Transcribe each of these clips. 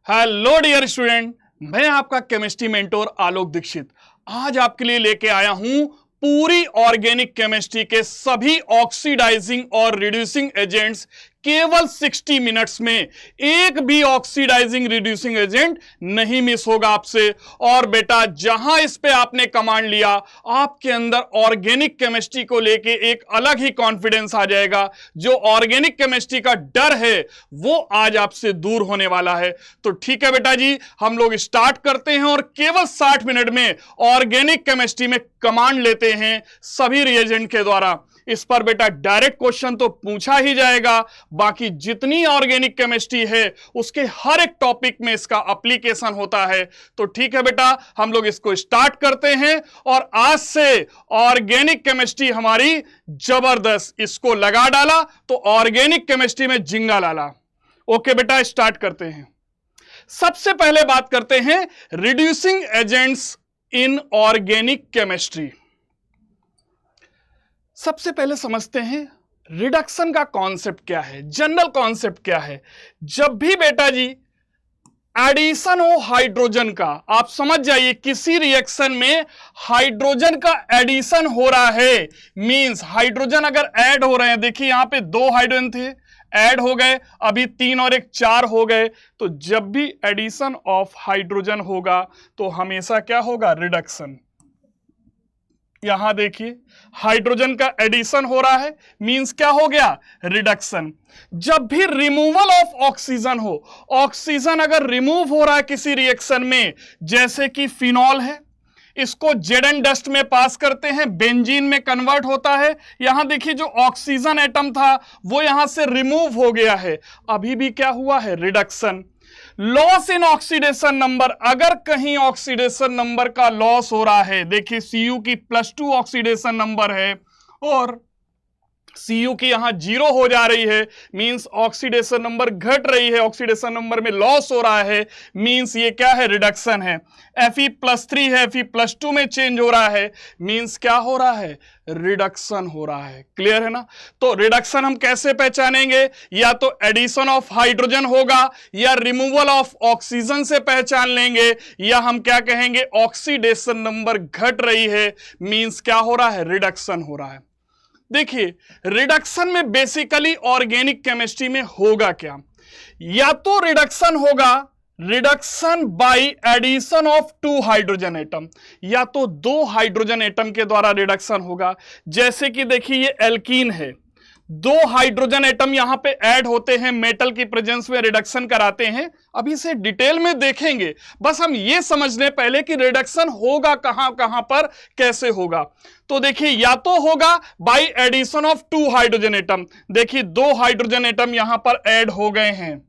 Hello dear student, मैं आपका chemistry mentor आलोक दीक्षित आज आपके लिए लेके आया हूं पूरी ऑर्गेनिक केमिस्ट्री के सभी ऑक्सीडाइजिंग और रिड्यूसिंग एजेंट्स केवल 60 मिनट्स में। एक भी ऑक्सीडाइजिंग रिड्यूसिंग एजेंट नहीं मिस होगा आपसे। और बेटा जहां इस पे आपने कमांड लिया, आपके अंदर ऑर्गेनिक केमिस्ट्री को लेके एक अलग ही कॉन्फिडेंस आ जाएगा। जो ऑर्गेनिक केमिस्ट्री का डर है वो आज आपसे दूर होने वाला है। तो ठीक है बेटा जी, हम लोग स्टार्ट करते हैं और केवल 60 मिनट में ऑर्गेनिक केमिस्ट्री में कमांड लेते हैं सभी रिएजेंट के द्वारा। इस पर बेटा डायरेक्ट क्वेश्चन तो पूछा ही जाएगा, बाकी जितनी ऑर्गेनिक केमिस्ट्री है उसके हर एक टॉपिक में इसका एप्लीकेशन होता है। तो ठीक है बेटा, हम लोग इसको स्टार्ट करते हैं और आज से ऑर्गेनिक केमिस्ट्री हमारी जबरदस्त। इसको लगा डाला तो ऑर्गेनिक केमिस्ट्री में जिंगा लाला। ओके बेटा, स्टार्ट करते हैं। सबसे पहले बात करते हैं reducing agents in organic chemistry. सबसे पहले समझते हैं रिडक्शन का कॉन्सेप्ट क्या है, जनरल कॉन्सेप्ट क्या है। जब भी बेटा जी एडिशन हो हाइड्रोजन का, आप समझ जाइए किसी रिएक्शन में हाइड्रोजन का एडिशन हो रहा है, मींस हाइड्रोजन अगर ऐड हो रहे हैं, देखिए यहां पे 2 हाइड्रोजन थे, ऐड हो गए, अभी 3 और 1 4 हो गए। तो जब भी एडिशन ऑफ हाइड्रोजन होगा तो हमेशा क्या होगा, रिडक्शन। यहां देखिए हाइड्रोजन का एडिशन हो रहा है, मींस क्या हो गया, रिडक्शन। जब भी रिमूवल ऑफ ऑक्सीजन हो, ऑक्सीजन अगर रिमूव हो रहा है किसी रिएक्शन में, जैसे कि फिनॉल है, इसको जेडन डस्ट में पास करते हैं, बेंजीन में कन्वर्ट होता है। यहां देखिए जो ऑक्सीजन एटम था वो यहां से रिमूव हो गया है, अभी भी क्या हुआ है, reduction. Loss in oxidation number, अगर कहीं ऑक्सीडेशन नंबर का लॉस हो रहा है, देखिए Cu की +2 ऑक्सीडेशन नंबर है और Cu की यहां 0 हो जा रही है, मींस ऑक्सीडेशन नंबर घट रही है, ऑक्सीडेशन नंबर में लॉस हो रहा है, मींस ये क्या है, रिडक्शन है। Fe+3 है, Fe+2 में चेंज हो रहा है, मींस क्या हो रहा है, रिडक्शन हो रहा है। क्लियर है ना। तो रिडक्शन हम कैसे पहचानेंगे, या तो एडिशन ऑफ हाइड्रोजन होगा या रिमूवल ऑफ ऑक्सीजन से पहचान लेंगे, या हम क्या कहेंगे, ऑक्सीडेशन नंबर घट रही है, मींस क्या हो रहा है, रिडक्शन हो रहा है। देखिए रिडक्शन में बेसिकली ऑर्गेनिक केमिस्ट्री में होगा क्या, या तो रिडक्शन होगा reduction by addition of 2 hydrogen atom, या तो 2 हाइड्रोजन एटम के द्वारा रिडक्शन होगा। जैसे कि देखिए ये एल्कीन है, 2 हाइड्रोजन एटम यहां पे ऐड होते हैं, मेटल की प्रेजेंस में रिडक्शन कराते हैं। अभी इसे डिटेल में देखेंगे, बस हम ये समझ लें पहले कि रिडक्शन होगा कहां कहां पर, कैसे होगा। तो देखिए या तो होगा by addition of 2 hydrogen atom, देखिए 2 हाइड्रोजन एटम यहां पर ऐड हो गए हैं,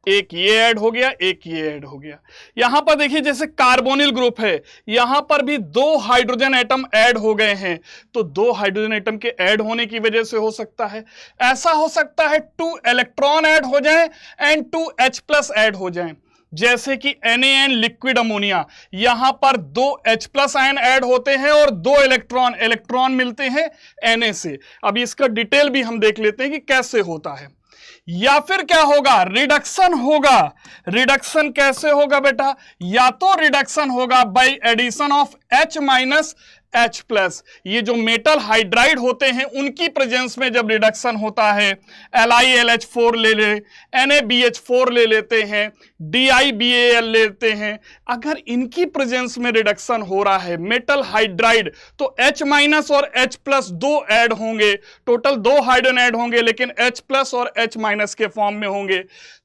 एक ये ऐड हो गया, एक ये ऐड हो गया। यहां पर देखिए जैसे कार्बोनिल ग्रुप है, यहां पर भी 2 हाइड्रोजन एटम ऐड हो गए हैं, तो 2 हाइड्रोजन एटम के ऐड होने की वजह से हो सकता है। ऐसा हो सकता है 2 इलेक्ट्रॉन ऐड हो जाएं एंड 2 H+ ऐड हो जाएं, जैसे कि NaN लिक्विड अमोनिया, यहां पर 2 H+ आयन ऐड होते हैं और 2 इलेक्ट्रॉन मिलते हैं Na से। अभी इसका डिटेल भी हम देख लेते हैं कि कैसे होता है। या फिर क्या होगा, रिडक्शन होगा। रिडक्शन कैसे होगा बेटा, या तो रिडक्शन होगा बाय एडिशन ऑफ H-H+, ये जो मेटल हाइड्राइड होते हैं उनकी प्रेजेंस में जब रिडक्शन होता है, LiLH4 ले ले, NaBH4 ले लेते हैं, DiBAl लेते हैं, अगर इनकी प्रेजेंस में रिडक्शन हो रहा है मेटल हाइड्राइड, तो H- और H+ 2 ऐड होंगे, टोटल 2 हाइड्रोजन ऐड होंगे, लेकिन H+ और H- के फॉर्म में होंगे।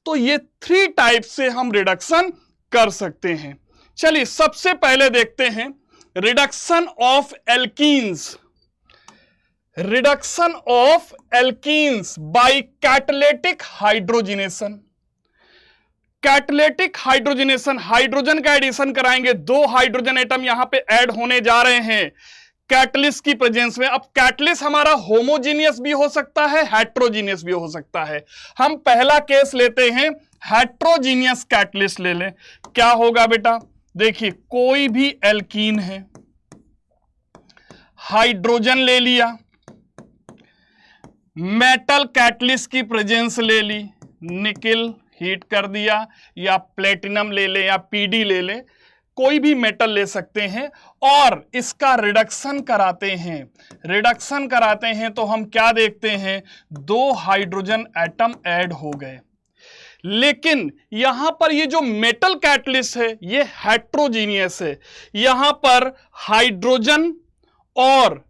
तो ये 3 टाइप से हम रिडक्शन कर सकते हैं। चलिए सबसे पहले देखते हैं reduction of alkenes. Reduction of alkenes by catalytic hydrogenation. Catalytic hydrogenation, hydrogen का एडिशन कराएंगे, 2 हाइड्रोजन एटम यहां पे ऐड होने जा रहे हैं कैटलिस्ट की प्रेजेंस में। अब कैटलिस्ट हमारा होमोजीनियस भी हो सकता है, हेट्रोजीनियस भी हो सकता है। हम पहला केस लेते हैं, हेट्रोजीनियस कैटलिस्ट ले लें। क्या होगा बेटा, देखिए कोई भी एल्कीन है, हाइड्रोजन ले लिया, मेटल कैटलिस्ट की प्रेजेंस ले ली, निकिल हीट कर दिया, या प्लेटिनम ले लें या पीडी ले लें, कोई भी मेटल ले सकते हैं और इसका रिडक्शन कराते हैं। रिडक्शन कराते हैं तो हम क्या देखते हैं, 2 हाइड्रोजन एटम ऐड हो गए। लेकिन यहां पर ये जो मेटल कैटलिस्ट है ये हेट्रोजीनियस है। यहां पर हाइड्रोजन और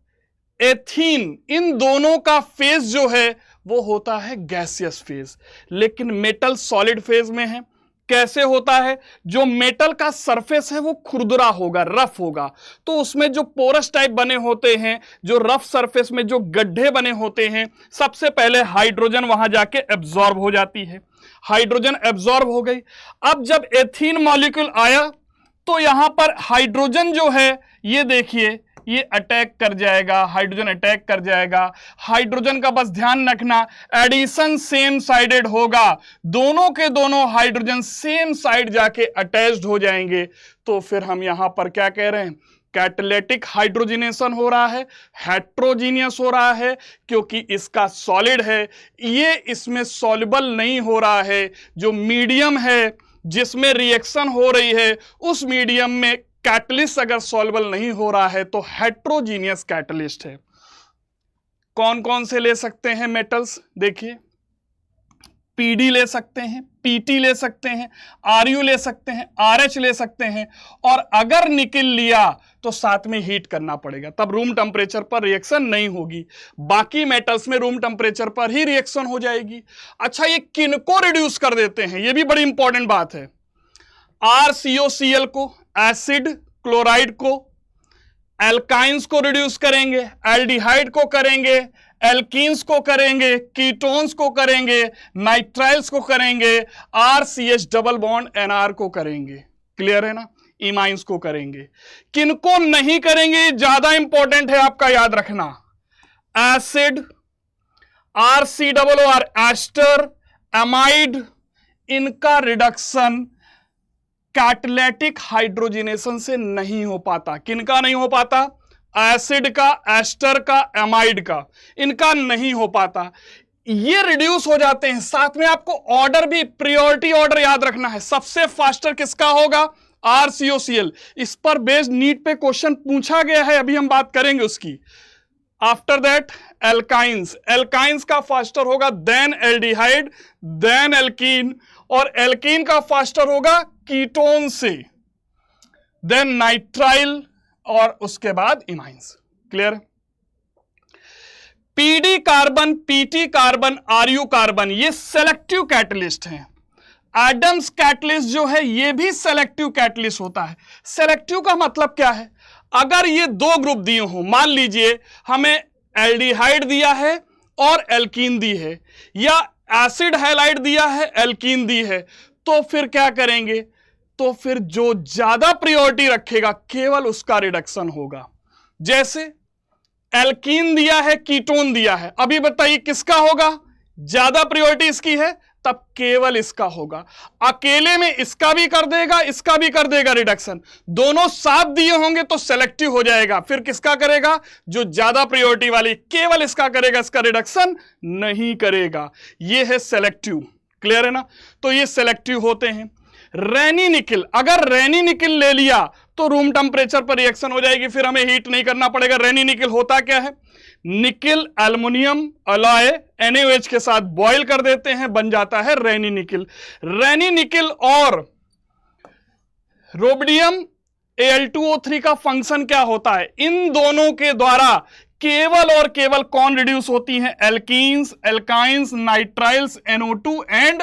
एथीन, इन दोनों का फेज जो है वो होता है गैसियस फेज, लेकिन मेटल सॉलिड फेज में है। कैसे होता है, जो मेटल का सरफेस है वो खुरदुरा होगा, रफ होगा, तो उसमें जो पोरस टाइप बने होते हैं, जो रफ सरफेस में जो गड्ढे बने होते हैं, सबसे पहले हाइड्रोजन वहां जाके एब्जॉर्ब हो जाती है। हाइड्रोजन एब्जॉर्ब हो गई। अब जब एथीन मॉलिक्यूल आया तो यहां पर हाइड्रोजन जो है ये देखिए ये अटैक कर जाएगा, हाइड्रोजन अटैक कर जाएगा। हाइड्रोजन का बस ध्यान रखना, एडिशन सेम साइडेड होगा, दोनों के दोनों हाइड्रोजन सेम साइड जाके अटैच्ड हो जाएंगे। तो फिर हम यहां पर क्या कह रहे हैं, कैटालिटिक हाइड्रोजिनेशन हो रहा है, हेट्रोजीनियस हो रहा है, क्योंकि इसका सॉलिड है, ये इसमें सॉल्युबल नहीं हो रहा है। जो मीडियम है जिसमें रिएक्शन हो रही है उस मीडियम में कैटलिस्ट अगर सॉल्युबल नहीं हो रहा है तो हेट्रोजीनियस कैटलिस्ट है। कौन कौन से ले सकते हैं मेटल्स, देखिए पीडी ले सकते हैं, पीटी ले सकते हैं, आरयू ले सकते हैं, आरएच ले सकते हैं, और अगर निकल लिया तो साथ में हीट करना पड़ेगा, तब रूम टेम्परेचर पर रिएक्शन नहीं होगी। बाकी मेटल्स में रूम टेम्परेचर पर ही रिएक्शन हो जाएगी। अच्छा, ये किनको रिड्यूस कर देते हैं, ये भी बड़ी इंपॉर्टेंट बात है। RCOCl को, एसिड क्लोराइड को, एल्काइंस को रिड्यूस करेंगे, एल्डिहाइड को करेंगे, एल्कीन्स को करेंगे, कीटोन्स को करेंगे, नाइट्राइल्स को करेंगे, RCH डबल बॉन्ड NR को करेंगे। क्लियर है ना, इमाइंस को करेंगे। किनको नहीं करेंगे ज्यादा इंपॉर्टेंट है, आपका याद रखना। एसिड, RCOO एस्टर, एमाइड, इनका रिडक्शन कैटालिटिक हाइड्रोजिनेशन से नहीं हो पाता। किनका नहीं हो पाता, एसिड का, एस्टर का, एमाइड का, इनका नहीं हो पाता। ये रिड्यूस हो जाते हैं। साथ में आपको ऑर्डर भी, प्रायोरिटी ऑर्डर याद रखना है। सबसे फास्टर किसका होगा, RCOCl। इस पर बेस्ड नीट पे क्वेश्चन पूछा गया है, अभी हम बात करेंगे उसकी। आफ्टर दैट एल्काइंस, एल्काइंस का फास्टर होगा देन एल्डिहाइड, देन एल्कीन, और एल्कीन का फास्टर होगा कीटोन से, देन नाइट्राइल, और उसके बाद imines. Clear. PD carbon, PT carbon, RU carbon, ये सेलेक्टिव कैटलिस्ट हैं। एडम्स कैटलिस्ट जो है ये भी सेलेक्टिव कैटलिस्ट होता है। सेलेक्टिव का मतलब क्या है, अगर ये 2 ग्रुप दिए हो, मान लीजिए हमें एल्डिहाइड दिया है और एल्कीन दी है, या एसिड हैलाइड दिया है, एल्कीन दी है, तो फिर क्या करेंगे, तो फिर जो ज्यादा प्रायोरिटी रखेगा केवल उसका रिडक्शन होगा। जैसे एल्कीन दिया है, कीटोन दिया है, अभी बताइए किसका होगा, ज्यादा प्रायोरिटी इसकी है, तब केवल इसका होगा। अकेले में इसका भी कर देगा, इसका भी कर देगा रिडक्शन, दोनों साथ दिए होंगे तो सेलेक्टिव हो जाएगा। फिर किसका करेगा, जो ज्यादा प्रायोरिटी वाली, केवल इसका करेगा, इसका रिडक्शन नहीं करेगा। ये है सेलेक्टिव। क्लियर है ना, तो ये सेलेक्टिव होते हैं। रेनी निकिल, अगर रेनी निकिल ले लिया तो रूम टेम्परेचर पर रिएक्शन हो जाएगी, फिर हमें हीट नहीं करना पड़ेगा। रेनी निकिल होता क्या है, निकिल एल्युमिनियम अलॉय NaOH के साथ बॉयल कर देते हैं, बन जाता है रेनी निकिल। रेनी निकिल और रोबडियम Al2O3 का फंक्शन क्या होता है, इन दोनों के द्वारा केवल और केवल कौन रिड्यूस होती हैं, alkenes, alkynes, nitriles, NO2 and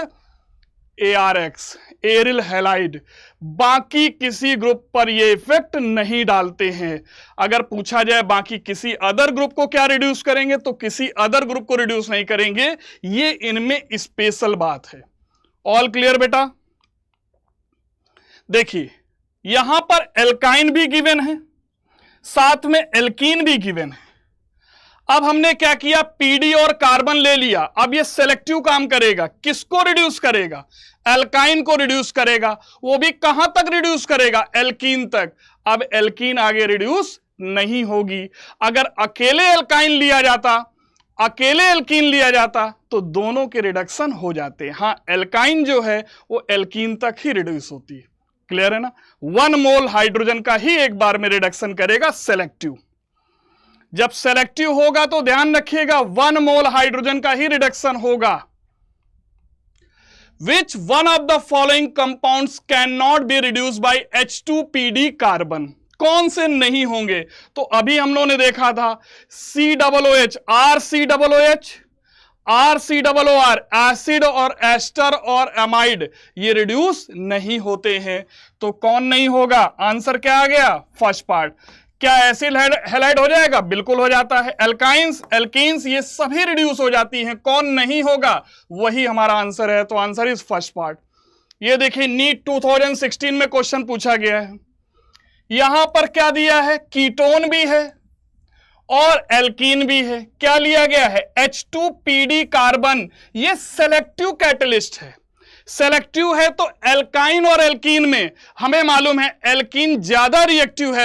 ARX, aryl halide. बाकी किसी ग्रुप पर ये इफेक्ट नहीं डालते हैं। अगर पूछा जाए बाकी किसी अदर ग्रुप को क्या रिड्यूस करेंगे, तो किसी अदर ग्रुप को रिड्यूस नहीं करेंगे, ये इनमें स्पेशल बात है। ऑल क्लियर बेटा। देखिए यहां पर एल्काइन भी गिवन है, साथ में एल्कीन भी गिवन है। अब हमने क्या किया, पीडी और कार्बन ले लिया। अब ये सेलेक्टिव काम करेगा, किसको रिड्यूस करेगा, एल्काइन को रिड्यूस करेगा। वो भी कहां तक रिड्यूस करेगा, एल्कीन तक। अब एल्कीन आगे रिड्यूस नहीं होगी। अगर अकेले एल्काइन लिया जाता अकेले एल्कीन लिया जाता तो दोनों के रिडक्शन हो जाते। हाँ, एल्काइन जो है वो एल्कीन तक ही रिड्यूस होती है। क्लियर है ना? 1 मोल हाइड्रोजन का ही एक बार में रिडक्शन करेगा सेलेक्टिव। जब सेलेक्टिव होगा तो ध्यान रखिएगा 1 मोल हाइड्रोजन का ही रिडक्शन होगा। Which one of the following compounds cannot be reduced by H2PD carbon? कौन से नहीं होंगे? तो अभी हम लोगों ने देखा था COOH, RCOOH, RCOOR, एसिड और एस्टर और एमाइड, ये रिड्यूस नहीं होते हैं। तो कौन नहीं होगा? आंसर क्या आ गया? First part. क्या एसिड हैलाइड हो जाएगा? बिल्कुल हो जाता है। एल्काइंस, एल्कीन्स, ये सभी रिड्यूस हो जाती हैं। कौन नहीं होगा? वही हमारा आंसर है। तो आंसर इज फर्स्ट पार्ट। ये देखिए नीट 2016 में क्वेश्चन पूछा गया है। यहां पर क्या दिया है? कीटोन भी है और एल्कीन भी है। क्या लिया गया है? H2PD carbon. ये सेलेक्टिव कैटलिस्ट है। सेलेक्टिव है तो एल्काइन और एल्कीन में हमें मालूम है एल्कीन ज्यादा रिएक्टिव है।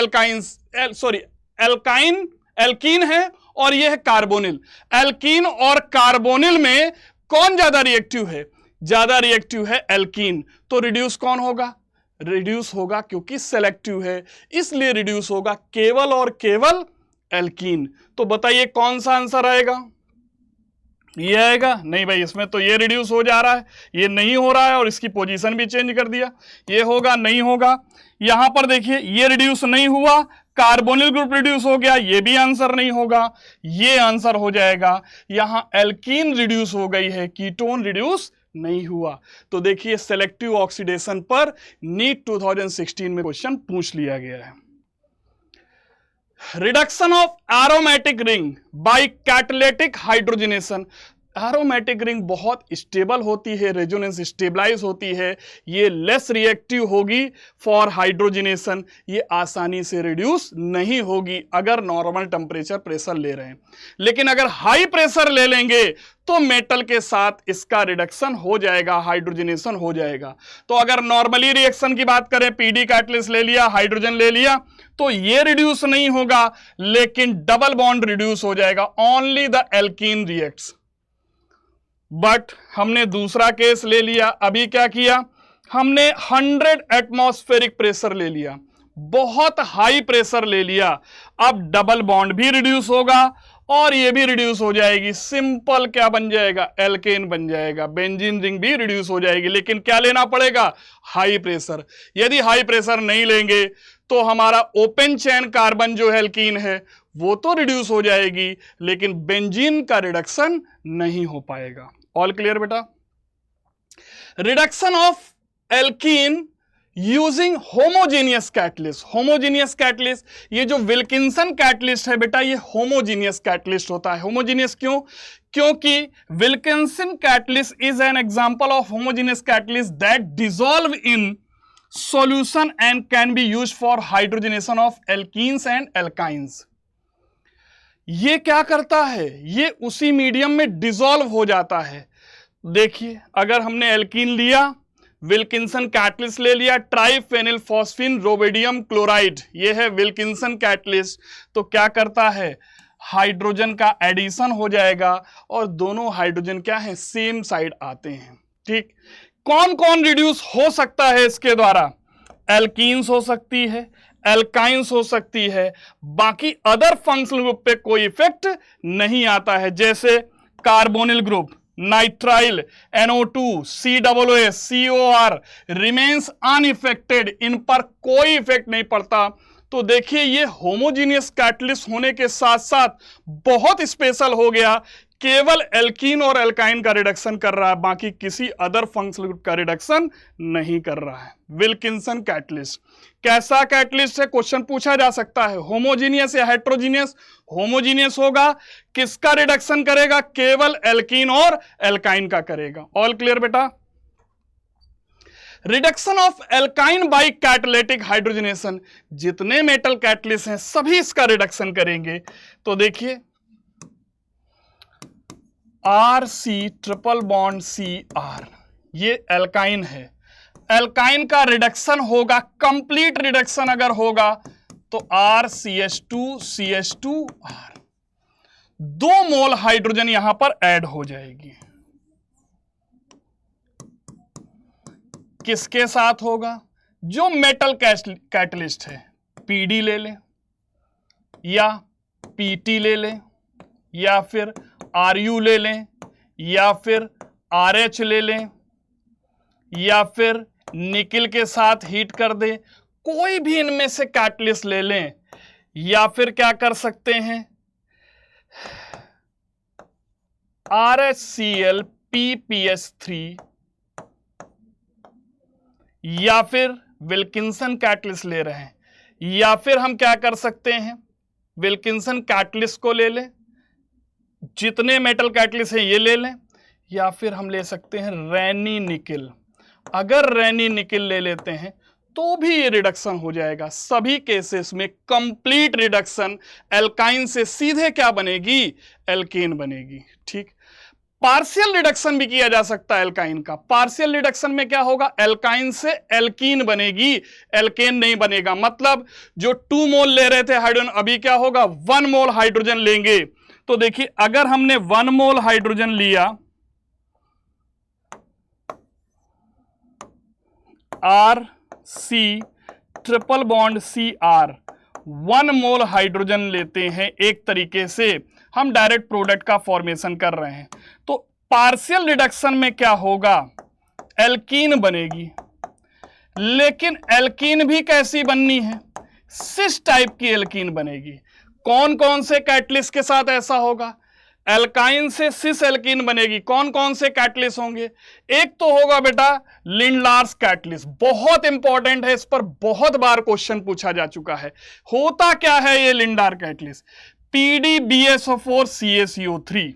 एल्कीन है और यह है कार्बोनिल। एल्कीन और कार्बोनिल में कौन ज्यादा रिएक्टिव है? ज्यादा रिएक्टिव है एल्कीन। तो रिड्यूस कौन होगा? रिड्यूस होगा क्योंकि सेलेक्टिव है, इसलिए रिड्यूस होगा केवल और केवल एल्कीन। तो बताइए कौन सा आंसर आएगा? ये आएगा? नहीं भाई, इसमें तो ये रिड्यूस हो जा रहा है, ये नहीं हो रहा है और इसकी पोजीशन भी चेंज कर दिया। ये होगा? नहीं होगा। यहां पर देखिए ये रिड्यूस नहीं हुआ, कार्बोनिल ग्रुप रिड्यूस हो गया, ये भी आंसर नहीं होगा। ये आंसर हो जाएगा। यहां एल्कीन रिड्यूस हो गई है, कीटोन रिड्यूस नहीं हुआ। तो देखिए सेलेक्टिव ऑक्सीडेशन पर नीट 2016 में क्वेश्चन पूछ लिया गया है। Reduction of aromatic ring by catalytic hydrogenation. Aromatic ring बहुत स्टेबल होती है, रेजोनेंस स्टेबलाइज होती है, ये लेस रिएक्टिव होगी फॉर हाइड्रोजनेशन, ये आसानी से रिड्यूस नहीं होगी अगर नॉर्मल टेम्परेचर प्रेशर ले रहे हैं। लेकिन अगर हाई प्रेशर ले लेंगे तो मेटल के साथ इसका रिडक्शन हो जाएगा, हाइड्रोजनेशन हो जाएगा। तो अगर नॉर्मली रिएक्शन की बात करें, पीडी कैटलिस्ट ले लिया, हाइड्रोजन ले लिया, तो ये रिड्यूस नहीं होगा, लेकिन डबल बॉन्ड रिड्यूस हो जाएगा। Only the alkene reacts. But हमने दूसरा केस ले लिया। अभी क्या किया? हमने 100 एटमॉस्फेरिक प्रेशर ले लिया, बहुत हाई प्रेशर ले लिया। अब डबल बॉन्ड भी रिड्यूस होगा और ये भी रिड्यूस हो जाएगी। सिंपल क्या बन जाएगा? एल्केन बन जाएगा। बेंजीन रिंग भी रिड्यूस हो जाएगी, लेकिन क्या लेना पड़ेगा? High pressure. यदि हाई प्रेशर नहीं लेंगे तो हमारा ओपन चेन कार्बन जो एल्कीन है वो तो रिड्यूस हो जाएगी, लेकिन बेंजीन का रिडक्शन नहीं हो पाएगा। ऑल क्लियर बेटा? Reduction of alkene using homogeneous catalyst. Homogeneous catalyst, ये जो विल्किंसन कैटलिस्ट है बेटा, ये होमोजीनियस कैटलिस्ट होता है। होमोजीनियस क्यों? क्योंकि Wilkinson catalyst is an example of homogeneous catalyst that dissolve in solution and can be used for hydrogenation of alkenes and alkynes. ये क्या करता है? ये उसी मीडियम में डिसॉल्व हो जाता है। देखिए अगर हमने एल्कीन लिया, विल्किंसन कैटलिस्ट ले लिया, ट्राइफेनिल फॉस्फिन रोबेडियम क्लोराइड, ये है विल्किंसन कैटलिस्ट, तो क्या करता है? हाइड्रोजन का एडिशन हो जाएगा और दोनों हाइड्रोजन क्या है? सेम साइड आते हैं। ठीक, कौन कौन रिड्यूस हो सकता है इसके द्वारा? एल्कीन्स हो सकती है, एल्काइंस हो सकती है, बाकी अदर फंक्शनल ग्रुप पे कोई इफेक्ट नहीं आता है। जैसे carbonyl group, nitrile, NO2, COOH, COR remains unaffected, इन पर कोई इफेक्ट नहीं पड़ता। तो देखिए ये होमोजीनियस कैटलिस्ट होने के साथ साथ बहुत स्पेशल हो गया, केवल एल्कीन और एल्काइन का रिडक्शन कर रहा है, बाकी किसी अदर फंक्शनल ग्रुप का रिडक्शन नहीं कर रहा है। विल्किंसन कैटलिस्ट कैसा कैटलिस्ट है? क्वेश्चन पूछा जा सकता है। होमोजीनियस या हेट्रोजीनियस? होमोजीनियस होगा, किसका रिडक्शन करेगा? केवल एल्कीन और एल्काइन का करेगा। ऑल क्लियर बेटा? Reduction of alkyne by catalytic hydrogenation, जितने मेटल कैटलिस्ट हैं सभी इसका रिडक्शन करेंगे। तो देखिए RC ट्रिपल बॉन्ड CR, ये एल्काइन है। एल्काइन का रिडक्शन होगा, कंप्लीट रिडक्शन अगर होगा तो RCH2CH2R। 2 मोल हाइड्रोजन यहां पर ऐड हो जाएगी। किसके साथ होगा? जो मेटल कैटलिस्ट है, पीडी ले लें या पीटी ले लें या फिर आरयू ले लें या फिर आरएच ले लें या फिर निकिल के साथ हीट कर दें, कोई भी इनमें से कैटलिस्ट ले लें। या फिर क्या कर सकते हैं, RHCl PPS3 या फिर विल्किंसन कैटलिस्ट ले रहे हैं, या फिर हम क्या कर सकते हैं, विल्किंसन कैटलिस्ट को ले लें, जितने मेटल कैटलिस्ट हैं ये ले लें, या फिर हम ले सकते हैं रैनी निकिल। अगर रैनी निकिल ले लेते हैं तो भी ये रिडक्शन हो जाएगा। सभी केसेस में कंप्लीट रिडक्शन एल्काइन से सीधे क्या बनेगी, एल्केन बनेगी। ठीक, पार्शियल रिडक्शन भी किया जा सकता है एल्काइन का। पार्शियल रिडक्शन में क्या होगा, एल्काइन से एल्कीन बनेगी, एल्केन नहीं बनेगा। मतलब जो 2 मोल ले रहे थे हाइड्रोजन, अभी क्या होगा 1 मोल हाइड्रोजन लेंगे। तो देखिए अगर हमने 1 मोल हाइड्रोजन लिया, RC ट्रिपल बॉन्ड CR, 1 मोल हाइड्रोजन लेते हैं। एक तरीके से हम डायरेक्ट प्रोडक्ट का फॉर्मेशन कर रहे हैं। तो पार्शियल रिडक्शन में क्या होगा, एल्कीन बनेगी। लेकिन एल्कीन भी कैसी बननी है, सिस टाइप की एल्कीन बनेगी। कौन कौन से कैटलिस्ट के साथ ऐसा होगा, एल्काइन से सिस एल्कीन बनेगी। कौन कौन से कैटलिस्ट होंगे, एक तो होगा बेटा लिंडलार्स कैटलिस्ट, बहुत इंपॉर्टेंट है, इस पर बहुत बार क्वेश्चन पूछा जा चुका है। होता क्या है ये लिंडार कैटलिस्ट, PDBSO4 CaCO3,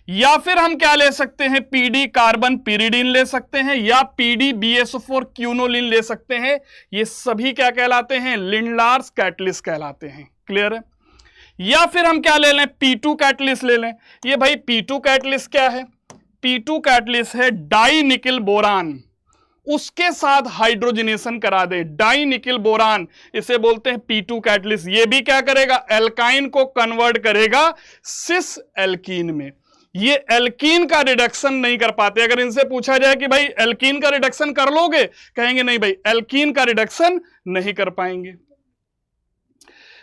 या फिर हम क्या ले सकते हैं, PD कार्बन पिरिडीन ले सकते हैं, या PDBSO4 क्यूनोलिन ले सकते हैं। ये सभी क्या कहलाते हैं, लिंडलार्स कैटलिस्ट कहलाते हैं। क्लियर है? या फिर हम क्या ले लें, P2 कैटलिस्ट ले लें। ये भाई P2 कैटलिस्ट क्या है, P2 कैटलिस्ट है डाई निकिल बोरान, उसके साथ हाइड्रोजनेशन करा दे, डाई निकिल बोरान, इसे बोलते हैं P2 कैटलिस्ट। ये भी क्या करेगा, एल्काइन को कन्वर्ट करेगा सिस एल्कीन में। ये एल्कीन का रिडक्शन नहीं कर पाते। अगर इनसे पूछा जाए कि भाई एल्कीन का रिडक्शन कर लोगे, कहेंगे नहीं भाई, एल्कीन का रिडक्शन नहीं कर पाएंगे।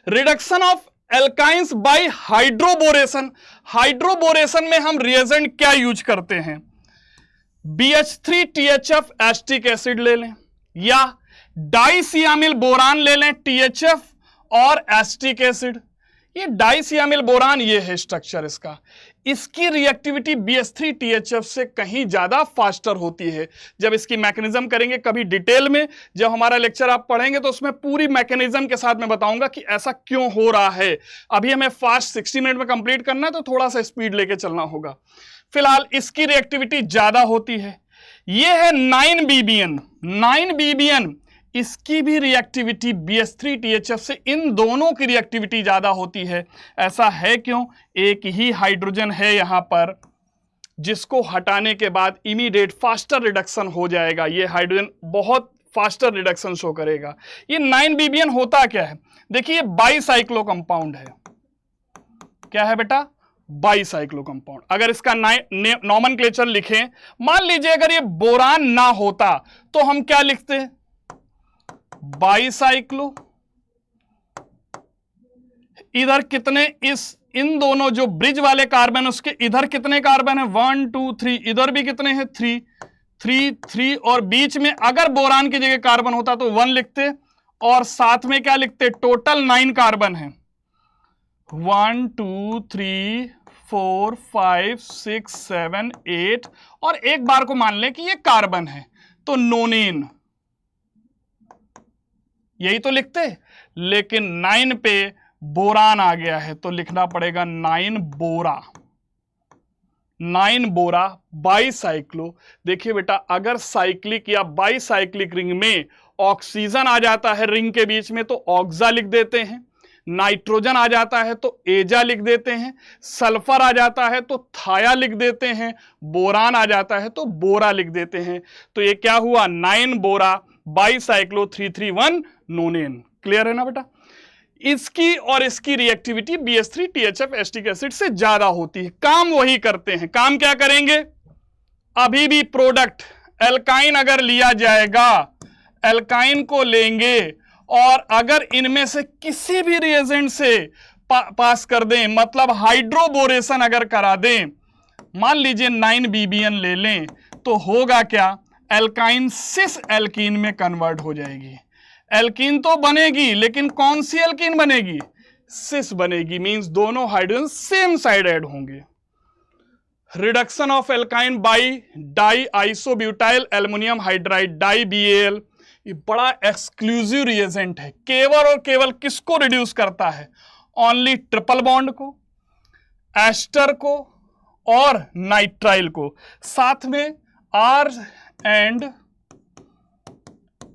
Reduction of alkynes by hydroboration, hydroboration में हम रिएजेंट क्या यूज करते हैं, BH3THF एस्टिक एसिड ले लें, या डाइसियामिल बोरान ले लें, THF और एस्टिक एसिड। ये डाइसियामिल बोरान, ये है स्ट्रक्चर इसका, इसकी रिएक्टिविटी BH3THF से कहीं ज्यादा फास्टर होती है। जब इसकी मैकेनिज्म करेंगे कभी डिटेल में, जब हमारा लेक्चर आप पढ़ेंगे तो उसमें पूरी मैकेनिज्म के साथ मैं बताऊंगा कि ऐसा क्यों हो रहा है। अभी हमें फास्ट 60 मिनट में कंप्लीट करना है तो थोड़ा सा स्पीड लेके चलना होगा। फिलहाल इसकी रिएक्टिविटी ज्यादा होती है। यह है 9BBN, 9BBN, इसकी भी रिएक्टिविटी BH3THF से, इन दोनों की रिएक्टिविटी ज्यादा होती है। ऐसा है क्यों, एक ही हाइड्रोजन है यहां पर जिसको हटाने के बाद इमीडिएट फास्टर रिडक्शन हो जाएगा। ये हाइड्रोजन बहुत फास्टर रिडक्शन शो करेगा। ये 9BBN होता क्या है, देखिए बाईसाइक्लो कंपाउंड है। क्या है बेटा, बाईसाइक्लो कंपाउंड। अगर इसका नॉमेनक्लेचर लिखें, मान लीजिए अगर ये बोरान ना होता तो हम क्या लिखते, बाईसाइक्लो, इधर कितने, इन दोनों जो ब्रिज वाले कार्बन उसके इधर कितने कार्बन है, 1 2 3, इधर भी कितने हैं 3 3 3, और बीच में अगर बोरान की जगह कार्बन होता तो 1 लिखते, और साथ में क्या लिखते, टोटल 9 कार्बन है, 1 2 3 4 5 6 7 8, और एक बार को मान लें कि ये कार्बन है तो नोनेन, यही तो लिखते। लेकिन 9 पे बोरान आ गया है तो लिखना पड़ेगा 9 बोरा, 9 बोरा बाईसाइक्लो। देखिए बेटा, अगर साइक्लिक या बाईसाइक्लिक रिंग में ऑक्सीजन आ जाता है रिंग के बीच में तो ऑक्सा लिख देते हैं, नाइट्रोजन आ जाता है तो एजा लिख देते हैं, सल्फर आ जाता है तो थाया लिख देते हैं, बोरान आ जाता है तो बोरा लिख देते हैं। तो ये क्या हुआ, 9 बोरा बाईसाइक्लो 331 नोनेन। क्लियर है ना बेटा। इसकी और इसकी reactivity BH3 THF acetic acid से ज्यादा होती है। काम वही करते हैं। काम क्या करेंगे? अभी भी प्रोडक्ट एल्काइन अगर लिया जाएगा, एल्काइन को लेंगे और अगर इनमें से किसी भी रिएजेंट से पास कर दें, मतलब हाइड्रोबोरेशन अगर करा दें, मान लीजिए 9BBN ले लें, तो होगा क्या? एल्काइन सिस एल्कीन में कन्वर्ट हो जाएगी। एल्कीन तो बनेगी, लेकिन कौन सी एल्कीन बनेगी? सिस बनेगी। मींस दोनों हाइड्रोजन सेम साइड ऐड होंगे। Reduction of alkyne by di isobutyl aluminium hydride di BAL, ये बड़ा एक्सक्लूसिव रिएजेंट है। केवल और केवल किसको रिड्यूस करता है? ओनली ट्रिपल बॉन्ड को, एस्टर को और नाइट्राइल को, साथ में R एंड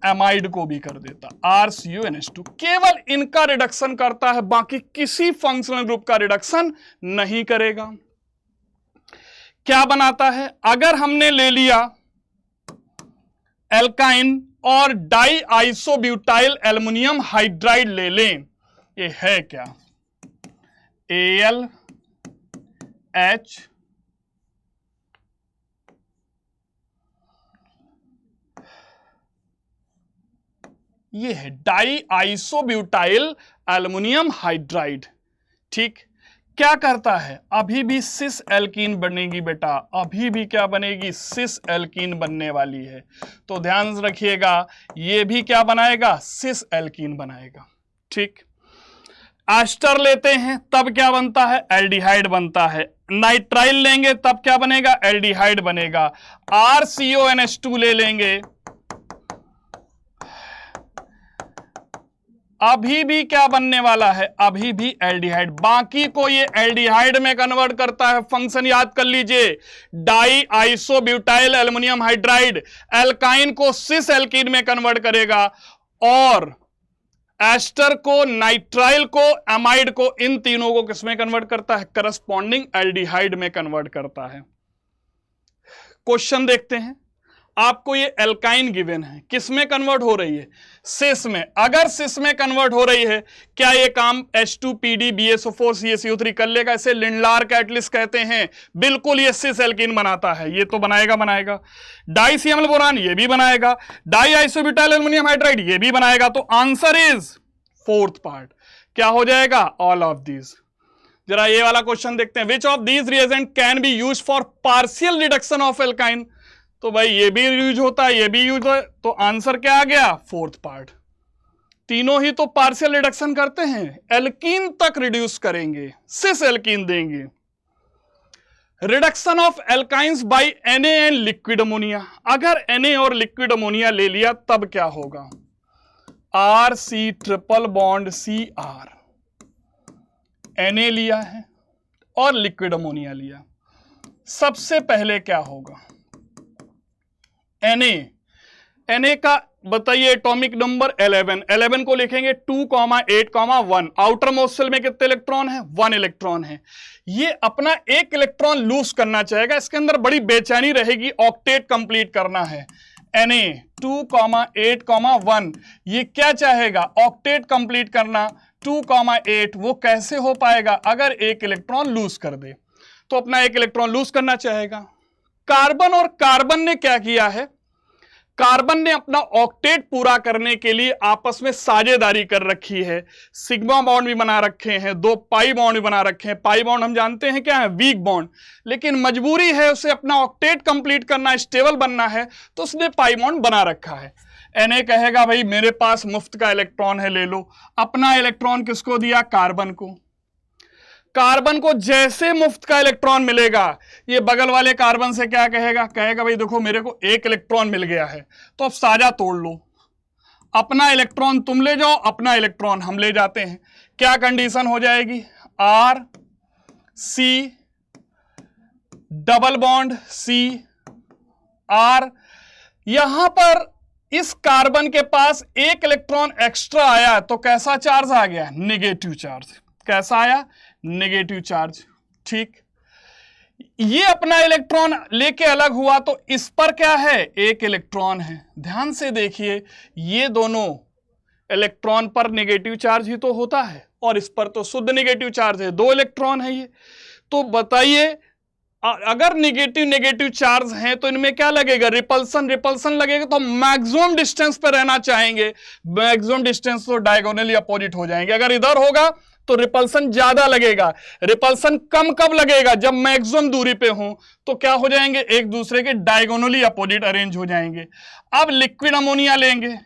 एमाइड को भी कर देता, RCuNH2। केवल इनका रिडक्शन करता है, बाकी किसी फंक्शनल ग्रुप का रिडक्शन नहीं करेगा। क्या बनाता है? अगर हमने ले लिया एल्काइन और डाई आइसोब्यूटाइल एल्युमिनियम हाइड्राइड ले लें, ये है क्या? AlH ये है डाई आइसोब्यूटाइल एल्युमिनियम हाइड्राइड। ठीक, क्या करता है? अभी भी सिस एल्कीन बनेगी बेटा, अभी भी क्या बनेगी? सिस एल्कीन बनने वाली है। तो ध्यान रखिएगा, ये भी क्या बनाएगा? सिस एल्कीन बनाएगा। ठीक, एस्टर लेते हैं तब क्या बनता है? एल्डिहाइड बनता है। नाइट्राइल लेंगे तब क्या बनेगा? एल्डिहाइड बनेगा। RCONH2 ले लेंगे, अभी भी क्या बनने वाला है? अभी भी एल्डिहाइड। बाकी को ये एल्डिहाइड में कन्वर्ट करता है। फंक्शन याद कर लीजिए, die isobutyl aluminium hydride alkyne को सिस एल्कीन में कन्वर्ट करेगा और एस्टर को, नाइट्राइल को, एमाइड को, इन तीनों को किसमें कन्वर्ट करता है? करस्पॉन्डिंग एल्डिहाइड में कन्वर्ट करता है। क्वेश्चन देखते हैं। आपको ये एल्काइन गिवन है, किसमें कन्वर्ट हो रही है? सिस में। अगर सिस में कन्वर्ट हो रही है, क्या ये काम H2PD BSO4 CaCO3 कर लेगा? इसे लिंडलार कैटलिस्ट कहते हैं। बिल्कुल, ये सिस एल्कीन बनाता है। ये तो बनाएगा। डाई CMl बोरान ये भी बनाएगा। डाई आइसोब्यूटाइल एल्युमिनियम हाइड्राइड ये भी बनाएगा। तो आंसर इज फोर्थ पार्ट। क्या हो जाएगा? All of these. जरा ये वाला क्वेश्चन देखते हैं। Which of these reagent can be use for partial reduction of alkyne? तो भाई ये भी यूज होता है, ये भी यूज होता है, तो आंसर क्या आ गया? Fourth part. तीनों ही तो पार्शियल रिडक्शन करते हैं, एल्कीन तक रिड्यूस करेंगे, सिस एल्कीन देंगे। Reduction of alkynes by Na and liquid ammonia. अगर Na और लिक्विड अमोनिया ले लिया तब क्या होगा? RC triple bond Cr। Na लिया है और लिक्विड अमोनिया लिया। सबसे पहले क्या होगा? Na का बताइए एटॉमिक नंबर 11 को लिखेंगे 2,8,1। आउटर मोस्ट शेल में कितने इलेक्ट्रॉन है? 1 इलेक्ट्रॉन है। ये अपना एक इलेक्ट्रॉन लूज करना चाहेगा, इसके अंदर बड़ी बेचैनी रहेगी, ऑक्टेट कंप्लीट करना है। Na 2,8,1 ये क्या चाहेगा? ऑक्टेट कंप्लीट करना। 2,8 वो कैसे हो पाएगा? अगर एक इलेक्ट्रॉन लूज कर दे, तो अपना एक इलेक्ट्रॉन लूज करना चाहेगा। कार्बन और कार्बन ने क्या किया है? कार्बन ने अपना ऑक्टेट पूरा करने के लिए आपस में साझेदारी कर रखी है। सिग्मा बॉन्ड भी बना रखे हैं, 2 पाई बॉन्ड भी बना रखे हैं। पाई बॉन्ड हम जानते हैं क्या है? Weak bond. लेकिन मजबूरी है उसे अपना ऑक्टेट कंप्लीट करना, स्टेबल बनना है, तो उसने पाई बॉन्ड बना रखा है। Na कहेगा भाई मेरे पास मुफ्त का इलेक्ट्रॉन है, ले लो। अपना इलेक्ट्रॉन किसको दिया? कार्बन को। कार्बन को जैसे मुफ्त का इलेक्ट्रॉन मिलेगा, ये बगल वाले कार्बन से क्या कहेगा? कहेगा भाई देखो मेरे को एक इलेक्ट्रॉन मिल गया है, तो अब साझा तोड़ लो। अपना इलेक्ट्रॉन तुम ले जाओ, अपना इलेक्ट्रॉन हम ले जाते हैं। क्या कंडीशन हो जाएगी? R C double bond C R। यहां पर इस कार्बन के पास एक इलेक्ट्रॉन एक्स्ट्रा आया, तो कैसा चार्ज आ गया? Negative charge. कैसा आया? Negative charge. ठीक, ये अपना इलेक्ट्रॉन लेके अलग हुआ, तो इस पर क्या है? एक इलेक्ट्रॉन है। ध्यान से देखिए, ये दोनों इलेक्ट्रॉन पर नेगेटिव चार्ज ही तो होता है और इस पर तो शुद्ध नेगेटिव चार्ज है, 2 इलेक्ट्रॉन है ये। तो बताइए अगर नेगेटिव नेगेटिव चार्ज है तो इनमें क्या लगेगा, रिपल्सन, रिपल्सन लगेगा तो मैक्सिमम डिस्टेंस पर रहना चाहेंगे, मैक्सिमम डिस्टेंस तो डायगोनली अपोजिट हो जाएंगे। अगर इधर होगा तो रिपल्सन ज्यादा लगेगा, रिपल्सन कम कब लगेगा, जब मैक्सिमम दूरी पे हो, तो क्या हो जाएंगे, एक दूसरे के डायगोनली अपोजिट अरेंज हो जाएंगे। अब लिक्विड अमोनिया लेंगे,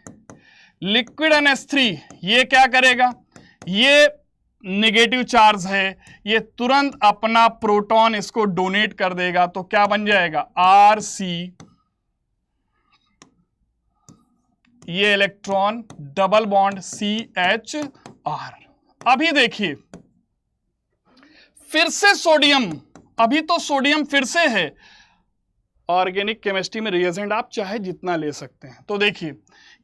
लिक्विड NH3, ये क्या करेगा, ये नेगेटिव चार्ज है, ये तुरंत अपना प्रोटॉन इसको डोनेट कर देगा, तो क्या बन जाएगा Rc, ये इलेक्ट्रॉन डबल बॉन्ड CHR। अभी देखिए फिर से सोडियम, अभी तो सोडियम फिर से है, ऑर्गेनिक केमिस्ट्री में रिएजेंट आप चाहे जितना ले सकते हैं। तो देखिए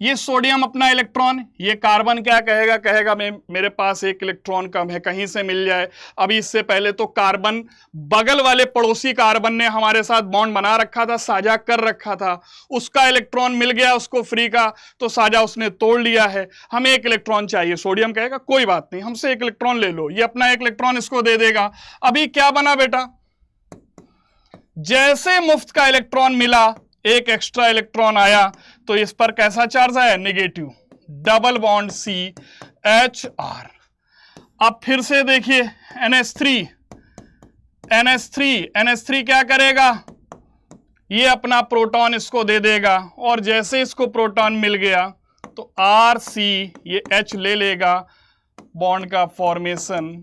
ये सोडियम अपना इलेक्ट्रॉन, ये कार्बन क्या कहेगा, कहेगा मेरे पास एक इलेक्ट्रॉन कम है, कहीं से मिल जाए। अभी इससे पहले तो कार्बन बगल वाले पड़ोसी कार्बन ने हमारे साथ बॉन्ड बना रखा था, साझा कर रखा था, उसका इलेक्ट्रॉन मिल गया उसको फ्री का, तो साझा उसने तोड़ लिया है, हमें एक इलेक्ट्रॉन चाहिए। सोडियम कहेगा कोई बात नहीं, हमसे एक इलेक्ट्रॉन ले लो, ये अपना एक इलेक्ट्रॉन इसको दे देगा। अभी क्या बना बेटा, जैसे मुफ्त का इलेक्ट्रॉन मिला, एक एक्स्ट्रा इलेक्ट्रॉन आया, तो इस पर कैसा चार्ज आया, नेगेटिव, डबल बॉन्ड CHR। अब फिर से देखिए NH3 क्या करेगा, ये अपना प्रोटॉन इसको दे देगा, और जैसे इसको प्रोटॉन मिल गया तो Rc, ये H ले लेगा, बॉन्ड का फॉर्मेशन,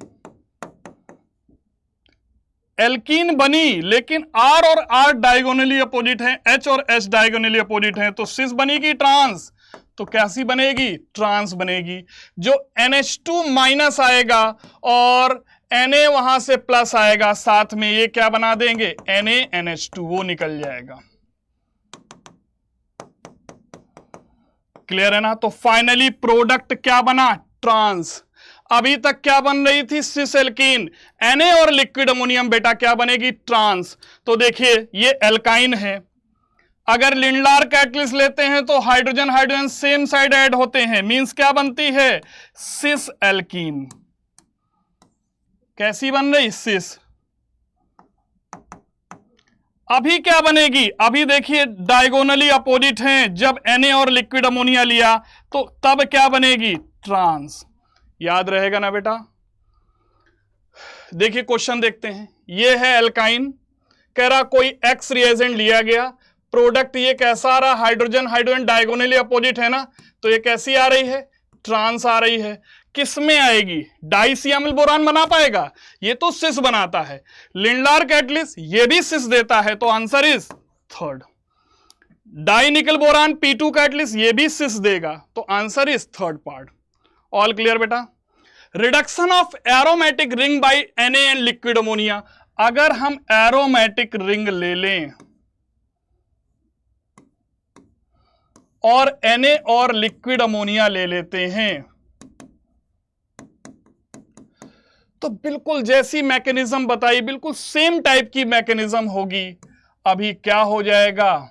एल्कीन बनी, लेकिन R और R डायगोनली अपोजिट हैं, H और H डायगोनली अपोजिट हैं, तो सिस बनेगी ट्रांस, तो कैसी बनेगी, ट्रांस बनेगी। जो NH2 माइनस आएगा और Na वहां से प्लस आएगा साथ में, ये क्या बना देंगे, NaNH2, वो निकल जाएगा। क्लियर है ना। तो फाइनली प्रोडक्ट क्या बना, ट्रांस। अभी तक क्या बन रही थी, सिस एल्कीन, Na और लिक्विड अमोनियम बेटा क्या बनेगी, ट्रांस। तो देखिए ये एल्काइन है, अगर लिंडलार कैटलिस्ट लेते हैं तो hydrogen hydrogen same side add होते हैं, मींस क्या बनती है, सिस एल्कीन। कैसी बन रही, सिस। अभी क्या बनेगी, अभी देखिए डायगोनली अपोजिट हैं, जब Na और लिक्विड अमोनिया लिया तो तब क्या बनेगी, ट्रांस। याद रहेगा ना बेटा। देखिए क्वेश्चन देखते हैं, ये है एल्काइन, कह रहा कोई X रिएजेंट लिया गया, प्रोडक्ट ये कैसा आ रहा, हाइड्रोजन हाइड्रोजन डायगोनली अपोजिट है ना, तो ये कैसी आ रही है, ट्रांस आ रही है। किस में आएगी, डाइसियामिल बोरान बना पाएगा, ये तो सिस बनाता है। लिंडलार कैटलिस्ट ये भी सिस देता है, तो answer is third. Di nickel boron P2 catalyst ये भी सिस देगा, तो answer is third part. All clear बेटा। Reduction of aromatic ring by Na and liquid ammonia, अगर हम एरोमेटिक रिंग ले लें और Na और लिक्विड अमोनिया ले लेते हैं, तो बिल्कुल जैसी मैकेनिज्म बताई, बिल्कुल सेम टाइप की मैकेनिज्म होगी। अभी क्या हो जाएगा,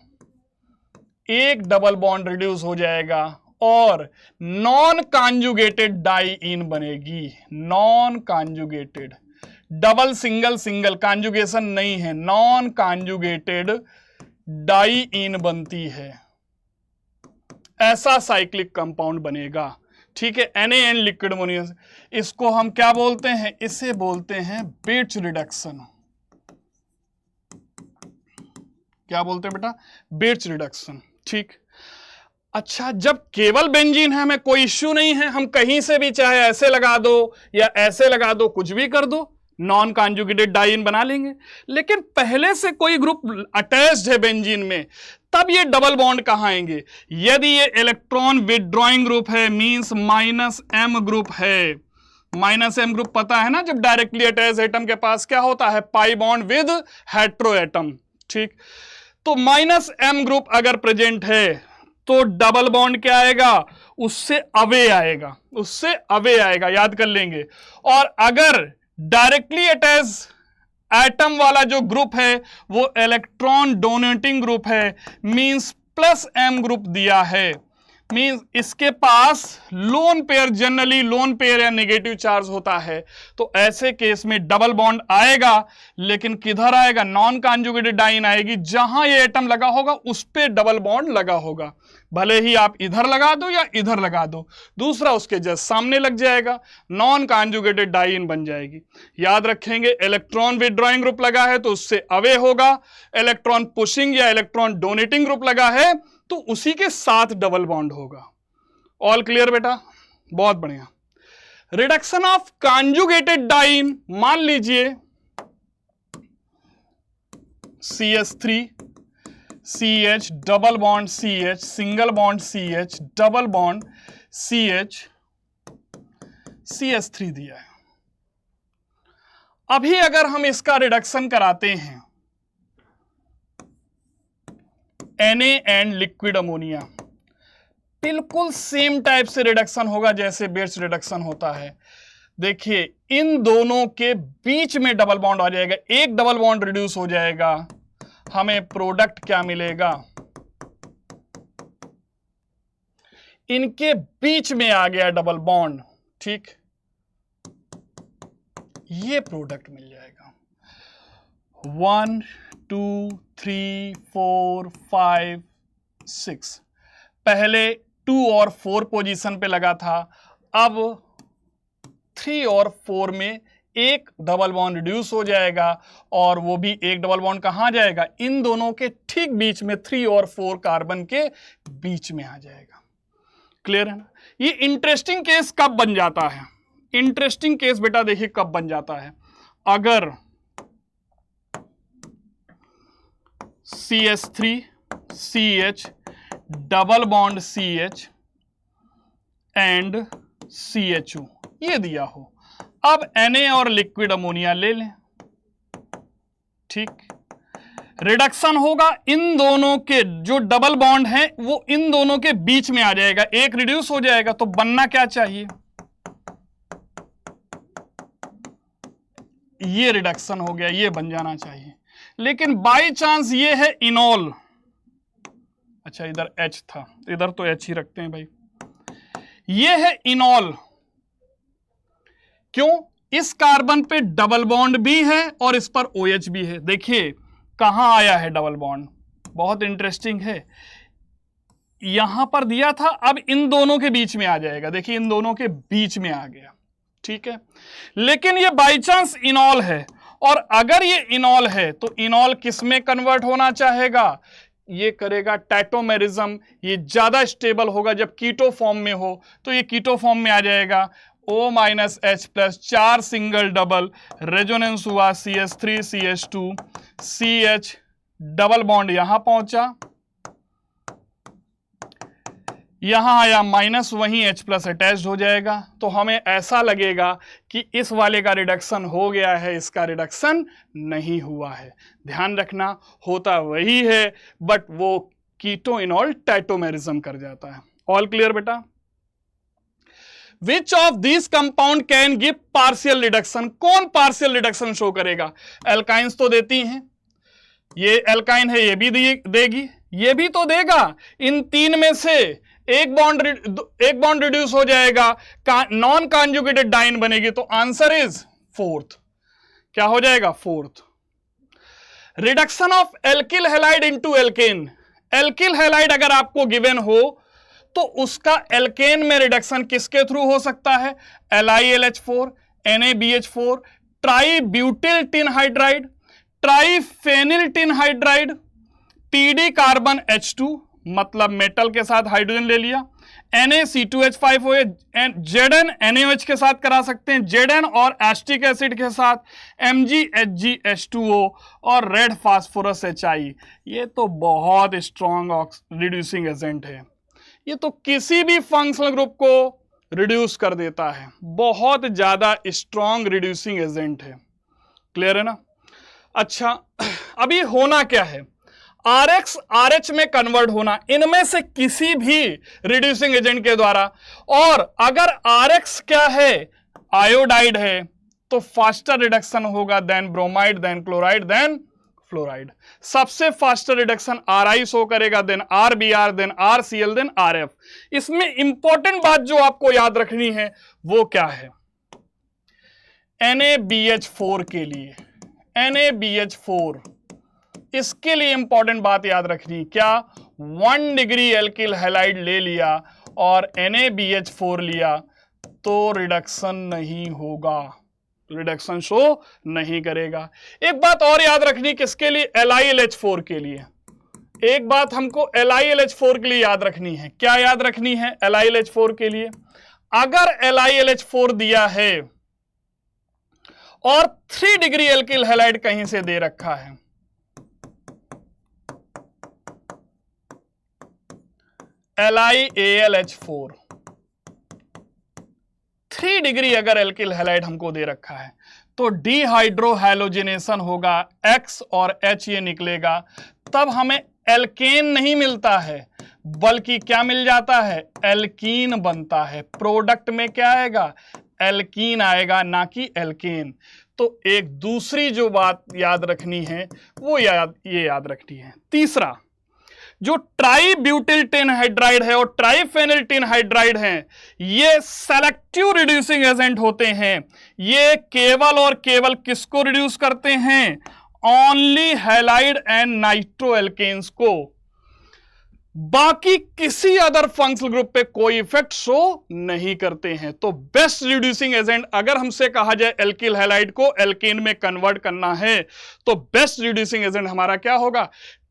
एक डबल बॉन्ड रिड्यूस हो जाएगा और नॉन कॉन्जुगेटेड डाइईन बनेगी, non conjugated, double single single, conjugation नहीं है, नॉन कॉन्जुगेटेड डाइईन बनती है, ऐसा साइक्लिक कंपाउंड बनेगा। ठीक है, Na एंड लिक्विड अमोनिया, इसको हम क्या बोलते हैं, इसे बोलते हैं बिट्स रिडक्शन। क्या बोलते हैं बेटा, बिट्स रिडक्शन। ठीक, अच्छा जब केवल बेंजीन है, हमें कोई इश्यू नहीं है, हम कहीं से भी चाहे ऐसे लगा दो या ऐसे लगा दो, कुछ भी कर दो, नॉन कॉन्जुगेटेड डाइईन बना लेंगे। लेकिन पहले से कोई ग्रुप अटैच्ड है बेंजीन में, तब ये डबल बॉन्ड कहां आएंगे, यदि ये इलेक्ट्रॉन विदड्रॉइंग ग्रुप है, मींस -M ग्रुप है। -M ग्रुप पता है ना, जब डायरेक्टली अटैच एटम के पास क्या होता है, pi bond with hetero atom. ठीक, तो -M ग्रुप अगर प्रेजेंट है तो डबल बॉन्ड क्या आएगा, उससे अवे आएगा, उससे अवे आएगा, याद कर लेंगे। और अगर डायरेक्टली अटैच एटम वाला जो ग्रुप है वो इलेक्ट्रॉन डोनेटिंग ग्रुप है, मींस +M ग्रुप दिया है, मींस इसके पास lone pair, generally lone pair या नेगेटिव चार्ज होता है, तो ऐसे केस में डबल बॉन्ड आएगा, लेकिन किधर आएगा? नॉन कॉन्जुगेटेड डाइन आएगी, जहां ये एटम लगा होगा उस पे डबल बॉन्ड लगा होगा, भले ही आप इधर लगा दो या इधर लगा दो, दूसरा उसके जस्ट सामने लग जाएगा, नॉन कॉन्जुगेटेड डाइन बन जाएगी। याद रखेंगे, इलेक्ट्रॉन विथड्रॉइंग ग्रुप लगा है तो उससे अवे होगा, इलेक्ट्रॉन पुशिंग या इलेक्ट्रॉन डोनेटिंग ग्रुप लगा है तो उसी के साथ डबल बॉन्ड होगा। ऑल क्लियर बेटा? बहुत बढ़िया। रिडक्शन ऑफ कॉन्जुगेटेड डाइन, मान लीजिए CH3 CH double bond CH, single bond CH, double bond CH, CH3 दिया है। अभी अगर हम इसका रिडक्शन कराते हैं Na एंड लिक्विड अमोनिया, बिल्कुल सेम टाइप से रिडक्शन होगा जैसे बेट्स रिडक्शन होता है। देखिए, इन दोनों के बीच में डबल बॉन्ड आ जाएगा, एक डबल बॉन्ड रिड्यूस हो जाएगा, हमें प्रोडक्ट क्या मिलेगा? इनके बीच में आ गया डबल बॉन्ड, ठीक, ये प्रोडक्ट मिल जाएगा। 1 2 3 4 5 6, पहले 2 और 4 पोजीशन पे लगा था, अब 3 और 4 में एक डबल बॉन्ड रिड्यूस हो जाएगा, और वो भी एक डबल बॉन्ड कहां जाएगा? इन दोनों के ठीक बीच में, 3 और 4 कार्बन के बीच में आ जाएगा। क्लियर है ना? ये इंटरेस्टिंग केस कब बन जाता है? इंटरेस्टिंग केस बेटा देखिए कब बन जाता है, अगर CH3 CH double bond CH and CHO ये दिया हो, अब Na और लिक्विड अमोनिया ले लें, ठीक, रिडक्शन होगा, इन दोनों के जो डबल बॉन्ड है वो इन दोनों के बीच में आ जाएगा, एक रिड्यूस हो जाएगा, तो बनना क्या चाहिए? ये रिडक्शन हो गया, ये बन जाना चाहिए, लेकिन बाय चांस ये है इनॉल, अच्छा इधर H था, इधर तो H ही रखते हैं भाई, ये है इनॉल। क्यों? इस कार्बन पे डबल बॉन्ड भी है और इस पर OH भी है। देखिए कहां आया है डबल बॉन्ड, बहुत इंटरेस्टिंग है, यहां पर दिया था, अब इन दोनों के बीच में आ जाएगा, देखिए इन दोनों के बीच में आ गया, ठीक है, लेकिन ये बाई चांस इनॉल है, और अगर ये इनॉल है तो इनॉल किस में कन्वर्ट होना चाहेगा? ये करेगा टैटोमेरिज्म, ये ज्यादा स्टेबल होगा, जब कीटो फॉर्म में हो तो ये कीटो फॉर्म में आ जाएगा, O-H+, 4 सिंगल डबल, रेजोनेंस हुआ CH3 CH2 CH double bond यहां पहुंचा, यहां आया माइनस, वहीं H+ अटैच्ड हो जाएगा, तो हमें ऐसा लगेगा कि इस वाले का रिडक्शन हो गया है, इसका रिडक्शन नहीं हुआ है। ध्यान रखना, होता वही है, बट वो कीटो इनॉल टैटोमेरिज्म कर जाता है। ऑल क्लियर बेटा? Which of this compound can give partial reduction? कौन पार्शियल रिडक्शन शो करेगा? एल्काइंस तो देती हैं, ये एल्काइन है, ये भी देगी, ये भी तो देगा, इन तीन में से एक बॉन्ड रिड्यूस हो जाएगा, नॉन कॉन्जुगेटेड डाइन बनेगी, तो आंसर इज फोर्थ। क्या हो जाएगा? Fourth. Reduction of alkyl halide into alkane, alkyl halide अगर आपको गिवन हो तो उसका एल्केन में रिडक्शन किसके थ्रू हो सकता है? LiLH4, NaBH4, tributyl tin hydride, triphenyl tin hydride, PD carbon H2 मतलब मेटल के साथ हाइड्रोजन ले लिया, NaC2H5OH, Zn NaOH के साथ करा सकते हैं, Zn और एस्टिक एसिड के साथ MgHgH2O और रेड फास्फोरस HI। ये तो बहुत स्ट्रॉन्ग रिड्यूसिंग एजेंट है, ये तो किसी भी फंक्शनल ग्रुप को रिड्यूस कर देता है, बहुत ज्यादा स्ट्रॉन्ग रिड्यूसिंग एजेंट है। क्लियर है ना? अच्छा, अभी होना क्या है? RX RH में कन्वर्ट होना, इनमें से किसी भी रिड्यूसिंग एजेंट के द्वारा, और अगर RX क्या है? आयोडाइड है, तो फास्टर रिडक्शन होगा then bromide, then chloride, then fluoride. सबसे फास्टर रिडक्शन RI शो करेगा, then RBr, then RCl, then RF। इसमें इंपॉर्टेंट बात जो आपको याद रखनी है वो क्या है, NaBH4 के लिए, NaBH4 इसके लिए इंपॉर्टेंट बात याद रखनी, क्या 1 डिग्री एल्किल हैलाइड ले लिया और NaBH4 लिया तो रिडक्शन नहीं होगा, रिडक्शन शो नहीं करेगा। एक बात और याद रखनी किसके लिए, LiLH4 के लिए। एक बात हमको LiLH4 के लिए याद रखनी है, क्या याद रखनी है LiLH4 के लिए, अगर LiLH4 दिया है और 3 डिग्री एल्किल हैलाइड कहीं से दे रखा है, LiAlH4 3 डिग्री अगर एल्किल हैलाइड हमको दे रखा है तो डिहाइड्रोहैलोजिनेशन होगा, X और H ये निकलेगा, तब हमें एल्केन नहीं मिलता है बल्कि क्या मिल जाता है, एल्कीन बनता है। प्रोडक्ट में क्या आएगा, एल्कीन आएगा, ना कि एल्केन। तो एक दूसरी जो बात याद रखनी है वो ये याद रखनी है। तीसरा, जो ट्राई ब्यूटिल टिन हाइड्राइड है और ट्राईफेनिल टिन हाइड्राइड है, ये सेलेक्टिव रिड्यूसिंग एजेंट होते हैं। ये केवल और केवल किसको रिड्यूस करते हैं, ओनली हैलाइड एंड नाइट्रोएल्केन्स को, बाकी किसी अदर फंक्शनल ग्रुप पे कोई इफेक्ट शो नहीं करते हैं। तो बेस्ट रिड्यूसिंग एजेंट, अगर हमसे कहा जाए एल्किल हैलाइड को एल्केन में कन्वर्ट करना है तो बेस्ट रिड्यूसिंग एजेंट हमारा क्या होगा,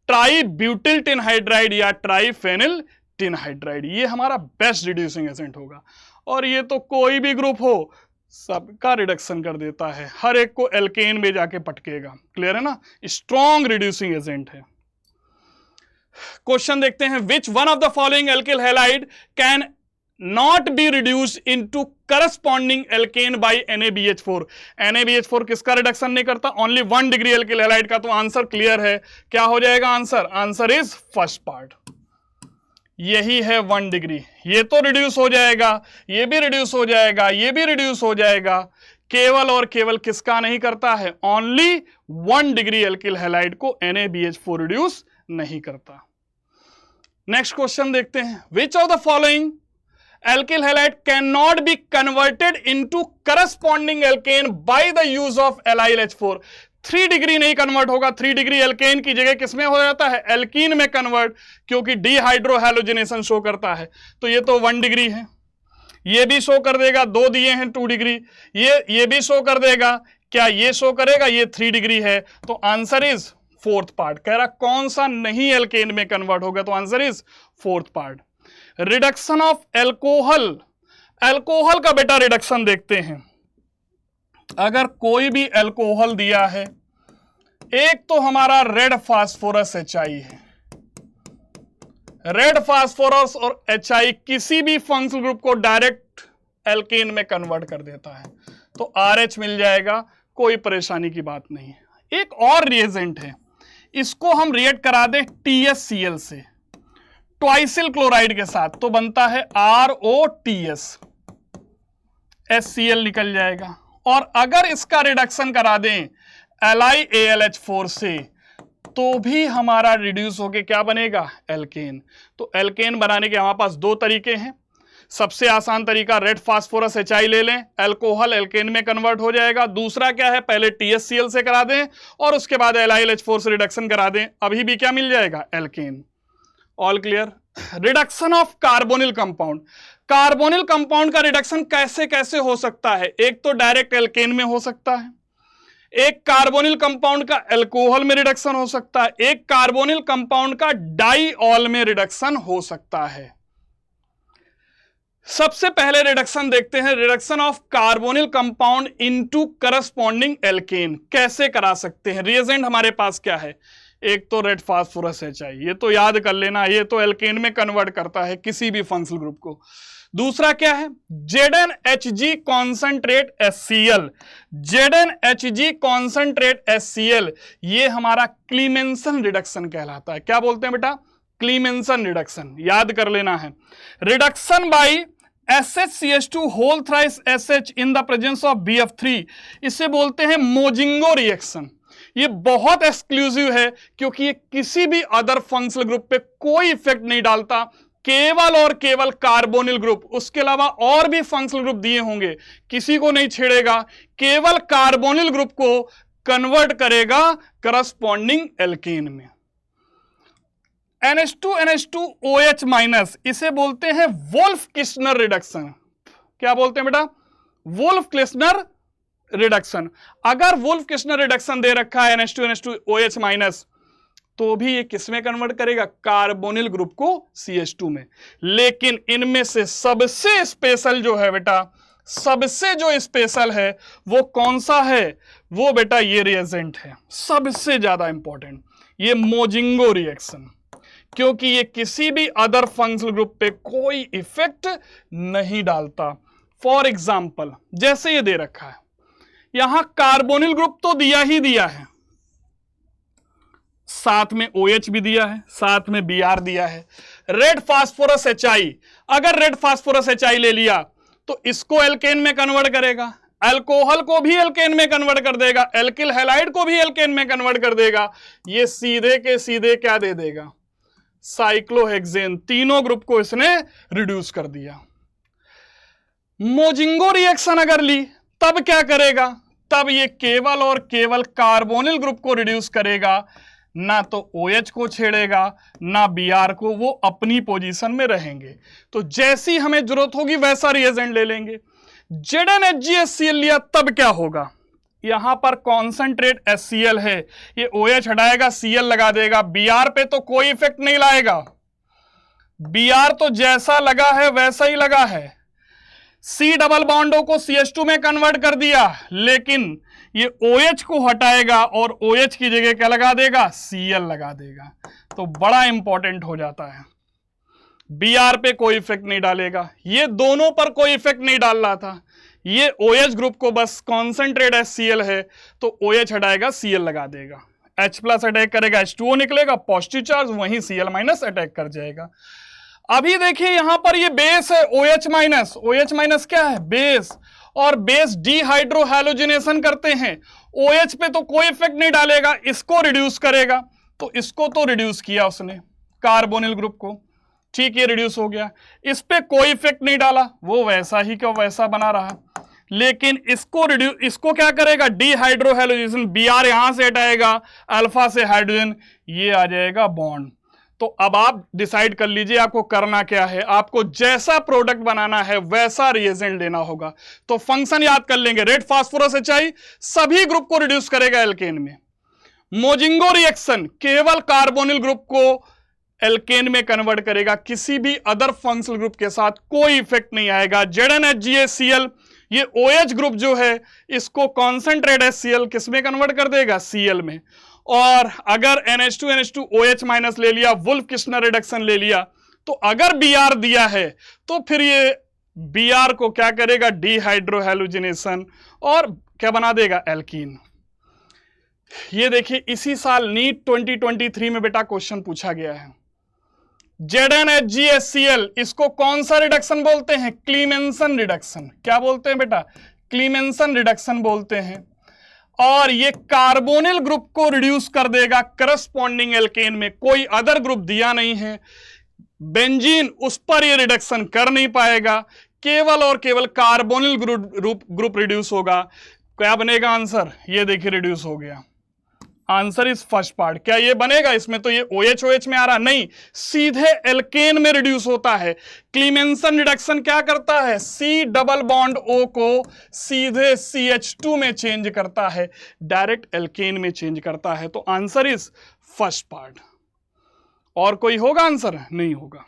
ट्राई ब्यूटिल टिन हाइड्राइड या ट्राईफेनिल टिन हाइड्राइड, ये हमारा बेस्ट रिड्यूसिंग एजेंट होगा। और ये तो कोई भी ग्रुप हो सबका रिडक्शन कर देता है, हर एक को एल्केन में जाके पटकेगा। क्लियर है ना, स्ट्रॉन्ग रिड्यूसिंग एजेंट है। क्वेश्चन देखते हैं, which one of the following alkyl halide can not be reduced into corresponding alkane by NaBH4। NaBH4 किसका रिडक्शन नहीं करता, ओनली 1 डिग्री एल्किल हैलाइड का। तो आंसर क्लियर है, क्या हो जाएगा answer, answer is first part, यही है 1 डिग्री। ये तो रिड्यूस हो जाएगा, ये भी रिड्यूस हो जाएगा, ये भी रिड्यूस हो जाएगा, केवल और केवल किसका नहीं करता है, ओनली 1 डिग्री एल्किल हैलाइड को NaBH4 रिड्यूस नहीं करता। नेक्स्ट क्वेश्चन देखते हैं, which of the following alkyl halide cannot be converted into corresponding alkane by the use of LiLH4। 3 degree नहीं कन्वर्ट होगा, 3 डिग्री एल्केन की जगह किसमें हो जाता है, एल्कीन में कन्वर्ट, क्योंकि डिहाइड्रोहैलोजिनेशन शो करता है। तो ये तो 1 डिग्री है, ये भी शो कर देगा, 2 दिए हैं 2 डिग्री, ये भी शो कर देगा, क्या ये शो करेगा, ये 3 डिग्री है। तो आंसर इज फोर्थ पार्ट। कह रहा कौन सा नहीं एल्केन में कन्वर्ट होगा, तो answer is fourth part. Reduction of alcohol, alcohol का बेटा रिडक्शन देखते हैं। अगर कोई भी एल्कोहल दिया है, एक तो हमारा रेड फास्फोरस HI है, रेड फास्फोरस और HI किसी भी फंक्शनल ग्रुप को डायरेक्ट एल्केन में कन्वर्ट कर देता है, तो RH मिल जाएगा, कोई परेशानी की बात नहीं है। एक और रिएजेंट है, इसको हम रिएक्ट करा दें TSCl से ट्वाइसिल क्लोराइड के साथ, तो बनता है ROTS, HCl निकल जाएगा। और अगर इसका रिडक्शन करा दें LiAlH4 से तो भी हमारा रिड्यूस होके क्या बनेगा, एल्केन। तो एल्केन बनाने के हमारे पास 2 तरीके हैं। सबसे आसान तरीका रेड फास्फोरस HI ले लें, एल्कोहल एल्केन में कन्वर्ट हो जाएगा। दूसरा क्या है, पहले TSCl से करा दें और उसके बाद LiLH4 से रिडक्शन करा दें, अभी भी क्या मिल जाएगा, alkane. All clear. Reduction of carbonyl compound, carbonyl compound का रिडक्शन कैसे कैसे हो सकता है, एक तो डायरेक्ट एल्केन में हो सकता है, एक कार्बोनिल कंपाउंड का एल्कोहल में रिडक्शन हो सकता है, एक कार्बोनिल कंपाउंड का डाइऑल में रिडक्शन हो सकता है। सबसे पहले रिडक्शन देखते हैं, reduction of carbonyl compound into corresponding alkane कैसे करा सकते हैं। रिएजेंट हमारे पास क्या है, एक तो रेड फास्फोरस HI, ये तो याद कर लेना, ये तो एल्केन में कन्वर्ट करता है किसी भी फंक्शनल ग्रुप को। दूसरा क्या है, ZnHg concentrate HCl, ZnHg concentrate HCl, ये हमारा क्लीमेंसन रिडक्शन कहलाता है। क्या बोलते हैं बेटा, क्लीमेंसन रिडक्शन, याद कर लेना है। Reduction by SHCH2 whole thrice SH in the presence of BF3, इसे बोलते हैं मोजिंगो रिएक्शन। ये बहुत एक्सक्लूसिव है क्योंकि ये किसी भी अदर फंक्शनल ग्रुप पे कोई इफेक्ट नहीं डालता, केवल और केवल कार्बोनिल ग्रुप, उसके अलावा और भी फंक्शनल ग्रुप दिए होंगे किसी को नहीं छेड़ेगा, केवल कार्बोनिल ग्रुप को कन्वर्ट करेगा करस्पॉन्डिंग एल्केन में। NH2NH2OH- इसे बोलते हैं वोल्फ-किर्चनर रिडक्शन। क्या बोलते हैं बेटा? Wolff-Kirchner reduction. अगर वोल्फ-किर्चनर रिडक्शन दे रखा है NH2NH2OH- तो भी ये किसमें कन्वर्ट करेगा? कार्बोनिल ग्रुप को CH2 में। लेकिन इनमें से सबसे स्पेशल जो है बेटा, सबसे जो स्पेशल है वो कौन सा है? वो बेटा ये रिएजेंट है, सबसे ज्यादा इंपॉर्टेंट, ये मोजिंगो रिएक्शन, क्योंकि ये किसी भी अदर फंक्शनल ग्रुप पे कोई इफेक्ट नहीं डालता। फॉर एग्जाम्पल जैसे ये दे रखा है, यहां कार्बोनिल ग्रुप तो दिया ही दिया है, साथ में OH भी दिया है, साथ में Br दिया है। रेड फास्फोरस HI, अगर रेड फास्फोरस HI ले लिया तो इसको एल्केन में कन्वर्ट करेगा, अल्कोहल को भी एल्केन में कन्वर्ट कर देगा, एल्किल हैलाइड को भी एल्केन में कन्वर्ट कर देगा। ये सीधे के सीधे क्या दे देगा? साइक्लोहेक्सेन। तीनों ग्रुप को इसने रिड्यूस कर दिया। मोजिंगो रिएक्शन अगर ली तब क्या करेगा? तब ये केवल और केवल कार्बोनिल ग्रुप को रिड्यूस करेगा, ना तो OH को छेड़ेगा ना Br को, वो अपनी पोजीशन में रहेंगे। तो जैसी हमें जरूरत होगी वैसा रिएजेंट ले लेंगे। ZnHgHCl लिया तब क्या होगा? यहां पर कॉन्सेंट्रेट HCl है, ये OH हटाएगा, Cl लगा देगा, Br पे तो कोई इफेक्ट नहीं लाएगा, Br तो जैसा लगा है वैसा ही लगा है। C डबल बॉन्डों को CH2 में कन्वर्ट कर दिया, लेकिन ये OH को हटाएगा और OH की जगह क्या लगा देगा? Cl लगा देगा। तो बड़ा इंपॉर्टेंट हो जाता है। Br पे कोई इफेक्ट नहीं डालेगा, ये दोनों पर कोई इफेक्ट नहीं डाल रहा था, ये OH ग्रुप को बस कॉन्सेंट्रेट HCl है तो OH हटाएगा, Cl लगा देगा, H+ अटैक करेगा, H2O निकलेगा, पॉजिटिव चार्ज, वहीं Cl- अटैक कर जाएगा। अभी देखिए यहां पर ये बेस है OH- क्या है? बेस, और बेस डिहाइड्रोहैलोजिनेशन करते हैं, OH पे तो कोई इफेक्ट नहीं डालेगा, इसको रिड्यूस करेगा, तो इसको तो रिड्यूस किया उसने कार्बोनिल ग्रुप को, ठीक, ये रिड्यूस हो गया, इस पे कोई इफेक्ट नहीं डाला, वो वैसा ही का वैसा बना रहा। लेकिन इसको क्या करेगा? डिहाइड्रोहैलोजिनेशन, Br यहां से हटाएगा, अल्फा से हाइड्रोजन, ये आ जाएगा बॉन्ड। तो अब आप डिसाइड कर लीजिए आपको करना क्या है, आपको जैसा प्रोडक्ट बनाना है वैसा रिएजेंट लेना होगा। तो फंक्शन याद कर लेंगे, रेड फास्फोरस HI सभी ग्रुप को रिड्यूस करेगा एल्केन में, मोजिंगो रिएक्शन केवल कार्बोनिल ग्रुप को एल्केन में कन्वर्ट करेगा, किसी भी अदर फंक्शनल ग्रुप के साथ कोई इफेक्ट नहीं आएगा। ZnHgHCl, ये OH ग्रुप जो है इसको कॉन्सेंट्रेट HCl किस में कन्वर्ट कर देगा? Cl में। और अगर NH2NH2OH- ले लिया, वुल्फ-किर्चनर रिडक्शन ले लिया, तो अगर Br दिया है तो फिर ये Br को क्या करेगा? डिहाइड्रोहैलोजिनेशन, और क्या बना देगा? एल्कीन। ये देखिए इसी साल नीट 2023 में बेटा क्वेश्चन पूछा गया है, ZnHgHCl इसको कौन सा रिडक्शन बोलते हैं? क्लीमेंसन रिडक्शन। क्या बोलते हैं बेटा? क्लीमेंसन रिडक्शन बोलते हैं। और ये कार्बोनिल ग्रुप को रिड्यूस कर देगा करस्पॉन्डिंग एल्केन में, कोई अदर ग्रुप दिया नहीं है, बेंजीन उस पर ये रिडक्शन कर नहीं पाएगा, केवल और केवल कार्बोनिल ग्रुप रिड्यूस होगा। क्या बनेगा आंसर? ये देखिए रिड्यूस हो गया, आंसर इज फर्स्ट पार्ट। क्या ये बनेगा? इसमें तो ये OH में आ रहा नहीं, सीधे एल्केन में रिड्यूस होता है। क्लीमेंसन रिडक्शन क्या करता है? C डबल बॉन्ड O को सीधे CH2 में चेंज करता है, डायरेक्ट एल्केन में चेंज करता है। तो आंसर इज फर्स्ट पार्ट। और कोई होगा आंसर? नहीं होगा।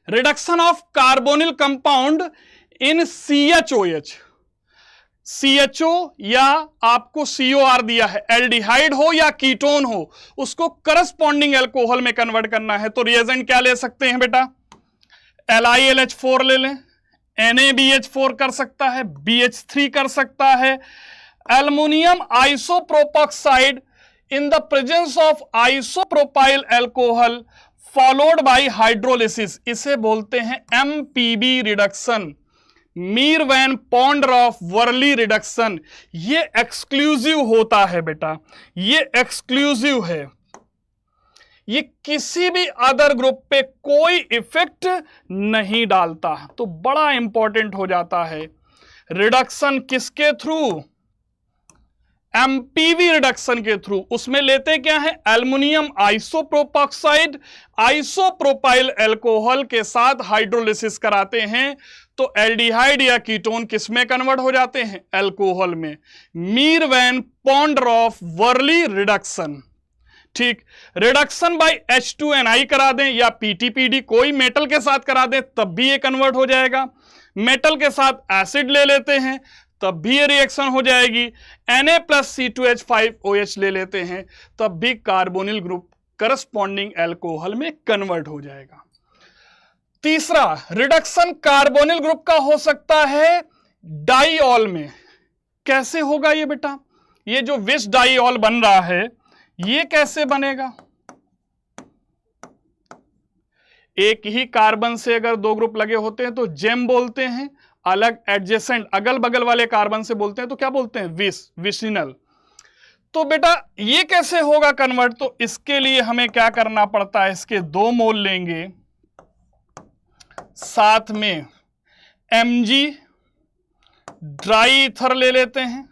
Reduction of carbonyl compound in CHOH, CHO या आपको COR दिया है, एल्डिहाइड हो या कीटोन हो, उसको करस्पॉन्डिंग एल्कोहल में कन्वर्ट करना है। तो रिएजेंट क्या ले सकते हैं बेटा? LiLH4 ले लें, NaBH4 कर सकता है, BH3 कर सकता है, aluminium isopropoxide in the presence of isopropyl alcohol followed by hydrolysis, इसे बोलते हैं MPB reduction. Meerwein Ponndorf Verley reduction, ये एक्सक्लूसिव होता है बेटा, ये एक्सक्लूसिव है, ये किसी भी अदर ग्रुप पे कोई इफेक्ट नहीं डालता। तो बड़ा इंपॉर्टेंट हो जाता है। रिडक्शन किसके थ्रू? एमपीवी रिडक्शन के थ्रू। उसमें लेते क्या है? एल्युमिनियम आइसोप्रोपॉक्साइड आइसोप्रोपाइल अल्कोहल के साथ हाइड्रोलिसिस कराते हैं, तो एल्डिहाइड या कीटोन किसमें कन्वर्ट हो जाते हैं? अल्कोहल में। Meerwein Ponndorf Verley reduction. ठीक, रिडक्शन बाय H2Ni करा दें या PTPD कोई मेटल के साथ करा दें तब भी ये कन्वर्ट हो जाएगा। मेटल के साथ एसिड ले लेते हैं तब भी ये रिएक्शन हो जाएगी। Na+C2H5OH ले लेते हैं तब भी कार्बोनिल ग्रुप करस्पॉन्डिंग अल्कोहल में कन्वर्ट हो जाएगा। तीसरा, रिडक्शन कार्बोनिल ग्रुप का हो सकता है डाइऑल में। कैसे होगा ये बेटा? ये जो विस डाइऑल बन रहा है ये कैसे बनेगा? एक ही कार्बन से अगर दो ग्रुप लगे होते हैं तो जेम बोलते हैं, अलग एडजेसेंट अगल बगल वाले कार्बन से बोलते हैं तो क्या बोलते हैं? विसिनल। तो बेटा ये कैसे होगा कन्वर्ट? तो इसके लिए हमें क्या करना पड़ता है? इसके 2 मोल लेंगे, साथ में Mg ड्राई ईथर ले लेते हैं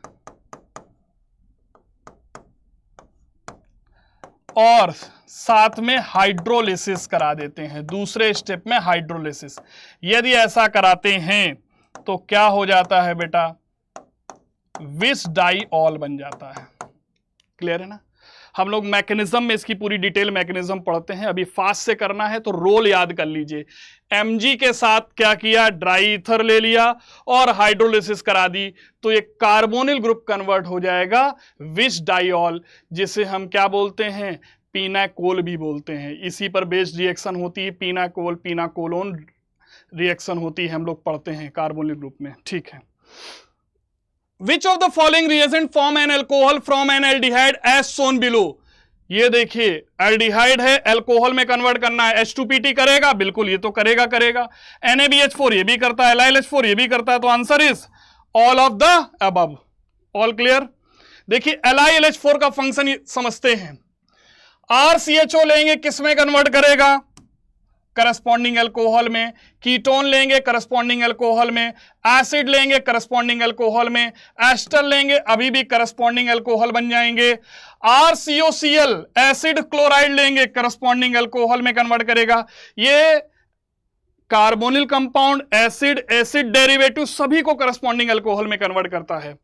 और साथ में हाइड्रोलिसिस करा देते हैं। दूसरे स्टेप में हाइड्रोलिसिस यदि ऐसा कराते हैं तो क्या हो जाता है बेटा? विस डाइऑल बन जाता है। क्लियर है ना? हम लोग मैकेनिज्म में इसकी पूरी डिटेल मैकेनिज्म पढ़ते हैं, अभी फास्ट से करना है तो रोल याद कर लीजिए। Mg के साथ क्या किया? ड्राई ईथर ले लिया और हाइड्रोलिसिस करा दी, तो ये कार्बोनिल ग्रुप कन्वर्ट हो जाएगा विस डाइऑल, जिसे हम क्या बोलते हैं? पीनाकोल भी बोलते हैं। इसी पर बेस्ड रिएक्शन होती है, पीनाकोल पीनाकोलोन रिएक्शन होती है, हम लोग पढ़ते हैं कार्बोनिल ग्रुप में। ठीक है। Which of the following reagent form an alcohol from an aldehyde as shown below? ये देखिए एल्डिहाइड है, अल्कोहल में कन्वर्ट करना है, H2PT करेगा, बिल्कुल ये तो करेगा। NaBH4 ये भी करता है, LiLH4 ये भी करता है, तो answer is all of the above. All clear? देखिए LiLH4 का फंक्शन समझते हैं। RCHO लेंगे, किसमें कन्वर्ट करेगा? करस्पॉन्डिंग अल्कोहल में। कीटोन लेंगे करस्पॉन्डिंग अल्कोहल में। एसिड लेंगे करस्पॉन्डिंग अल्कोहल में। एस्टर लेंगे, अभी भी करस्पॉन्डिंग अल्कोहल बन जाएंगे। RCOCl एसिड क्लोराइड लेंगे, करस्पॉन्डिंग अल्कोहल में कन्वर्ट करेगा। ये carbonyl compound, acid, acid derivative सभी को करस्पॉन्डिंग अल्कोहल में कन्वर्ट करता है।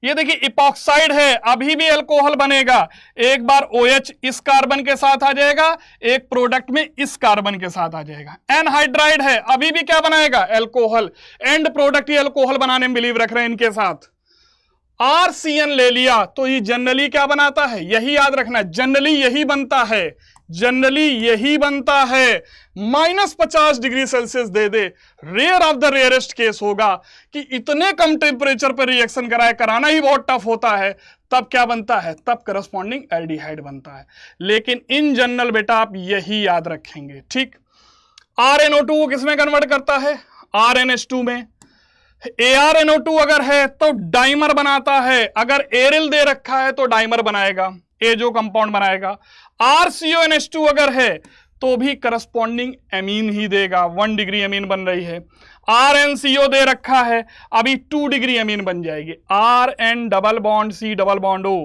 ये देखिए इपॉक्साइड है, अभी भी अल्कोहल बनेगा। एक बार OH इस कार्बन के साथ आ जाएगा, एक प्रोडक्ट में इस कार्बन के साथ आ जाएगा। एनहाइड्राइड है, अभी भी क्या बनाएगा? Alcohol. And product he alcohol बनाने में बिलीव रख रहे हैं इनके साथ। RCN ले लिया तो ये जनरली क्या बनाता है? यही याद रखना, जनरली यही बनता है, जनरली यही बनता है। -50 डिग्री सेल्सियस दे दे, rare of the rarest case होगा कि इतने कम टेम्परेचर पर रिएक्शन कराना ही बहुत टफ होता है, तब क्या बनता है? तब करस्पॉन्डिंग एल्डिहाइड बनता है। लेकिन इन जनरल बेटा आप यही याद रखेंगे। ठीक, RnO2 को किसमें कन्वर्ट करता है? RnH2 में। ArNO2 अगर है तो डाइमर बनाता है, अगर एरिल दे रखा है तो डाइमर बनाएगा, ए जो कंपाउंड बनाएगा। RCONH2 अगर है तो भी करस्पॉन्डिंग एमीन ही देगा, 1 डिग्री एमीन बन रही है। RnCO दे रखा है, अभी 2 डिग्री एमीन बन जाएगी, RN double bond C double bond O।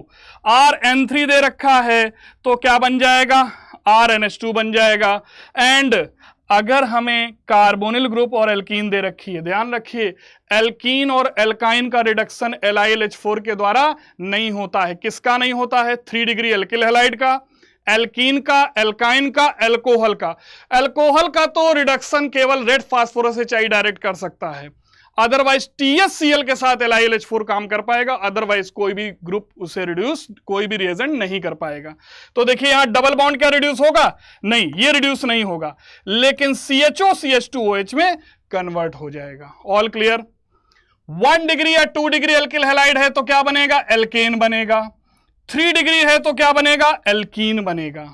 RN3 दे रखा है तो क्या बन जाएगा? RnH2 बन जाएगा। एंड अगर हमें कार्बोनिल ग्रुप और एल्कीन दे रखी है, ध्यान रखिए एल्कीन और एल्काइन का रिडक्शन LiLH4 के द्वारा नहीं होता है। किसका नहीं होता है? 3 डिग्री एल्किल हैलाइड का, एल्कीन का, एल्काइन का, एल्कोहल का। एल्कोहल का तो रिडक्शन केवल रेड फास्फोरस HI डायरेक्ट कर सकता है, अदरवाइज THCl के साथ LiLH4 काम कर पाएगा, अदरवाइज कोई भी ग्रुप उसे रिड्यूस, कोई भी रिएजेंट नहीं कर पाएगा। तो देखिए यहां डबल बॉन्ड क्या रिड्यूस होगा? नहीं, ये रिड्यूस नहीं होगा, लेकिन CHO CH2OH में कन्वर्ट हो जाएगा। All clear? 1 डिग्री या 2 डिग्री एल्किल हैलाइड है तो क्या बनेगा? एल्केन बनेगा। 3 डिग्री है तो क्या बनेगा? एल्कीन बनेगा।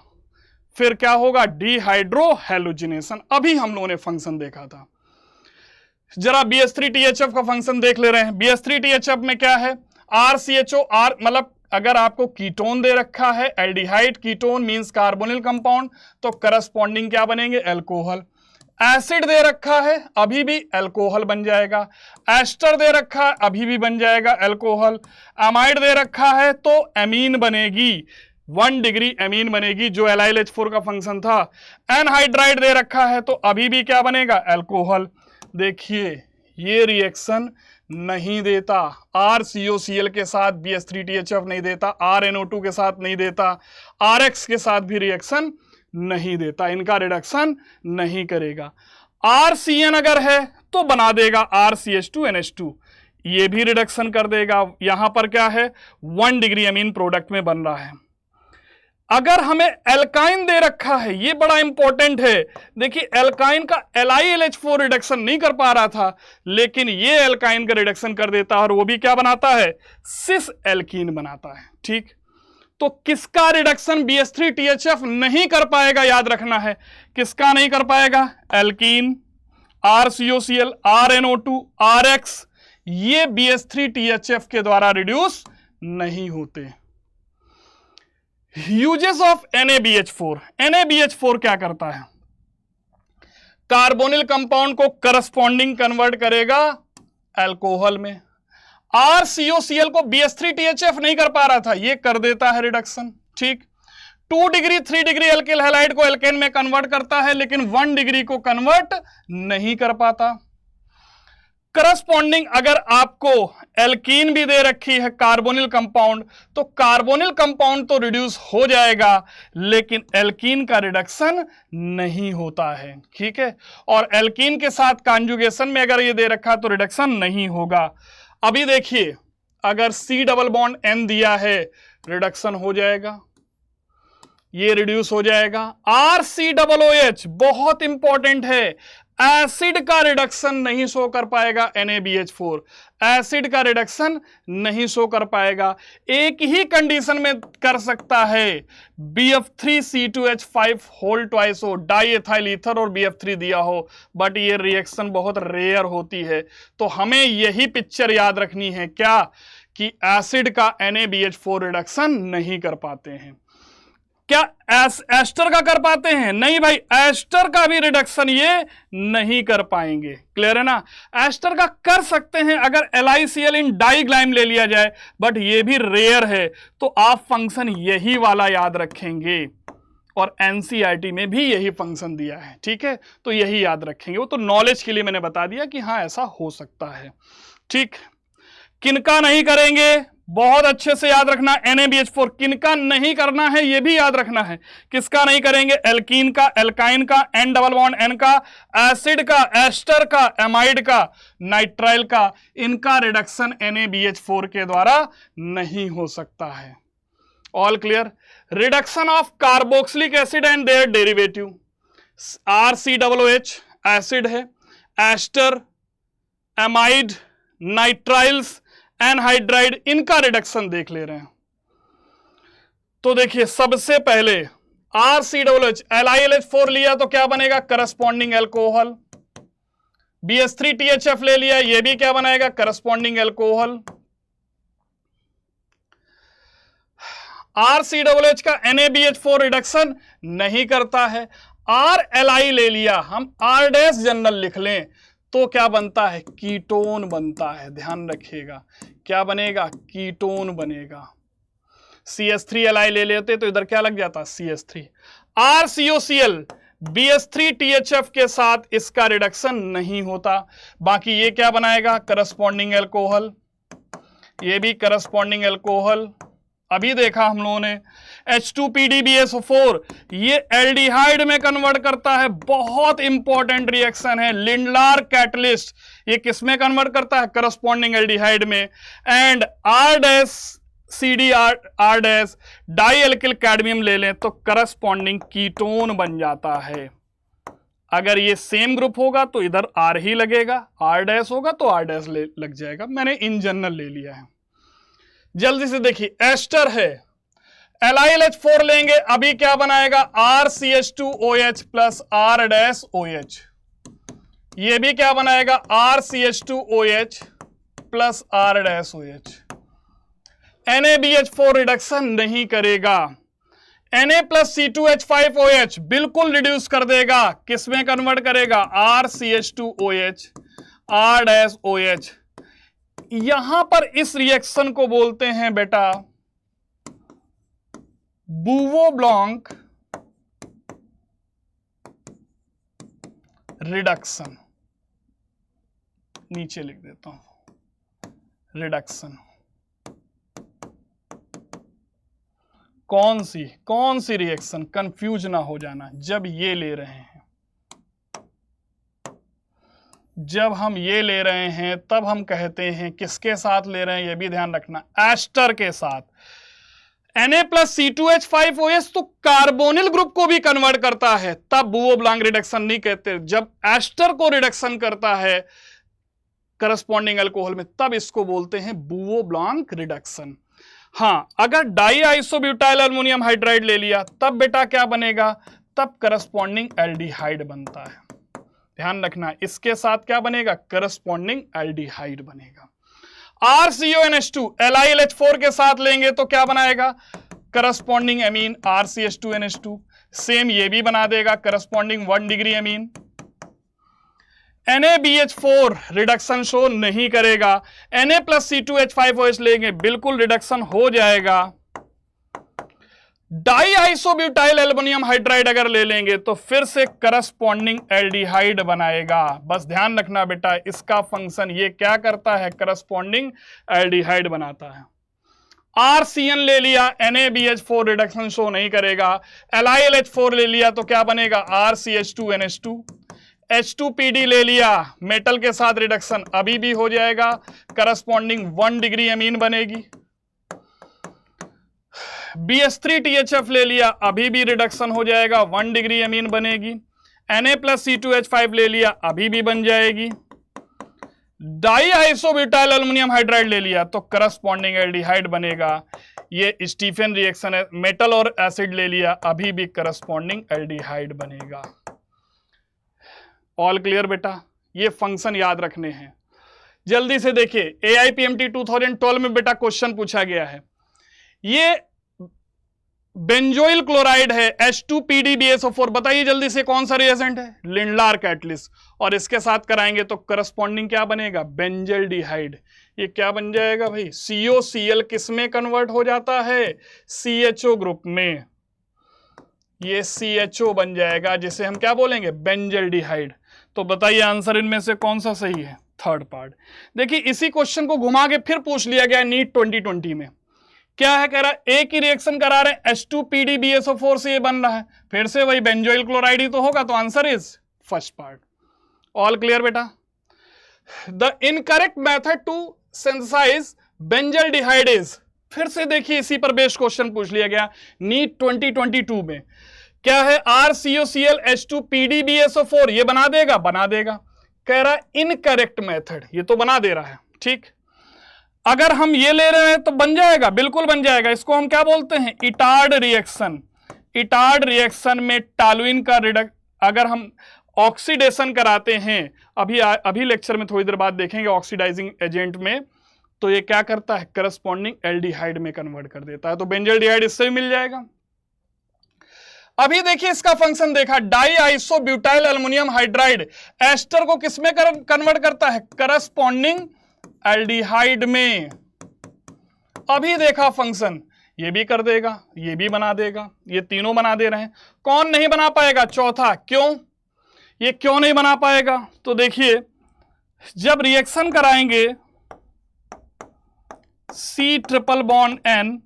फिर क्या होगा? Dehydro halogenation. अभी हम लोगों ने फंक्शन देखा था। जरा BH3THF का फंक्शन देख ले रहे हैं। BH3THF में क्या है, RCHO, R मतलब अगर आपको कीटोन दे रखा है, aldehyde ketone means carbonyl compound, तो करस्पॉन्डिंग क्या बनेंगे, एल्कोहल। एसिड दे रखा है, अभी भी एल्कोहल बन जाएगा। एस्टर दे रखा है, अभी भी बन जाएगा एल्कोहल। एमाइड दे रखा है तो एमीन बनेगी, 1 डिग्री एमीन बनेगी, जो LiLH4 का फंक्शन था। एनहाइड्राइड दे रखा है तो अभी भी क्या बनेगा, एल्कोहल। देखिए ये रिएक्शन नहीं देता, RCOCl के साथ BH3THF नहीं देता, RNO2 के साथ नहीं देता, RX के साथ भी रिएक्शन नहीं देता, इनका रिडक्शन नहीं करेगा। RCN अगर है तो बना देगा RCH2NH2, ये भी रिडक्शन कर देगा। यहां पर क्या है, 1 डिग्री अमीन प्रोडक्ट में बन रहा है। अगर हमें एल्काइन दे रखा है, ये बड़ा इंपॉर्टेंट है। देखिए एल्काइन का LiLH4 रिडक्शन नहीं कर पा रहा था, लेकिन ये एल्काइन का रिडक्शन कर देता है, और वो भी क्या बनाता है, सिस एल्कीन बनाता है। ठीक, तो किसका रिडक्शन BH3THF नहीं कर पाएगा, याद रखना है, किसका नहीं कर पाएगा, एल्कीन, RCOCl, RNO2, RX, ये BH3THF के द्वारा रिड्यूस नहीं होते। यूजेस ऑफ NaBH4, NaBH4 क्या करता है, कार्बोनिल कंपाउंड को करस्पॉन्डिंग कन्वर्ट करेगा एल्कोहल में। RCOCl को BH3THF नहीं कर पा रहा था, ये कर देता है रिडक्शन। ठीक, 2 डिग्री 3 डिग्री एल्किल हैलाइड को एल्केन में कन्वर्ट करता है, लेकिन 1 डिग्री को कन्वर्ट नहीं कर पाता। करस्पॉन्डिंग अगर आपको एल्कीन भी दे रखी है कार्बोनिल कंपाउंड, तो कार्बोनिल कंपाउंड तो रिड्यूस हो जाएगा, लेकिन एल्कीन का रिडक्शन नहीं होता है। ठीक है, और एल्कीन के साथ कॉन्जुगेशन में अगर ये दे रखा तो रिडक्शन नहीं होगा। अभी देखिए अगर C डबल बॉन्ड N दिया है, रिडक्शन हो जाएगा, ये रिड्यूस हो जाएगा। RCOOH बहुत इंपॉर्टेंट है, एसिड का रिडक्शन नहीं शो कर पाएगा NaBH4, एसिड का रिडक्शन नहीं शो कर पाएगा। एक ही कंडीशन में कर सकता है, BF3C2H5 होल ट्वाइस हो, डाई एथाइल ईथर और BF3 दिया हो, बट ये रिएक्शन बहुत रेयर होती है। तो हमें यही पिक्चर याद रखनी है, क्या कि एसिड का NaBH4 रिडक्शन नहीं कर पाते हैं। क्या एस्टर का कर पाते हैं, नहीं भाई, एस्टर का भी रिडक्शन ये नहीं कर पाएंगे। क्लियर है ना, एस्टर का कर सकते हैं अगर LiCl इन डाइग्लाइम ले लिया जाए, बट ये भी रेयर है, तो आप फंक्शन यही वाला याद रखेंगे, और NCERT में भी यही फंक्शन दिया है। ठीक है, तो यही याद रखेंगे, वो तो नॉलेज के लिए मैंने बता दिया कि हाँ ऐसा हो सकता है। ठीक, किनका नहीं करेंगे, बहुत अच्छे से याद रखना, NaBH4 किनका नहीं करना है ये भी याद रखना है। किसका नहीं करेंगे, एल्कीन का, एल्काइन का, N डबल बॉन्ड N का, एसिड का, एस्टर का, एमाइड का, नाइट्राइल का, इनका रिडक्शन NaBH4 के द्वारा नहीं हो सकता है। All clear. Reduction of carboxylic acid and their derivative, RCOOH acid है, एस्टर, एमाइड, नाइट्राइल्स, एनहाइड्राइड, इनका रिडक्शन देख ले रहे हैं। तो देखिए सबसे पहले RCOOH LiLH4 लिया तो क्या बनेगा, करस्पॉन्डिंग एल्कोहल। BH3THF ले लिया, ये भी क्या बनाएगा, करस्पॉन्डिंग एल्कोहल। RCOOH का NaBH4 रिडक्शन नहीं करता है। RLi ले लिया, हम R' जनरल लिख लें तो क्या बनता है, कीटोन बनता है। ध्यान रखिएगा क्या बनेगा, कीटोन बनेगा। CH3Li ले लेते तो इधर क्या लग जाता, CH3। RCOCl BH3THF के साथ इसका रिडक्शन नहीं होता, बाकी ये क्या बनाएगा, करस्पॉन्डिंग एल्कोहल, ये भी करस्पॉन्डिंग एल्कोहल। अभी देखा हम लोगों ने H2PDBSO4, ये एल्डिहाइड में कन्वर्ट करता है, बहुत इंपॉर्टेंट रिएक्शन है, लिंडलार कैटलिस्ट। ये किस में कन्वर्ट करता है, करस्पॉन्डिंग एल्डिहाइड में। And R' di alkyl cadmium ले लें तो करस्पॉन्डिंग कीटोन बन जाता है। अगर ये सेम ग्रुप होगा तो इधर R ही लगेगा, R' होगा तो R' लग जाएगा, मैंने इन जनरल ले लिया है। जल्दी से देखिए, एस्टर है, LiLH4 लेंगे, अभी क्या बनाएगा, RCH2OH प्लस R' OH। ये भी क्या बनाएगा, RCH2OH plus R-OH। NaBH4 reduction नहीं करेगा। Na प्लस C2H5OH बिल्कुल रिड्यूस कर देगा, किसमें कन्वर्ट करेगा, RCH2OH R-OH। यहां पर इस रिएक्शन को बोलते हैं बेटा बुवो-ब्लॉन्क रिडक्शन। नीचे लिख देता हूं रिडक्शन। कौन सी रिएक्शन, कंफ्यूज ना हो जाना। जब ये ले रहे हैं, जब हम ये ले रहे हैं तब हम कहते हैं किसके साथ ले रहे हैं, ये भी ध्यान रखना, एस्टर के साथ। Na प्लस C2H5OH तो कार्बोनिल ग्रुप को भी कन्वर्ट करता है, तब बुवो-ब्लॉन्क रिडक्शन नहीं कहते। जब एस्टर को रिडक्शन करता है करस्पॉन्डिंग अल्कोहल में, तब इसको बोलते हैं बुवो-ब्लॉन्क रिडक्शन। हाँ, अगर डाई आइसोब्यूटाइल अल्युमिनियम हाइड्राइड ले लिया तब बेटा क्या बनेगा, तब करस्पॉन्डिंग एल्डिहाइड बनता है। ध्यान रखना, इसके साथ क्या बनेगा, करस्पॉन्डिंग एल्डिहाइड बनेगा। RCONH2 LiLH4 के साथ लेंगे तो क्या बनाएगा, करस्पॉन्डिंग एमीन RCH2NH2। सेम ये भी बना देगा corresponding 1 degree amine. NaBH4 reduction show नहीं करेगा। Na प्लस C2H5OH लेंगे, बिल्कुल रिडक्शन हो जाएगा। डाई आइसोब्यूटाइल एल्युमिनियम हाइड्राइड अगर ले लेंगे तो फिर से करस्पॉन्डिंग एल्डिहाइड बनाएगा। बस ध्यान रखना बेटा, इसका फंक्शन ये क्या करता है, करस्पॉन्डिंग एल्डिहाइड बनाता है। RCN ले लिया, NaBH4 रिडक्शन शो नहीं करेगा। LiLH4 ले लिया तो क्या बनेगा, RCH2NH2। H2PD ले लिया, मेटल के साथ रिडक्शन अभी भी हो जाएगा, करस्पॉन्डिंग 1 डिग्री एमीन बनेगी। BH3THF ले लिया, अभी भी रिडक्शन हो जाएगा, 1 डिग्री एमीन बनेगी। Na प्लस C2H5 ले लिया, अभी भी बन जाएगी। डाई आइसोब्यूटाइल अल्युमिनियम हाइड्राइड ले लिया तो करस्पॉन्डिंग एल्डिहाइड बनेगा। ये स्टीफन रिएक्शन है। मेटल और एसिड ले लिया, अभी भी करस्पॉन्डिंग एल्डिहाइड बनेगा। ऑल क्लियर बेटा, ये फंक्शन याद रखने हैं। जल्दी से देखिए, AIPMT 2012 में बेटा क्वेश्चन पूछा गया है। ये बेंजोइल क्लोराइड है, H2PdBSO4। बताइए जल्दी से कौन सा रिएजेंट है, लिंडलार कैटलिस्ट। और इसके साथ कराएंगे तो करस्पॉन्डिंग क्या बनेगा, बेंजल्डिहाइड। ये क्या बन जाएगा भाई, COCl किस में कन्वर्ट हो जाता है, CHO ग्रुप में। ये CHO बन जाएगा, जिसे हम क्या बोलेंगे, बेंजल्डिहाइड। तो बताइए आंसर इनमें से कौन सा सही है, थर्ड पार्ट। देखिए इसी क्वेश्चन को घुमा के फिर पूछ लिया गया नीट 2020 में। क्या है, कह रहा है एक ही रिएक्शन करा रहे हैं, H2PdBSO4 से ये बन रहा है, फिर से वही बेंजोइल क्लोराइड ही तो होगा, तो answer is first part. All clear बेटा। The incorrect method to synthesise benzaldehyde is, फिर से देखिए इसी पर बेस्ड क्वेश्चन पूछ लिया गया नीट 2022 में। क्या है, RCOCl H2PdBSO4 ये बना देगा, बना देगा। कह रहा है इनकरेक्ट मेथड, ये तो बना दे रहा है, ठीक। अगर हम ये ले रहे हैं तो बन जाएगा, बिल्कुल बन जाएगा। इसको हम क्या बोलते हैं, इटार्ड रिएक्शन। इटार्ड रिएक्शन में टॉलुइन का अगर हम ऑक्सीडेशन कराते हैं, अभी लेक्चर में थोड़ी देर बाद देखेंगे ऑक्सीडाइजिंग एजेंट में, तो ये क्या करता है, करस्पॉन्डिंग एल्डिहाइड में कन्वर्ट कर देता है। तो बेंजल्डिहाइड इससे भी मिल जाएगा। अभी देखिए इसका फंक्शन देखा, di isobutyl aluminium hydride ester को किसमें कन्वर्ट करता है, करस्पॉन्डिंग एल्डिहाइड में। अभी देखा फंक्शन, ये भी कर देगा, ये भी बना देगा, ये तीनों बना दे रहे हैं। कौन नहीं बना पाएगा, चौथा। क्यों, ये क्यों नहीं बना पाएगा, तो देखिए जब रिएक्शन कराएंगे C�BN,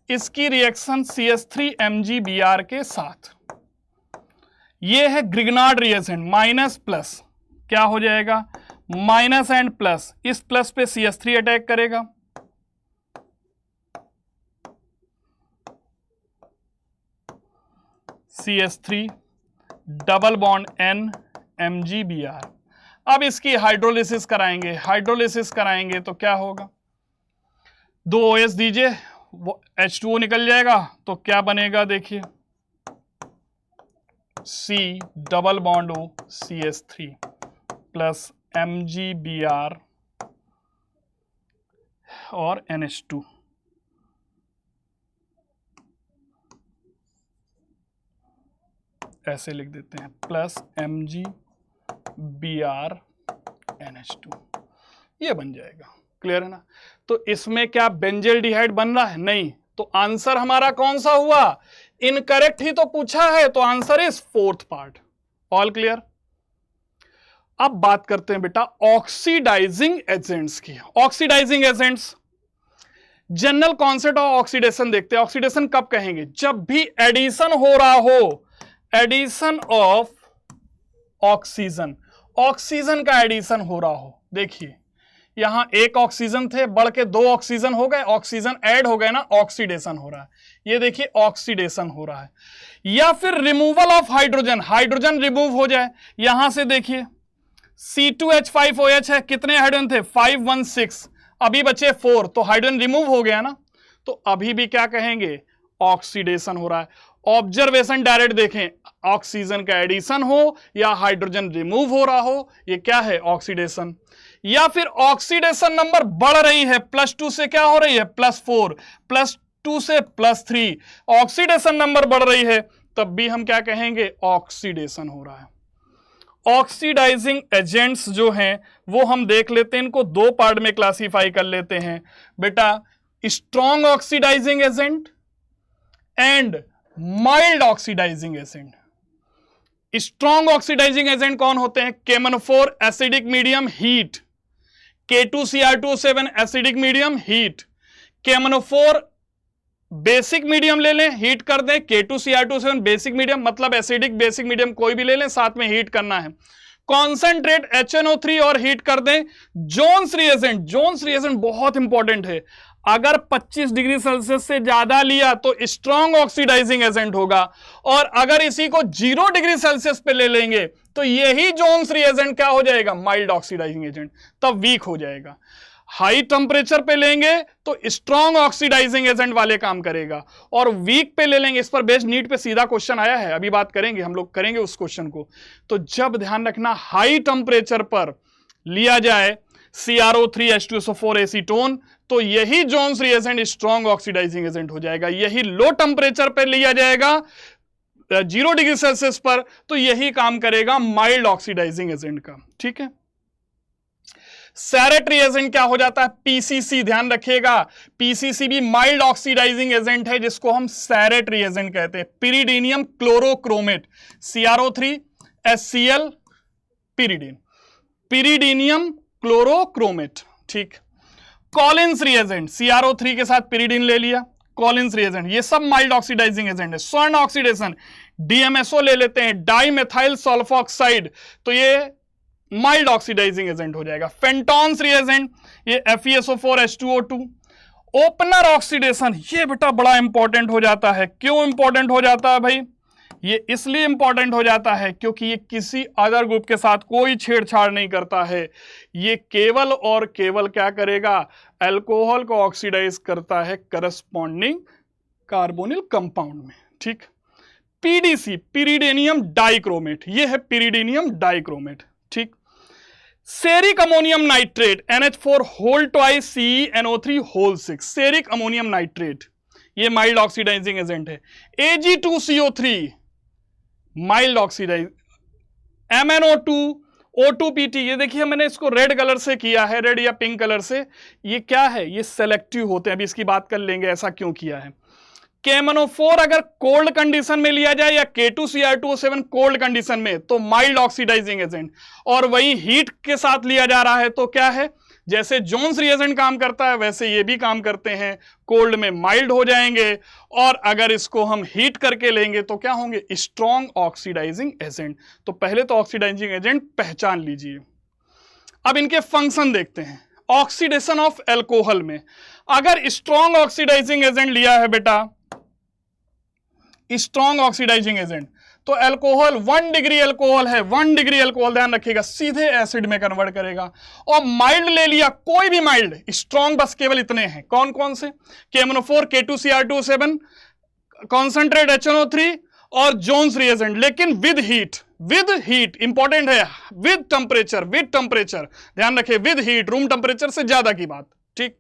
इसकी रिएक्शन CH3MgBr के साथ, ये है ग्रिग्नार्ड रिएजेंट, माइनस प्लस क्या हो जाएगा, माइनस एंड प्लस, इस प्लस पे CH3 अटैक करेगा, CH3 double bond N MgBr। अब इसकी हाइड्रोलिसिस कराएंगे, हाइड्रोलिसिस कराएंगे तो क्या होगा, 2 OH दीजिए, H2O निकल जाएगा, तो क्या बनेगा देखिए, C double bond O CH3। Plus MgBr और NH2। ऐसे लिख देते हैं प्लस MgBr NH2, ये बन जाएगा। क्लियर है ना? तो इसमें क्या बेंजल्डिहाइड बन रहा है? नहीं। तो आंसर हमारा कौन सा हुआ? इनकरेक्ट ही तो पूछा है, तो answer is fourth part. All clear? अब बात करते हैं बेटा ऑक्सीडाइजिंग एजेंट्स की। Oxidising agents, general concept of oxidation देखते हैं। ऑक्सीडेशन कब कहेंगे? जब भी एडिशन हो रहा हो, एडिशन ऑफ ऑक्सीजन, ऑक्सीजन का एडिशन हो रहा हो। देखिए यहां एक ऑक्सीजन थे, बढ़ के 2 ऑक्सीजन हो गए, ऑक्सीजन ऐड हो गए ना, ऑक्सीडेशन हो रहा है। ये देखिए ऑक्सीडेशन हो रहा है। या फिर removal of hydrogen, hydrogen remove हो जाए। यहां से देखिए C2H5OH है, कितने हाइड्रोजन थे? 5 1 6, अभी बचे 4, तो हाइड्रोजन रिमूव हो गया ना, तो अभी भी क्या कहेंगे? ऑक्सीडेशन हो रहा है। ऑब्जर्वेशन डायरेक्ट देखें, ऑक्सीजन का एडिशन हो या हाइड्रोजन रिमूव हो रहा हो, ये क्या है? ऑक्सीडेशन। या फिर ऑक्सीडेशन नंबर बढ़ रही है, +2 से क्या हो रही है? +4, +2 से +3, ऑक्सीडेशन नंबर बढ़ रही है, तब भी हम क्या कहेंगे? ऑक्सीडेशन हो रहा है। ऑक्सीडाइजिंग एजेंट्स जो हैं वो हम देख लेते हैं, इनको 2 पार्ट में क्लासिफाई कर लेते हैं बेटा, strong oxidising agent and mild oxidising agent. Strong oxidising agent कौन होते हैं? KMnO4 acidic medium heat, K2Cr2O7 acidic medium heat, KMnO4 basic medium ले लें, हीट कर दें, K2Cr2O7 बेसिक मीडियम, मतलब एसिडिक बेसिक मीडियम कोई भी ले लें, साथ में हीट करना है। कॉन्सेंट्रेट HNO3 और हीट कर दें। जोन्स रिएजेंट, जोन्स रिएजेंट बहुत इंपॉर्टेंट है, अगर 25 डिग्री सेल्सियस से ज्यादा लिया तो स्ट्रॉन्ग ऑक्सीडाइजिंग एजेंट होगा, और अगर इसी को 0 डिग्री सेल्सियस पे ले लेंगे तो यही जोन्स रिएजेंट क्या हो जाएगा? माइल्ड ऑक्सीडाइजिंग एजेंट, तब वीक हो जाएगा। हाई टेम्परेचर पे लेंगे तो स्ट्रॉन्ग ऑक्सीडाइजिंग एजेंट वाले काम करेगा, और वीक पे ले लेंगे, इस पर बेस्ड नीट पे सीधा क्वेश्चन आया है, अभी बात करेंगे, हम लोग करेंगे उस क्वेश्चन को। तो जब ध्यान रखना हाई टेम्परेचर पर लिया जाए CrO3H2SO4 एसीटोन, तो यही Jones reagent strong oxidising agent हो जाएगा। यही लो टेम्परेचर पर लिया जाएगा 0 डिग्री सेल्सियस पर, तो यही काम करेगा माइल्ड ऑक्सीडाइजिंग एजेंट का। ठीक है। सैरेट रिएजेंट क्या हो जाता है? PCC, ध्यान रखिएगा, PCC भी माइल्ड ऑक्सीडाइजिंग एजेंट है, जिसको हम सैरेट रिएजेंट कहते हैं। पिरिडीनियम क्लोरोक्रोमेट, CrO3HCl पिरिडीन, पिरिडीनियम क्लोरोक्रोमेट। ठीक। कॉलिन्स रिएजेंट, CrO3 के साथ पिरिडीन ले लिया, कॉलिन्स रिएजेंट, ये सब माइल्ड ऑक्सीडाइजिंग एजेंट है। स्वर्ण ऑक्सीडेशन, DMSO ले लेते हैं, डाइमेथाइल सल्फोक्साइड, तो ये माइल्ड ऑक्सीडाइजिंग एजेंट हो जाएगा। फेंटॉन्स रिएजेंट, ये FeSO4H2O2। ओपनर ऑक्सीडेशन, ये बेटा बड़ा इंपॉर्टेंट हो जाता है। क्यों इंपॉर्टेंट हो जाता है भाई? ये इसलिए इंपॉर्टेंट हो जाता है क्योंकि ये किसी अदर ग्रुप के साथ कोई छेड़छाड़ नहीं करता है, ये केवल और केवल क्या करेगा? अल्कोहल को ऑक्सीडाइज करता है करस्पॉन्डिंग कार्बोनिल कंपाउंड में। ठीक। PDC, पिरिडीनियम डाइक्रोमेट, ये है पिरिडीनियम डाइक्रोमेट। ठीक। Ceric ammonium nitrate, NH4 whole twice CeNO3 whole 6, ceric ammonium nitrate, ये माइल्ड ऑक्सीडाइजिंग एजेंट है। Ag2CO3 mild oxidise, MnO2 O2PT, ये देखिए मैंने इसको रेड कलर से किया है, रेड या पिंक कलर से, ये क्या है? ये सेलेक्टिव होते हैं, अभी इसकी बात कर लेंगे ऐसा क्यों किया है। KMnO4 अगर कोल्ड कंडीशन में लिया जाए या K2Cr2O7 कोल्ड कंडीशन में तो माइल्ड ऑक्सीडाइजिंग एजेंट, और वही हीट के साथ लिया जा रहा है तो क्या है? जैसे जोन्स रिएजेंट काम करता है वैसे ये भी काम करते हैं, कोल्ड में माइल्ड हो जाएंगे, और अगर इसको हम हीट करके लेंगे तो क्या होंगे? Strong oxidising agent. तो पहले तो ऑक्सीडाइजिंग एजेंट पहचान लीजिए। अब इनके फंक्शन देखते हैं। ऑक्सीडेशन ऑफ एल्कोहल में अगर स्ट्रॉन्ग ऑक्सीडाइजिंग एजेंट लिया है बेटा, स्ट्रॉन्ग ऑक्सीडाइजिंग एजेंट, तो अल्कोहल 1 डिग्री अल्कोहल है, 1 डिग्री अल्कोहल ध्यान रखिएगा, सीधे एसिड में कन्वर्ट करेगा। और माइल्ड ले लिया, कोई भी माइल्ड, स्ट्रॉन्ग बस केवल इतने हैं, कौन कौन से? KMnO4, K2Cr2O7, कॉन्सेंट्रेट HNO3 और जोन्स रिएजेंट, लेकिन विद हीट इंपॉर्टेंट है, विद टेम्परेचर ध्यान रखिए, विद हीट, रूम टेम्परेचर से ज्यादा की बात, ठीक।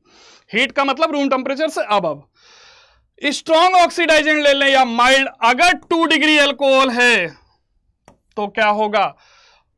हीट का मतलब रूम टेम्परेचर से अब स्ट्रॉन्ग ऑक्सीडाइजेंट ले लें या माइल्ड, अगर 2 डिग्री अल्कोहल है तो क्या होगा,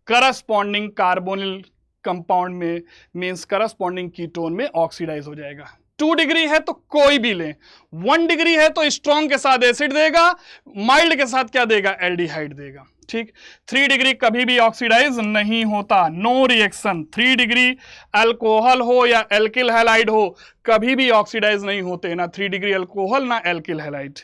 करस्पॉन्डिंग कार्बोनिल कंपाउंड में मींस करस्पॉन्डिंग कीटोन में ऑक्सीडाइज हो जाएगा। 2 डिग्री है तो कोई भी लें, 1 डिग्री है तो स्ट्रॉन्ग के साथ एसिड देगा, माइल्ड के साथ क्या देगा, एल्डिहाइड देगा, ठीक। 3 डिग्री कभी भी ऑक्सीडाइज नहीं होता, नो रिएक्शन। 3 डिग्री अल्कोहल हो या एल्किल हैलाइड हो कभी भी ऑक्सीडाइज नहीं होते, ना 3 डिग्री अल्कोहल ना एल्किल हैलाइड।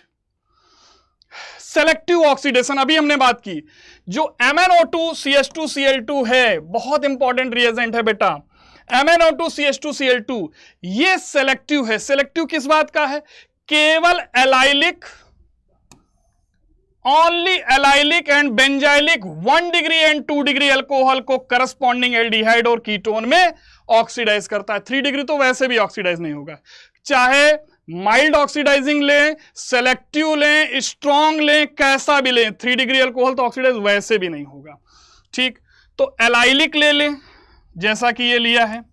सेलेक्टिव ऑक्सीडेशन अभी हमने बात की, जो MnO2CH2Cl2 है, बहुत इंपॉर्टेंट रिएजेंट है बेटा, MnO2CH2Cl2 ये सेलेक्टिव है। सेलेक्टिव किस बात का है, केवल allylic, only allylic and benzylic 1 degree and 2 degree alcohol को करस्पॉन्डिंग एल्डिहाइड और कीटोन में ऑक्सीडाइज करता है। 3 डिग्री तो वैसे भी ऑक्सीडाइज नहीं होगा, चाहे माइल्ड ऑक्सीडाइजिंग लें, सेलेक्टिव लें, स्ट्रॉन्ग लें, कैसा भी लें, 3 डिग्री अल्कोहल तो ऑक्सीडाइज वैसे भी नहीं होगा, ठीक। तो एलाइलिक ले लें जैसा कि ये लिया है,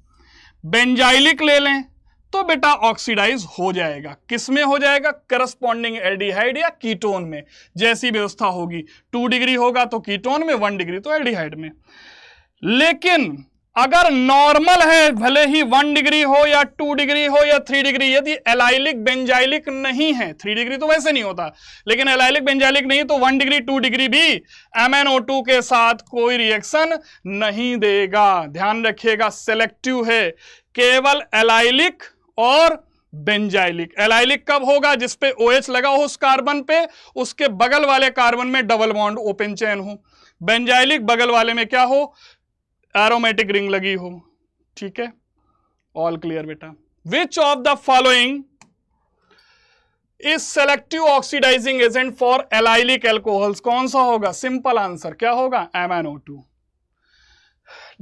बेंजाइलिक ले लें तो बेटा ऑक्सीडाइज हो जाएगा, किसमें हो जाएगा, करस्पॉन्डिंग एल्डिहाइड या कीटोन में, जैसी व्यवस्था होगी। 2 डिग्री होगा तो कीटोन में, 1 डिग्री तो एल्डिहाइड में। लेकिन अगर नॉर्मल है, भले ही 1 डिग्री हो या 2 डिग्री हो या 3 डिग्री, यदि एलाइलिक बेंजाइलिक नहीं है, 3 डिग्री तो वैसे नहीं होता, लेकिन एलाइलिक बेंजाइलिक नहीं तो 1 डिग्री 2 डिग्री भी MnO2 के साथ कोई रिएक्शन नहीं देगा। ध्यान रखिएगा, सेलेक्टिव है, केवल एलाइलिक और बेंजाइलिक। एलाइलिक कब होगा, जिसपे OH लगा हो उस कार्बन पे, उसके बगल वाले कार्बन में डबल बॉन्ड ओपन चेन हो। बेंजाइलिक बगल वाले में क्या हो, एरोमेटिक रिंग लगी हो, ठीक है। ऑल क्लियर बेटा। Which of the following is selective oxidising agent for allylic alcohols, कौन सा होगा, सिंपल आंसर क्या होगा, MnO2।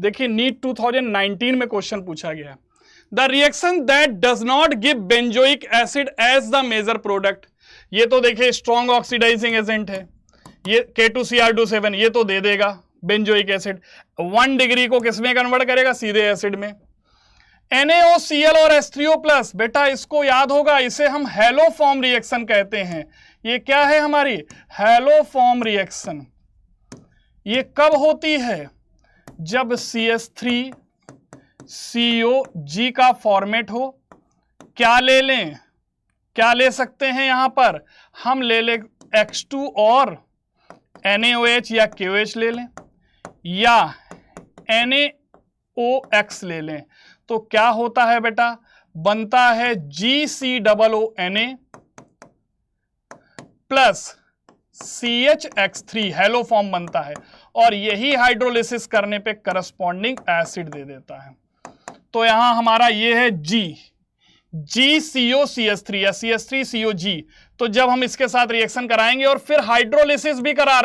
देखिए नीट 2019 में क्वेश्चन पूछा गया, the reaction that does not give benzoic acid as the major product. ये तो देखिए स्ट्रॉन्ग ऑक्सीडाइजिंग एजेंट है, ये K2Cr27 ये तो दे देगा बेंजोइक एसिड, 1 डिग्री को किसमें कन्वर्ट करेगा, सीधे एसिड में। NaOCl और H3O+, बेटा इसको याद होगा, इसे हम हैलोफॉर्म रिएक्शन कहते हैं। ये क्या है हमारी, हैलोफॉर्म रिएक्शन। ये कब होती है, जब CH3COG का फॉर्मेट हो। क्या ले लें, क्या ले सकते हैं यहां पर, हम ले लें X2 और NaOH या KOH ले लें, या NaOX ले लें, तो क्या होता है बेटा, बनता है GCOONA प्लस CHX3, हेलोफॉर्म बनता है, और यही हाइड्रोलिसिस करने पे करस्पॉन्डिंग एसिड दे देता है। तो यहां हमारा ये है GCOCH3 या CH3COG, तो जब हम इसके साथ रिएक्शन कराएंगे और फिर हाइड्रोलिसिस भी करा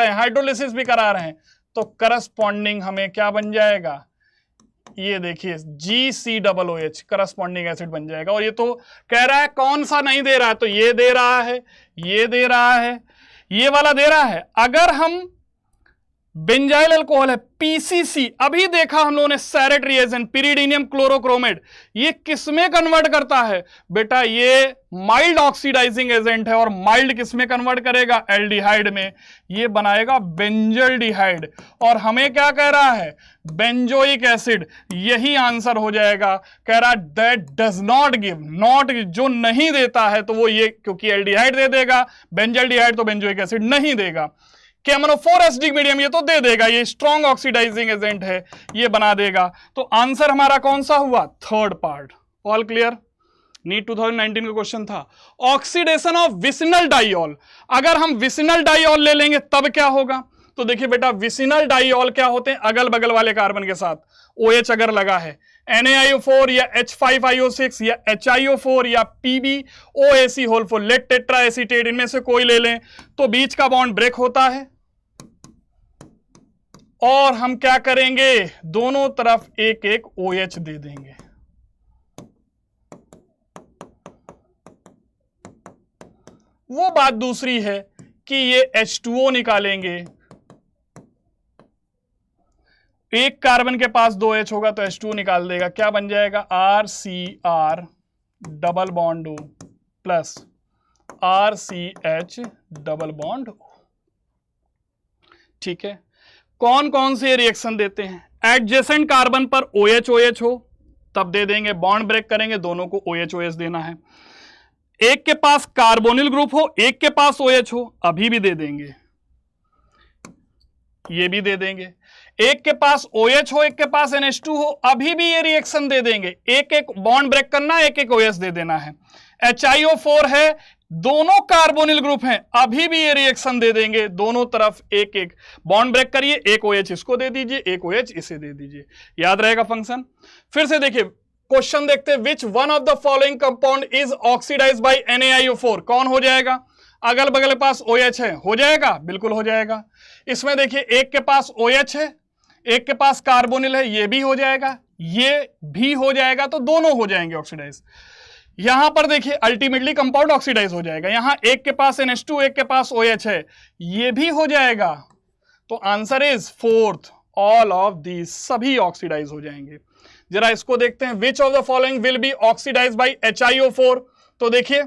रहे हैं, तो करस्पॉन्डिंग हमें क्या बन जाएगा, ये देखिए GCOOH करस्पॉन्डिंग एसिड बन जाएगा। और ये तो कह रहा है कौन सा नहीं दे रहा है, तो ये दे रहा है, ये दे रहा है, ये वाला दे रहा है। अगर हम बेंजाइल अल्कोहल है PCC, अभी देखा हम लोगों ने सैरेट रिएजेंट, पिरिडीनियम क्लोरोक्रोमेट, ये किसमें कन्वर्ट करता है बेटा, ये माइल्ड ऑक्सीडाइजिंग एजेंट है, और माइल्ड किसमें कन्वर्ट करेगा, एल्डिहाइड में, ये बनाएगा बेंजल्डिहाइड। और हमें क्या कह रहा है, बेंजोइक एसिड, यही आंसर हो जाएगा। कह रहा that does not give, not जो नहीं देता है तो वो ये, क्योंकि एल्डिहाइड दे देगा, बेंजल्डिहाइड तो बेंजोइक एसिड नहीं देगा। KMnO4 एसिडिक मीडियम ये तो दे देगा, ये स्ट्रॉन्ग ऑक्सीडाइजिंग एजेंट है, ये बना देगा। तो आंसर हमारा कौन सा हुआ, third part. All clear, NEET 2019 का क्वेश्चन था। ऑक्सीडेशन ऑफ विसिनल डाइऑल, अगर हम विसिनल डाइऑल ले लेंगे तब क्या होगा, तो देखिए बेटा विसिनल डाइऑल क्या होते हैं, अगल बगल वाले कार्बन के साथ OH अगर लगा है, NaIO4 या H5IO6 या HiO4 या PbOAc, लेड टेट्रा एसीटेट, इनमें से कोई ले लें, तो बीच का बॉन्ड ब्रेक होता है, और हम क्या करेंगे, दोनों तरफ एक एक OH दे देंगे। वो बात दूसरी है कि ये H2O निकालेंगे, एक कार्बन के पास 2H होगा तो H2O निकाल देगा, क्या बन जाएगा RCr double bond O plus RCH double bond O। ठीक है, कौन कौन से रिएक्शन देते हैं? एडजेसेंट कार्बन पर OH OH हो तब दे देंगे, बॉन्ड ब्रेक करेंगे दोनों को OH OH देना है। एक के पास कार्बोनिल ग्रुप हो, एक के पास OH हो, अभी भी दे देंगे, ये भी दे देंगे। एक के पास OH हो, एक के पास NH2 हो, अभी भी ये रिएक्शन दे देंगे। एक एक बॉन्ड ब्रेक करना, एक एक OH दे देना है। HiO4 है, दोनों कार्बोनिल ग्रुप हैं, अभी भी ये रिएक्शन दे देंगे, दोनों तरफ एक एक बॉन्ड ब्रेक करिए, एक OH इसको दे दीजिए, एक OH इसे दे दीजिए, याद रहेगा फंक्शन। फिर से देखिए क्वेश्चन देखते हैं, which one of the following compound is oxidise by NaIO4, कौन हो जाएगा? अगल बगल के पास OH है, हो जाएगा, बिल्कुल हो जाएगा। इसमें देखिए एक के पास OH है, एक के पास कार्बोनिल है, ये भी हो जाएगा, ये भी हो जाएगा, तो दोनों हो जाएंगे ऑक्सीडाइज। यहां पर देखिए अल्टीमेटली कंपाउंड ऑक्सीडाइज हो जाएगा, यहां एक के पास NH2 एक के पास OH है, ये भी हो जाएगा, तो answer is fourth, all of these, सभी ऑक्सीडाइज हो जाएंगे। जरा इसको देखते हैं, which of the following will be oxidise by HiO4, तो देखिए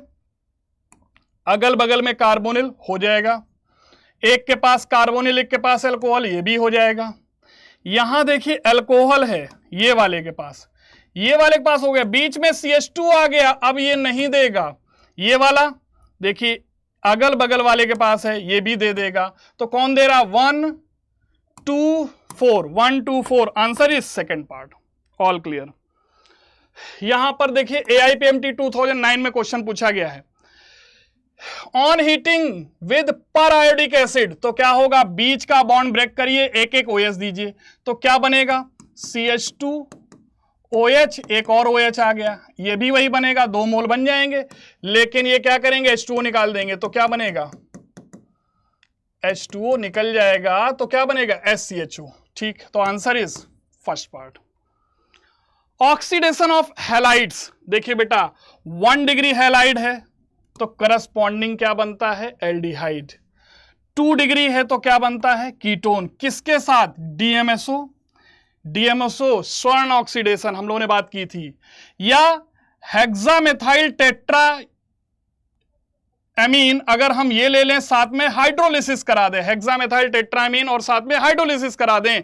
अगल बगल में कार्बोनिल हो जाएगा, एक के पास कार्बोनिल एक के पास अल्कोहल, ये भी हो जाएगा। यहां देखिए अल्कोहल है ये वाले के पास, ये वाले के पास हो गया, बीच में CH2 आ गया, अब ये नहीं देगा, ये वाला देखिए अगल बगल वाले के पास है, ये भी दे देगा, तो कौन दे रहा? 1 2 4, 1 2 4, answer is second part, all clear. यहां पर देखिए AIPMT 2009 में क्वेश्चन पूछा गया है, ऑन हीटिंग विद पर आयोडिक एसिड, तो क्या होगा? बीच का बॉन्ड ब्रेक करिए, एक एक OH दीजिए, तो क्या बनेगा? CH2 OH, एक और OH आ गया, ये भी वही बनेगा, 2 मोल बन जाएंगे, लेकिन ये क्या करेंगे? H2O निकाल देंगे, तो क्या बनेगा? H2O निकल जाएगा, तो क्या बनेगा? SCHO। ठीक, तो answer is first part. Oxidation of halides, देखिए बेटा 1 डिग्री हैलाइड है तो करस्पॉन्डिंग क्या बनता है? एल्डिहाइड। 2 डिग्री है तो क्या बनता है? कीटोन, किसके साथ? DMSO, DMSO स्वर्ण ऑक्सीडेशन हम लोगों ने बात की थी, या हेक्सामेथाइल टेट्रा एमीन, अगर हम ये ले लें साथ में हाइड्रोलिसिस करा दें, हेक्सामेथाइल टेट्रामीन और साथ में हाइड्रोलिसिस करा दें,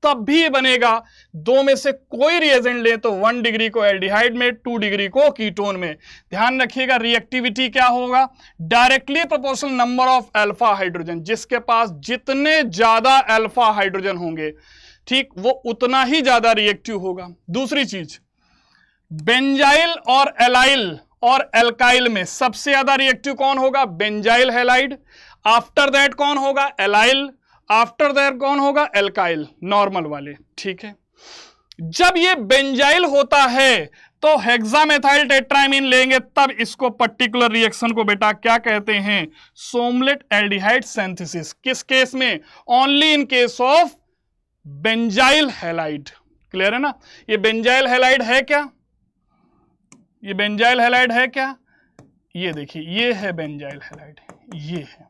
तब भी बनेगा। दो में से कोई रिएजेंट ले तो 1 डिग्री को एल्डिहाइड में, 2 डिग्री को कीटोन में। ध्यान रखिएगा रिएक्टिविटी क्या होगा? Directly proportional number of alpha hydrogen, जिसके पास जितने ज्यादा अल्फा हाइड्रोजन होंगे, ठीक, वो उतना ही ज्यादा रिएक्टिव होगा। दूसरी चीज, बेंजाइल और एलाइल और एल्काइल में सबसे ज्यादा रिएक्टिव कौन होगा? Benzyl halide. आफ्टर दैट कौन होगा? एलाइल। आफ्टर दैट कौन होगा? एल्काइल, नॉर्मल वाले। ठीक है, जब ये बेंजाइल होता है तो हेक्सामेथाइल टेट्रामीन लेंगे, तब इसको पर्टिकुलर रिएक्शन को बेटा क्या कहते हैं? सोमलेट एल्डिहाइड सिंथेसिस। किस केस में? Only in case of benzyl halide. Clear है ना? ये बेंजाइल हैलाइड है क्या? ये बेंजाइल हैलाइड है क्या? ये देखिए, ये है बेंजाइल हैलाइड, ये है।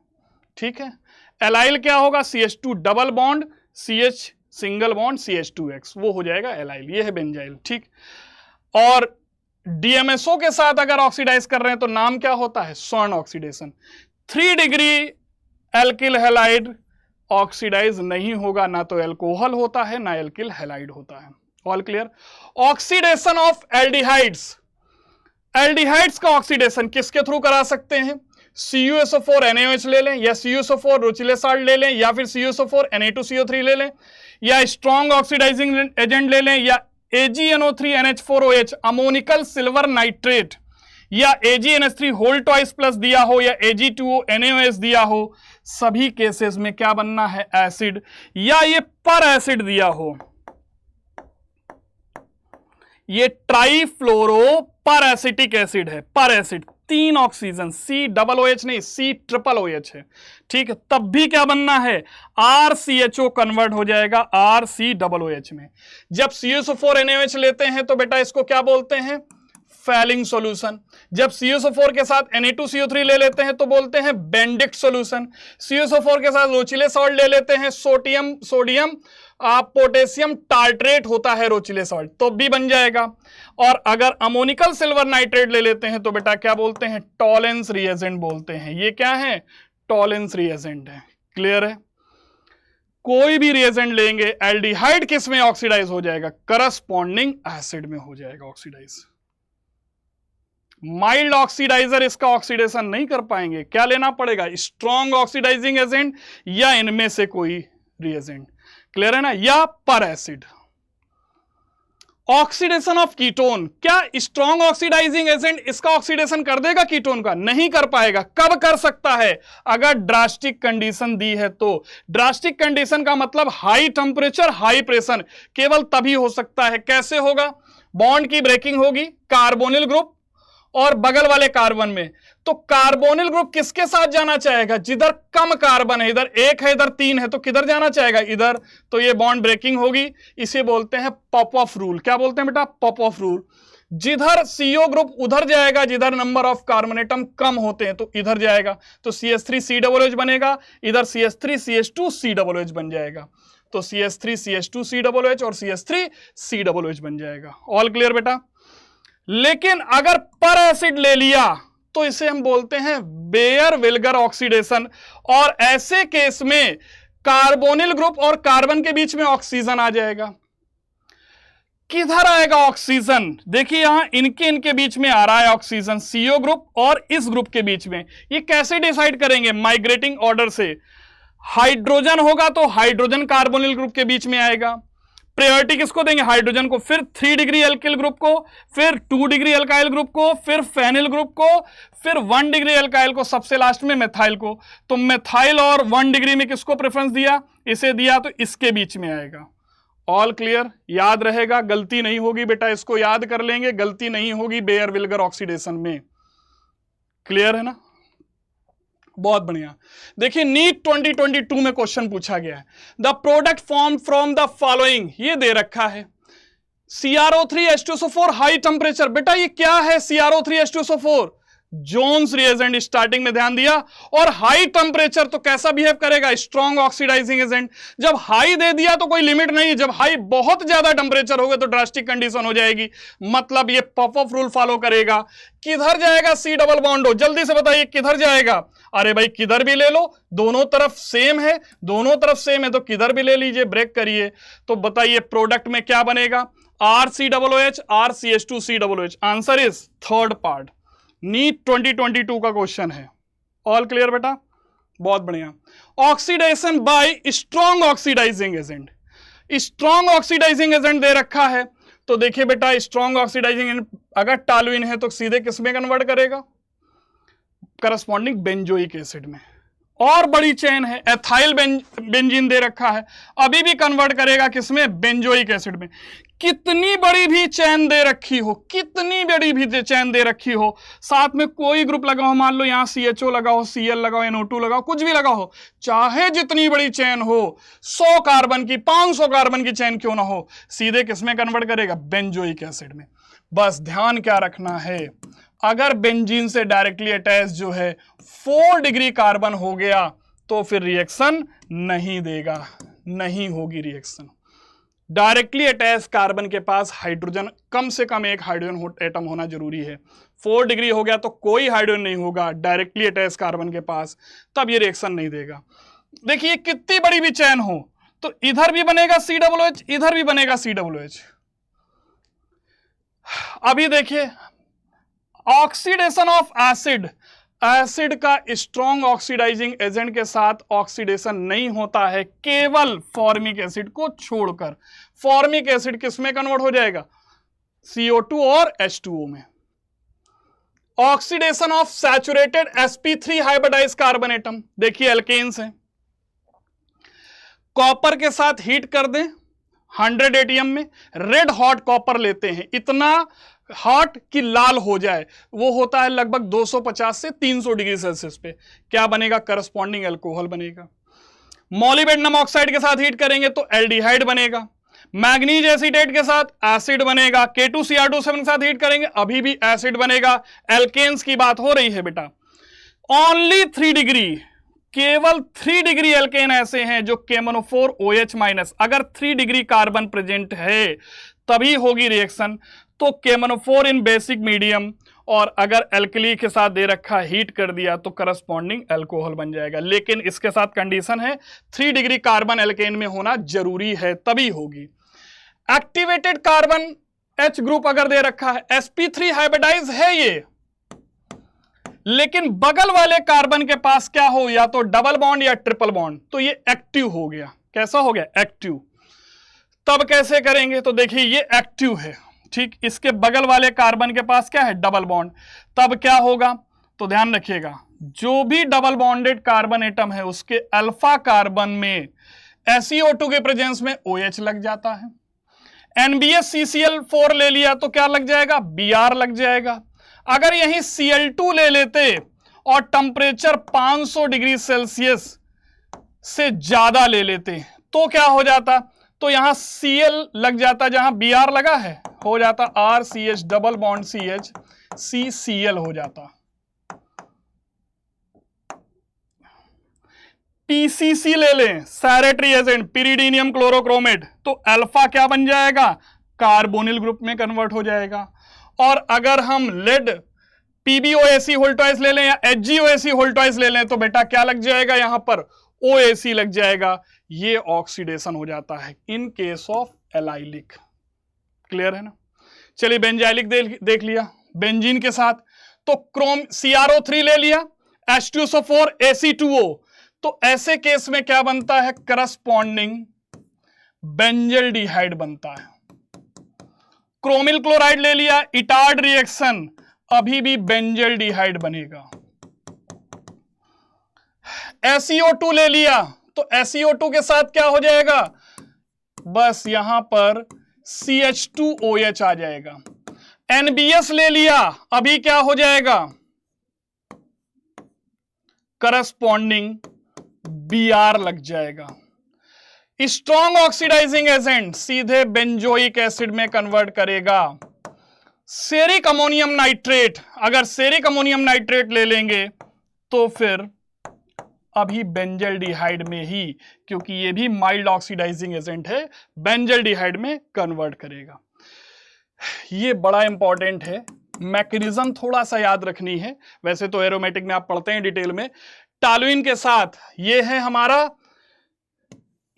ठीक है, एलाइल क्या होगा? CH2 double bond CH single bond CH2X, वो हो जाएगा एलाइल। ये है बेंजाइल। ठीक, और DMSO के साथ अगर ऑक्सीडाइज कर रहे हैं तो नाम क्या होता है? Swern oxidation. 3 degree alkyl halide oxidise नहीं होगा, ना तो एल्कोहल होता है ना एल्किल हैलाइड होता है। All clear? Oxidation of aldehydes, aldehydes का ऑक्सीडेशन किसके थ्रू करा सकते हैं? CuSO4 NaOH ले लें, या CuSO4 रुचिले साल्ट ले लें, या फिर CuSO4 Na2CO3 ले लें, या स्ट्रॉन्ग ऑक्सीडाइजिंग एजेंट ले लें, या AgNO3 NH4OH ammoniacal silver nitrate, या AgNH3 होल ट्वाइस प्लस दिया हो, या Ag2O NaOH दिया हो। सभी केसेस में क्या बनना है? एसिड, या ये पर एसिड दिया हो, ये ट्राइफ्लोरो पर एसिटिक एसिड है। पर एसिड 3 ऑक्सीजन, COOH नहीं, COOH है। ठीक है, तब भी क्या बनना है? RCHO कन्वर्ट हो जाएगा RCOOH में। जब CuSO4 NaOH लेते हैं तो बेटा इसको क्या बोलते हैं? Falling solution. जब CuSO4 के साथ Na2CO3 ले लेते हैं तो बोलते हैं बेंडिक्ट सॉल्यूशन। CuSO4 के साथ रोचिले सॉल्ट ले लेते हैं, सोडियम पोटेशियम टार्ट्रेट होता है रोचिले सॉल्ट, तो भी बन जाएगा। और अगर अमोनिकल सिल्वर नाइट्रेट ले लेते हैं तो बेटा क्या बोलते हैं, टॉलेंस रिएजेंट बोलते हैं। ये क्या है, टॉलेंस रिएजेंट है। क्लियर है? कोई भी रिएजेंट लेंगे, एल्डिहाइड किस में ऑक्सीडाइज हो जाएगा, करस्पॉन्डिंग एसिड में हो जाएगा ऑक्सीडाइज। माइल्ड ऑक्सीडाइजर इसका ऑक्सीडेशन नहीं कर पाएंगे। क्या लेना पड़ेगा, स्ट्रॉन्ग ऑक्सीडाइजिंग एजेंट या इनमें से कोई रिएजेंट। क्लियर है ना, या पर एसिड। ऑक्सीडेशन ऑफ कीटोन, क्या स्ट्रॉन्ग ऑक्सीडाइजिंग एजेंट इसका ऑक्सीडेशन कर देगा कीटोन का, नहीं कर पाएगा। कब कर सकता है, अगर ड्रास्टिक कंडीशन दी है तो। ड्रास्टिक कंडीशन का मतलब हाई टेम्परेचर हाई प्रेशर, केवल तभी हो सकता है। कैसे होगा, बॉन्ड की ब्रेकिंग होगी कार्बोनिल ग्रुप और बगल वाले कार्बन में, तो कार्बोनिल ग्रुप किसके साथ जाना चाहेगा, जिधर कम कार्बन है, इधर 1 है इधर 3 है, तो किधर जाना चाहेगा, इधर। तो ये बॉन्ड ब्रेकिंग होगी, इसे बोलते हैं पॉपऑफ रूल। क्या बोलते हैं बेटा, पॉपऑफ रूल। जिधर CO ग्रुप उधर जाएगा जिधर नंबर ऑफ कार्बन एटम कम होते हैं, तो इधर जाएगा, तो CH3COOH बनेगा, इधर CH3CH2COOH बन जाएगा, तो CH3CH2COOH और CH3COOH बन जाएगा। ऑल क्लियर बेटा। लेकिन अगर पर एसिड ले लिया तो इसे हम बोलते हैं बेयर विल्गर ऑक्सीडेशन, और ऐसे केस में कार्बोनिल ग्रुप और कार्बन के बीच में ऑक्सीजन आ जाएगा। किधर आएगा ऑक्सीजन, देखिए यहां इनके बीच में आ रहा है ऑक्सीजन, CO ग्रुप और इस ग्रुप के बीच में। ये कैसे डिसाइड करेंगे, माइग्रेटिंग ऑर्डर से। हाइड्रोजन होगा तो हाइड्रोजन कार्बोनिल ग्रुप के बीच में आएगा, प्रायोरिटी किसको देंगे, हाइड्रोजन को, फिर 3 डिग्री एल्किल ग्रुप को, फिर 2 डिग्री एल्काइल ग्रुप को, फिर फेनिल ग्रुप को, फिर 1 डिग्री एल्काइल को, सबसे लास्ट में मेथाइल को। तो मेथाइल और 1 डिग्री में किसको प्रेफरेंस दिया, इसे दिया, तो इसके बीच में आएगा। ऑल क्लियर, याद रहेगा, गलती नहीं होगी बेटा, इसको याद कर लेंगे, गलती नहीं होगी बेयर विल्गर ऑक्सीडेशन में। क्लियर है ना, बहुत बढ़िया। देखिए नीट 2022 में क्वेश्चन पूछा गया है, the product form from the following, ये दे रखा है CrO3H2SO4 हाई टेम्परेचर। बेटा ये क्या है CrO3H2SO4, जोन्स रिएजेंट, स्टार्टिंग में ध्यान दिया। और हाई टेम्परेचर तो कैसा बिहेव करेगा, स्ट्रॉन्ग ऑक्सीडाइजिंग एजेंट। जब हाई दे दिया तो कोई लिमिट नहीं, जब हाई बहुत ज्यादा टेम्परेचर होगा तो ड्रास्टिक कंडीशन हो जाएगी, मतलब ये पॉपऑफ रूल फॉलो करेगा। किधर जाएगा, C डबल बॉन्ड हो, जल्दी से बताइए किधर जाएगा। अरे भाई किधर भी ले लो, दोनों तरफ सेम है, दोनों तरफ सेम है तो किधर भी ले लीजिए, ब्रेक करिए। तो बताइए प्रोडक्ट में क्या बनेगा, RCOOH RCH2COOH। Answer is third part, NEET 2022 का क्वेश्चन है। ऑल क्लियर बेटा, बहुत बढ़िया। Oxidation by strong oxidising agent, strong oxidising agent दे रखा है, तो देखिए बेटा स्ट्रॉन्ग ऑक्सीडाइजिंग एजेंट अगर टॉलुइन है तो सीधे किस में कन्वर्ट करेगा, करस्पॉन्डिंग बेंजोइक एसिड में। और बड़ी चेन है, एथाइल बेंजीन दे रखा है, अभी भी कन्वर्ट करेगा किसमें, बेंजोइक एसिड में। कितनी बड़ी भी चेन दे रखी हो, कितनी बड़ी भी चेन दे रखी हो, साथ में कोई ग्रुप लगा हो, मान लो यहां CHO लगा हो, Cl लगा हो, NO2 लगा हो, कुछ भी लगा हो, चाहे जितनी बड़ी चेन हो, 100 कार्बन की 500 कार्बन की चेन क्यों ना हो, सीधे किसमें कन्वर्ट करेगा, बेंजोइक एसिड में। बस ध्यान क्या रखना है, अगर बेंजीन से डायरेक्टली अटैच जो है 4 डिग्री कार्बन हो गया तो फिर रिएक्शन नहीं देगा, नहीं होगी रिएक्शन। डायरेक्टली अटैच कार्बन के पास हाइड्रोजन, कम से कम एक हाइड्रोजन एटम होना जरूरी है। 4 डिग्री हो गया तो कोई हाइड्रोजन नहीं होगा डायरेक्टली अटैच कार्बन के पास, तब ये रिएक्शन नहीं देगा। देखिए कितनी बड़ी भी चेन हो तो इधर भी बनेगा COOH, इधर भी बनेगा COOH। अभी देखिए ऑक्सीडेशन ऑफ एसिड, एसिड का स्ट्रॉन्ग ऑक्सीडाइजिंग एजेंट के साथ ऑक्सीडेशन नहीं होता है, केवल फॉर्मिक एसिड को छोड़कर। फॉर्मिक एसिड किस में कन्वर्ट हो जाएगा, CO2 और H2O में। Oxidation of saturated sp3 hybridise carbon atom, देखिए एल्केन्स हैं, कॉपर के साथ हीट कर दें 100 ATM में, रेड हॉट कॉपर लेते हैं, इतना हॉट कि लाल हो जाए, वो होता है लगभग 250 से 300 डिग्री सेल्सियस पे। क्या बनेगा, करस्पॉन्डिंग अल्कोहल बनेगा। मॉलिब्डेनम ऑक्साइड के साथ हीट करेंगे तो एल्डिहाइड बनेगा। मैग्नीज एसीटेट के साथ एसिड बनेगा, K2Cr2 के साथ हीट करेंगे अभी भी एसिड बनेगा। एल्केन्स की बात हो रही है बेटा। ओनली 3 डिग्री, केवल 3 डिग्री एल्केन ऐसे हैं जो KMnO4 OH-, अगर 3 डिग्री कार्बन प्रेजेंट है तभी होगी रिएक्शन। तो KMnO4 इन बेसिक मीडियम, और अगर एल्कली के साथ दे रखा हीट कर दिया तो करस्पॉन्डिंग अल्कोहल बन जाएगा। लेकिन इसके साथ कंडीशन है 3 डिग्री कार्बन एल्केन में होना जरूरी है तभी होगी। एक्टिवेटेड कार्बन H ग्रुप अगर दे रखा है, sp3 हाइब्रिडाइज है ये, लेकिन बगल वाले कार्बन के पास क्या हो, या तो डबल बॉन्ड या ट्रिपल बॉन्ड, तो ये एक्टिव हो गया। कैसा हो गया? एक्टिव। तब कैसे करेंगे? तो देखिए ये एक्टिव है, ठीक, इसके बगल वाले कार्बन के पास क्या है? Double bond. तब क्या होगा? तो ध्यान रखिएगा, जो भी डबल बॉन्डेड कार्बन एटम है उसके अल्फा कार्बन में SiO2 के प्रेजेंस में OH लग जाता है। NBSCCl4 ले लिया तो क्या लग जाएगा? Br लग जाएगा। अगर यहीं Cl2 ले लेते और टेम्परेचर 500 डिग्री सेल्सियस से ज्यादा ले लेते तो क्या हो जाता? तो यहां Cl लग जाता, जहां Br लगा है हो जाता RCH double bond CH, CCl हो जाता। PCC ले लें, सैरेटरी एजेंट, पिरिडीनियम क्लोरोक्रोमेट, तो अल्फा क्या बन जाएगा? कार्बोनिल ग्रुप में कन्वर्ट हो जाएगा। और अगर हम लेड PbOAc होल ट्वाइस ले लें या HgOAc होल ट्वाइस ले लें तो बेटा क्या लग जाएगा? यहां पर OAc लग जाएगा। ये ऑक्सीडेशन हो जाता है in case of allylic. Clear है ना? चलिए बेंजाइलिक देख लिया बेंजीन के साथ, तो क्रोम CrO3 ले लिया, H2SO4 Ac2O, तो ऐसे केस में क्या बनता है? करस्पॉन्डिंग बेंजल्डिहाइड बनता है। क्रोमिल क्लोराइड ले लिया, इटार्ड रिएक्शन, अभी भी बेंजल्डिहाइड बनेगा। SiO2 ले लिया तो SiO2 के साथ क्या हो जाएगा? बस यहां पर CH2OH आ जाएगा। NBS ले लिया, अभी क्या हो जाएगा? करस्पॉन्डिंग Br लग जाएगा। स्ट्रॉन्ग ऑक्सीडाइजिंग एजेंट सीधे बेंजोइक एसिड में कन्वर्ट करेगा। सेरिक अमोनियम नाइट्रेट, अगर सेरिक अमोनियम नाइट्रेट ले लेंगे तो फिर अभी बेंजल्डिहाइड में ही, क्योंकि ये भी माइल्ड ऑक्सीडाइजिंग एजेंट है, बेंजल्डिहाइड में कन्वर्ट करेगा। ये बड़ा इंपॉर्टेंट है, मैकेनिज्म थोड़ा सा याद रखनी है। वैसे तो एरोमेटिक में आप पढ़ते हैं डिटेल में। टॉलुइन के साथ ये है हमारा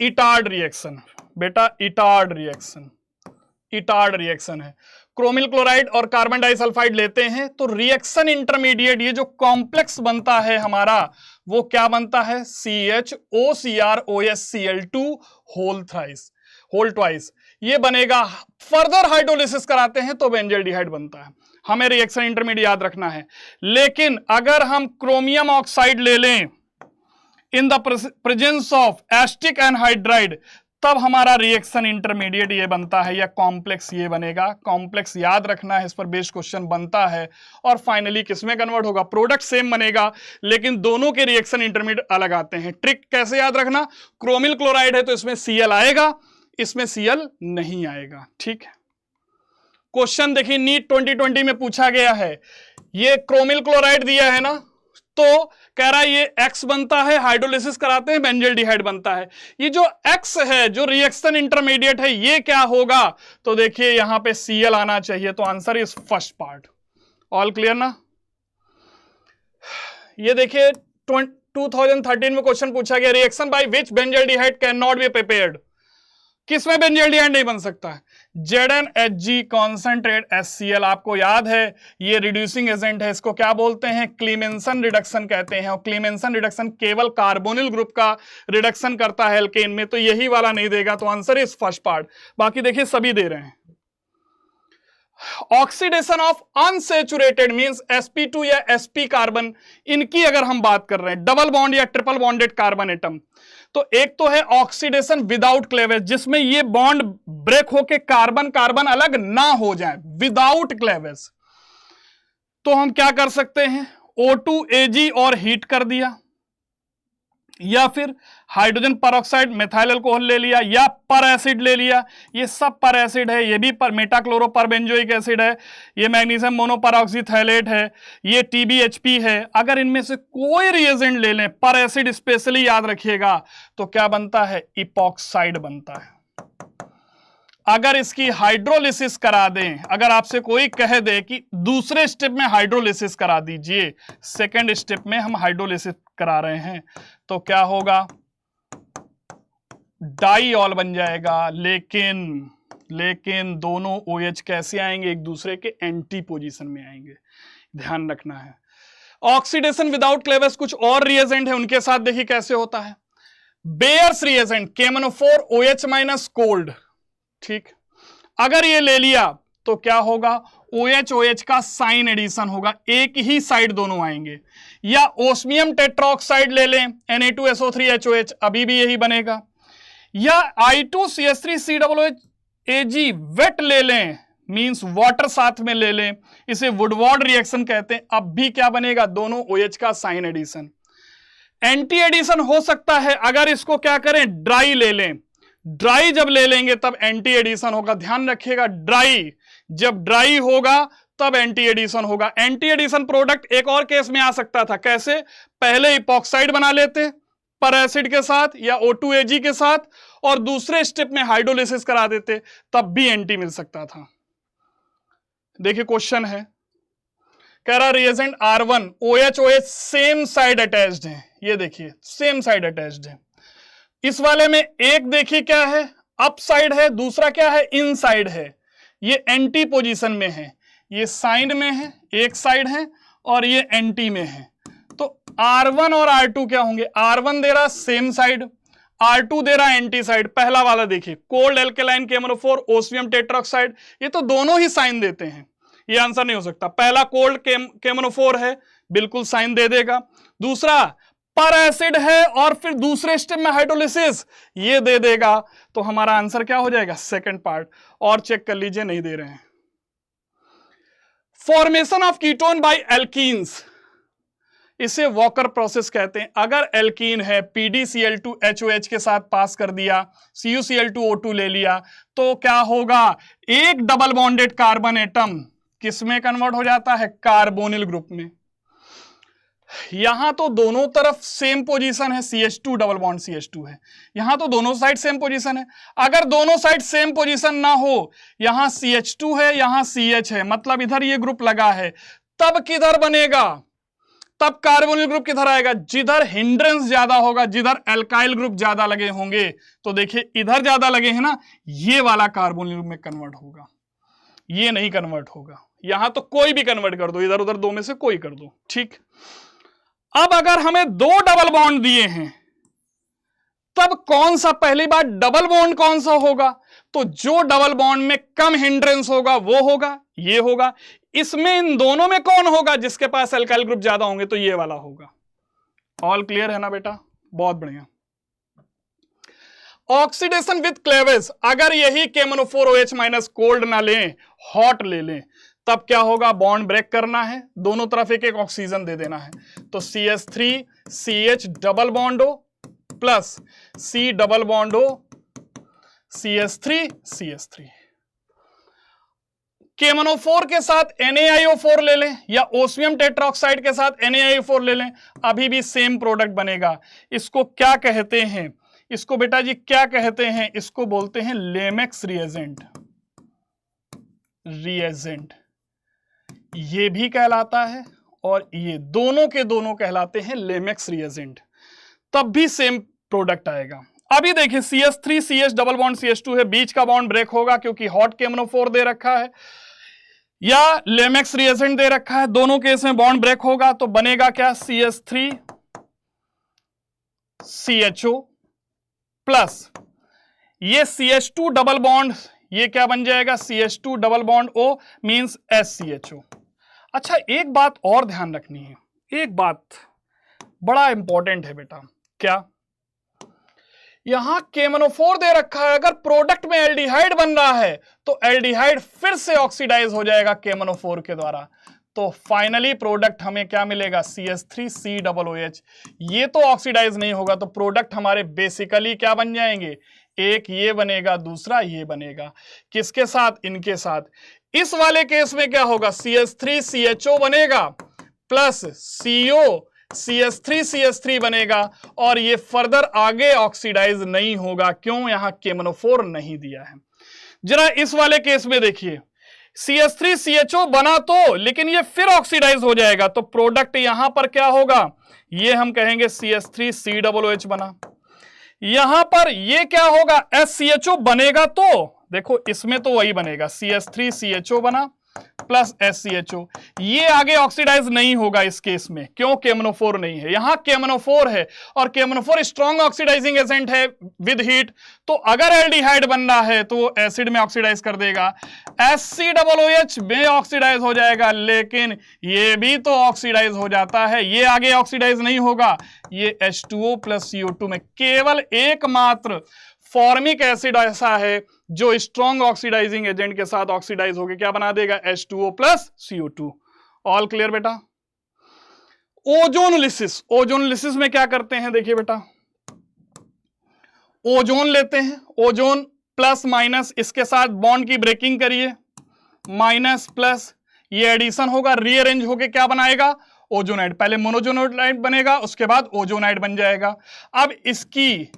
इटार्ड रिएक्शन, बेटा इटार्ड रिएक्शन है। क्रोमिल क्लोराइड और कार्बन डाइसल्फाइड लेते हैं तो रिएक्शन इंटरमीडिएट, ये जो कॉम्प्लेक्स बनता है हमारा, वो क्या बनता है? CHOCrOSCl2 होल ट्वाइस, ये बनेगा। फर्दर हाइड्रोलिसिस कराते हैं तो बेंजल्डिहाइड बनता है। हमें रिएक्शन इंटरमीडिएट याद रखना है। लेकिन अगर हम क्रोमियम ऑक्साइड ले लें इन the presence of asterisk anhydride, तब हमारा रिएक्शन इंटरमीडिएट ये बनता है, या कॉम्प्लेक्स ये बनेगा। कॉम्प्लेक्स याद रखना है, इस पर बेस्ड क्वेश्चन बनता है। और फाइनली किसमें कन्वर्ट होगा? प्रोडक्ट सेम बनेगा लेकिन दोनों के रिएक्शन इंटरमीडिएट अलग आते हैं। ट्रिक कैसे याद रखना? क्रोमिल क्लोराइड है तो इसमें Cl आएगा, इसमें Cl नहीं आएगा। ठीक है, क्वेश्चन देखिए नीट 2020 में पूछा गया है। ये क्रोमिल क्लोराइड दिया है ना, तो कह रहा है ये X बनता है, हाइड्रोलिसिस कराते हैं बेंजल्डिहाइड बनता है। ये जो X है, जो रिएक्शन इंटरमीडिएट है, ये क्या होगा? तो देखिए यहां पे Cl आना चाहिए, तो answer is first part. All clear ना? ये देखिए 2013 में क्वेश्चन पूछा गया, reaction by which benzaldehyde can not be prepared. किसमें बेंजल्डिहाइड नहीं बन सकता है? ZnHg concentrate HCl। आपको याद है ये रिड्यूसिंग एजेंट है, इसको क्या बोलते हैं? क्लीमेंसन रिडक्शन कहते हैं। और क्लीमेंसन रिडक्शन केवल कार्बोनिल ग्रुप का रिडक्शन करता है एल्केन में, तो यही वाला नहीं देगा, तो आंसर इज फर्स्ट पार्ट। बाकी देखिए सभी दे रहे हैं। Oxidation of unsaturated means sp2 या sp कार्बन, इनकी अगर हम बात कर रहे हैं, डबल बॉन्ड या ट्रिपल बॉन्डेड कार्बन एटम, तो एक तो है ऑक्सीडेशन विदाउट क्लेवेज, जिसमें ये बॉन्ड ब्रेक होके कार्बन कार्बन अलग ना हो जाए, विदाउट क्लेवेज। तो हम क्या कर सकते हैं? O2 Ag और हीट कर दिया, या फिर हाइड्रोजन परऑक्साइड मेथाइल अल्कोहल ले लिया, या पर एसिड ले लिया, ये सब पर एसिड है, ये भी पर मेटाक्लोरोपरबेंजोइक एसिड है, ये मैग्नीशियम मोनोपरऑक्सीथैलेट है, ये TBHP है। अगर इनमें से कोई रिएजेंट ले लें, पर एसिड स्पेशली याद रखिएगा, तो क्या बनता है? इपॉक्साइड बनता है। अगर इसकी हाइड्रोलिसिस करा दें, अगर आपसे कोई कह दे कि दूसरे स्टेप में हाइड्रोलिसिस करा दीजिए, सेकेंड स्टेप में हम हाइड्रोलिसिस करा रहे हैं, तो क्या होगा? डाईऑल बन जाएगा। लेकिन दोनों OH कैसे आएंगे? एक दूसरे के एंटी पोजीशन में आएंगे, ध्यान रखना है। ऑक्सीडेशन विदाउट क्लेवेस, कुछ और रिएजेंट है, उनके साथ देखिए कैसे होता है। Bears reagent KMnO4 OH minus cold, ठीक। अगर ये ले लिया तो क्या होगा? OH का साइन एडिशन होगा, एक ही साइड दोनों आएंगे। या ओस्मियम टेट्राऑक्साइड ले लें, Na2SO3HOH, अभी भी यही बनेगा। या I2CH3COOH वेट ले लें, मींस वाटर साथ में ले लें, इसे वुडवार्ड रिएक्शन कहते हैं, अब भी क्या बनेगा? दोनों OH का साइन एडिशन। एंटी एडिशन हो सकता है अगर इसको क्या करें? ड्राई ले लें। ड्राई जब ले लेंगे तब एंटी एडिशन होगा, ध्यान रखिएगा। ड्राई जब ड्राई होगा तब एंटी एडिशन होगा। एंटी एडिशन प्रोडक्ट एक और केस में आ सकता था, कैसे? पहले इपॉक्साइड बना लेते पर एसिड के साथ या O2Ag के साथ, और दूसरे स्टेप में हाइड्रोलिसिस करा देते, तब भी एंटी मिल सकता था। देखिए क्वेश्चन है, कह रहा reagent R1 OH same side attached है, ये देखिए सेम साइड अटैच्ड है। इस वाले में एक देखिए क्या है? अप साइड है, दूसरा क्या है? इन साइड है। ये एंटी पोजीशन में है, ये साइड में है, एक साइड है, और ये एंटी में है। तो R1 और R2 क्या होंगे? R1 दे रहा सेम साइड, R2 दे रहा एंटी साइड। पहला वाला देखिए, cold alkaline KMnO4 osmium tetroxide, ये तो दोनों ही साइन देते हैं, ये आंसर नहीं हो सकता। पहला कोल्ड KMnO4 है, बिल्कुल साइन दे देगा। दूसरा पर एसिड है और फिर दूसरे स्टेप में हाइड्रोलिसिस, ये दे देगा। तो हमारा आंसर क्या हो जाएगा? Second part. और चेक कर लीजिए, नहीं दे रहे हैं। Formation of ketone by alkenes, इसे वॉकर प्रोसेस कहते हैं। अगर एल्कीन है, PdCl2HOH के साथ पास कर दिया, CuCl2O2 ले लिया, तो क्या होगा? एक डबल बॉन्डेड कार्बन एटम किसमें कन्वर्ट हो जाता है? कार्बोनिल ग्रुप में। यहां तो दोनों तरफ सेम पोजीशन है, CH2 डबल बॉन्ड CH2 है, यहां तो दोनों साइड सेम पोजीशन है। अगर दोनों साइड सेम पोजीशन ना हो, यहां CH2 है, यहां CH है, मतलब इधर ये ग्रुप लगा है, तब किधर बनेगा? तब कार्बोनिल ग्रुप किधर आएगा? जिधर हिंड्रेंस ज्यादा होगा, जिधर एल्काइल ग्रुप ज्यादा लगे होंगे। तो देखिए इधर ज्यादा लगे हैं ना, ये वाला कार्बोनिल ग्रुप में कन्वर्ट होगा, ये नहीं कन्वर्ट होगा। यहां तो कोई भी कन्वर्ट कर दो, इधर उधर दो में से कोई कर दो, ठीक। अब अगर हमें दो डबल बॉन्ड दिए हैं, तब कौन सा पहली बार डबल बॉन्ड कौन सा होगा? तो जो डबल बॉन्ड में कम हिंड्रेंस होगा वो होगा, ये होगा। इसमें इन दोनों में कौन होगा? जिसके पास एल्काइल ग्रुप ज्यादा होंगे, तो ये वाला होगा। ऑल क्लियर है ना बेटा? बहुत बढ़िया। ऑक्सीडेशन विद क्लेवेज, अगर यही KMnO4 OH माइनस कोल्ड ना लें, हॉट ले लें, तब क्या होगा? बॉन्ड ब्रेक करना है, दोनों तरफ एक एक ऑक्सीजन दे देना है। तो CH3CH double bond O plus C double bond O CH3CH3। KMnO4 के साथ NaIO4 ले लें, या ओस्मियम टेट्राऑक्साइड के साथ NaIO4 ले लें, अभी भी सेम प्रोडक्ट बनेगा। इसको क्या कहते हैं? इसको बेटा जी क्या कहते हैं? इसको बोलते हैं लेमेक्स रिएजेंट। ये भी कहलाता है और ये दोनों के दोनों कहलाते हैं लेमेक्स रिएजेंट, तब भी सेम प्रोडक्ट आएगा। अभी देखिए CH3CH डबल बॉन्ड CH2 है, बीच का बॉन्ड ब्रेक होगा क्योंकि हॉट KMnO4 दे रखा है या लेमेक्स रिएजेंट दे रखा है, दोनों केस में बॉन्ड ब्रेक होगा। तो बनेगा क्या? CH3CHO प्लस ये CH2 डबल बॉन्ड, ये क्या बन जाएगा? CH2 double bond O means SCHO। अच्छा एक बात और ध्यान रखनी है, एक बात बड़ा इंपॉर्टेंट है बेटा। क्या? यहां KMnO4 दे रखा है, अगर प्रोडक्ट में एल्डिहाइड बन रहा है तो एल्डिहाइड फिर से ऑक्सीडाइज हो जाएगा KMnO4 के द्वारा, तो फाइनली प्रोडक्ट हमें क्या मिलेगा, CH3COOH। ये तो ऑक्सीडाइज नहीं होगा, तो प्रोडक्ट हमारे बेसिकली क्या बन जाएंगे, एक ये बनेगा, दूसरा ये बनेगा। किसके साथ, इनके साथ। इस वाले केस में क्या होगा, CH3CHO बनेगा प्लस CO CH3CH3 बनेगा, और ये फर्दर आगे ऑक्सीडाइज नहीं होगा। क्यों, यहां KMNO4 नहीं दिया है। जरा इस वाले केस में देखिए, CH3CHO बना तो, लेकिन ये फिर ऑक्सीडाइज हो जाएगा, तो प्रोडक्ट यहां पर क्या होगा, ये हम कहेंगे CH3COOH बना। यहां पर ये क्या होगा, SCHO बनेगा, तो देखो इसमें तो वही बनेगा, CH3CHO बना प्लस SCHO। ये आगे ऑक्सीडाइज नहीं होगा इस केस में, क्यों, KMNO4 नहीं है। यहां KMNO4 है, और KMNO4 स्ट्रॉन्ग ऑक्सीडाइजिंग एजेंट है विद हीट, तो अगर एल्डिहाइड बन रहा है तो वो एसिड में ऑक्सीडाइज कर देगा, SCOOH में ऑक्सीडाइज हो जाएगा, लेकिन ये भी तो ऑक्सीडाइज हो जाता है, ये आगे ऑक्सीडाइज नहीं होगा। ये H2O प्लस CO2 में केवल एकमात्र फॉर्मिक एसिड ऐसा है जो स्ट्रॉन्ग ऑक्सीडाइजिंग एजेंट के साथ ऑक्सीडाइज होकर क्या बना देगा, H2O plus CO2। All clear बेटा। ओजोनलिसिस, ओजोनलिसिस में क्या करते हैं, देखिए बेटा, ओजोन लेते हैं, ओजोन प्लस माइनस, इसके साथ बॉन्ड की ब्रेकिंग करिए, माइनस प्लस, ये एडिशन होगा, रीअरेंज होके क्या बनाएगा, ओजोनाइड। पहले मोनोजोनाइड बनेगा, उसके बाद ओजोनाइड बन जाएगा। अब इसकी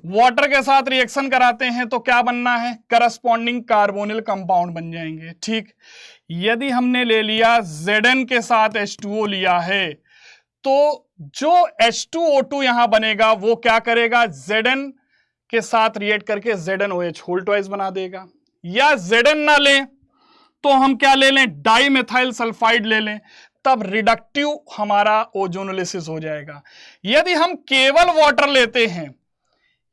वाटर के साथ रिएक्शन कराते हैं तो क्या बनना है, करस्पॉन्डिंग कार्बोनिल कंपाउंड बन जाएंगे। ठीक, यदि हमने ले लिया Zn के साथ H2O लिया है, तो जो H2O2 यहां बनेगा वो क्या करेगा, Zn के साथ रिएक्ट करके ZnOH होल ट्वाइस बना देगा। या Zn ना लें तो हम क्या ले लें, डाई मेथाइल सल्फाइड ले लें, तब रिडक्टिव हमारा ओजोनोलिसिस हो जाएगा। यदि हम केवल वाटर लेते हैं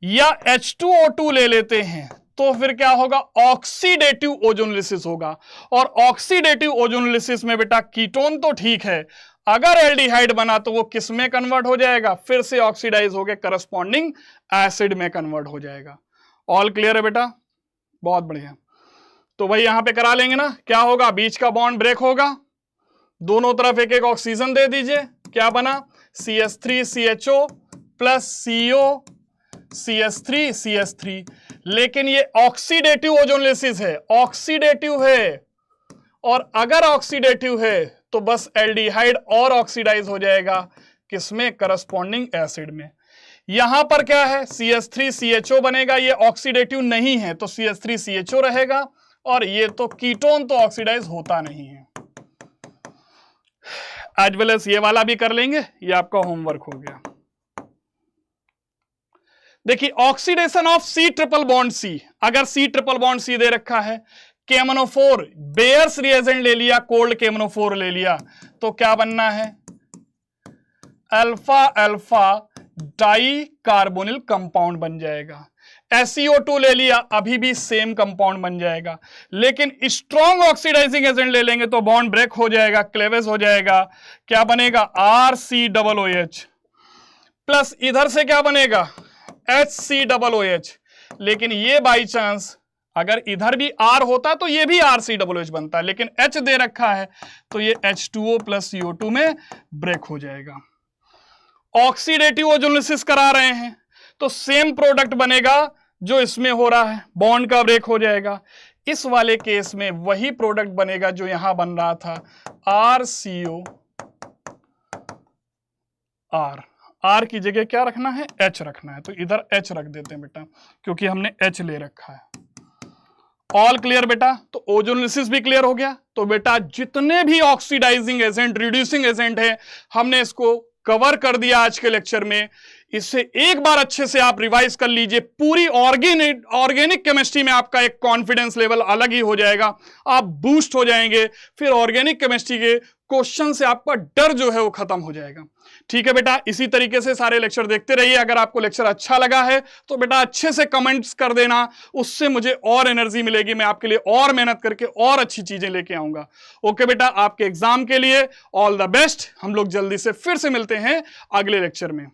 या H2O2 ले लेते हैं तो फिर क्या होगा, ऑक्सीडेटिव ओजोनोलिसिस होगा। और ऑक्सीडेटिव ओजोनोलिसिस में बेटा कीटोन तो ठीक है, अगर एल्डिहाइड बना तो वो किस में कन्वर्ट हो जाएगा, फिर से ऑक्सीडाइज होकर करस्पॉन्डिंग एसिड में कन्वर्ट हो जाएगा। ऑल क्लियर है बेटा, बहुत बढ़िया। तो भाई यहां पे करा लेंगे ना, क्या होगा, बीच का बॉन्ड ब्रेक होगा, दोनों तरफ एक एक ऑक्सीजन दे दीजिए, क्या बना, CH3CHO प्लस CO CH3CH3। लेकिन ये ऑक्सीडेटिव ओजोनोलिसिस है, ऑक्सीडेटिव है, और अगर ऑक्सीडेटिव है तो बस एल्डिहाइड और ऑक्सीडाइज हो जाएगा, किसमें, करस्पॉन्डिंग एसिड में। यहां पर क्या है, CH3CHO बनेगा, ये ऑक्सीडेटिव नहीं है तो CH3CHO रहेगा, और ये तो कीटोन तो ऑक्सीडाइज होता नहीं है। एज वेल एज ये वाला भी कर लेंगे, ये आपका होमवर्क हो गया। देखिए oxidation of C triple bond C, अगर C ट्रिपल बॉन्ड C दे रखा है, KMNO4 बेयर्स रिएजेंट ले लिया, कोल्ड KMNO4 ले लिया, तो क्या बनना है, alpha alpha di carbonyl compound बन जाएगा। SCO2 ले लिया, अभी भी सेम कंपाउंड बन जाएगा, लेकिन स्ट्रॉन्ग ऑक्सीडाइजिंग एजेंट ले लेंगे तो बॉन्ड ब्रेक हो जाएगा, क्लेवेज हो जाएगा, क्या बनेगा, RCOOH प्लस इधर से क्या बनेगा, HCOOH। लेकिन ये बाई चांस अगर इधर भी R होता तो ये भी RCOOH बनता, लेकिन H दे रखा है तो ये H2O प्लस CO2 में ब्रेक हो जाएगा। ऑक्सीडेटिव ओजोनोलिसिस करा रहे हैं तो सेम प्रोडक्ट बनेगा जो इसमें हो रहा है, बॉन्ड का ब्रेक हो जाएगा। इस वाले केस में वही प्रोडक्ट बनेगा जो यहां बन रहा था, RCO R की जगह क्या रखना है, H रखना है, तो इधर H रख देते हैं बेटा, क्योंकि हमने H ले रखा है। ऑल क्लियर बेटा, तो ओजोनोलिसिस भी क्लियर हो गया। तो बेटा जितने भी ऑक्सीडाइजिंग एजेंट, रिड्यूसिंग एजेंट है, हमने इसको कवर कर दिया आज के लेक्चर में। इससे एक बार अच्छे से आप रिवाइज कर लीजिए, पूरी ऑर्गेनिक केमिस्ट्री में आपका एक कॉन्फिडेंस लेवल अलग ही हो जाएगा, आप बूस्ट हो जाएंगे, फिर ऑर्गेनिक केमिस्ट्री के क्वेश्चन से आपका डर जो है वो खत्म हो जाएगा। ठीक है बेटा, इसी तरीके से सारे लेक्चर देखते रहिए। अगर आपको लेक्चर अच्छा लगा है तो बेटा अच्छे से कमेंट्स कर देना, उससे मुझे और एनर्जी मिलेगी, मैं आपके लिए और मेहनत करके और अच्छी चीजें लेके आऊंगा। ओके बेटा, आपके एग्जाम के लिए ऑल द बेस्ट। हम लोग जल्दी से फिर से मिलते हैं अगले लेक्चर में।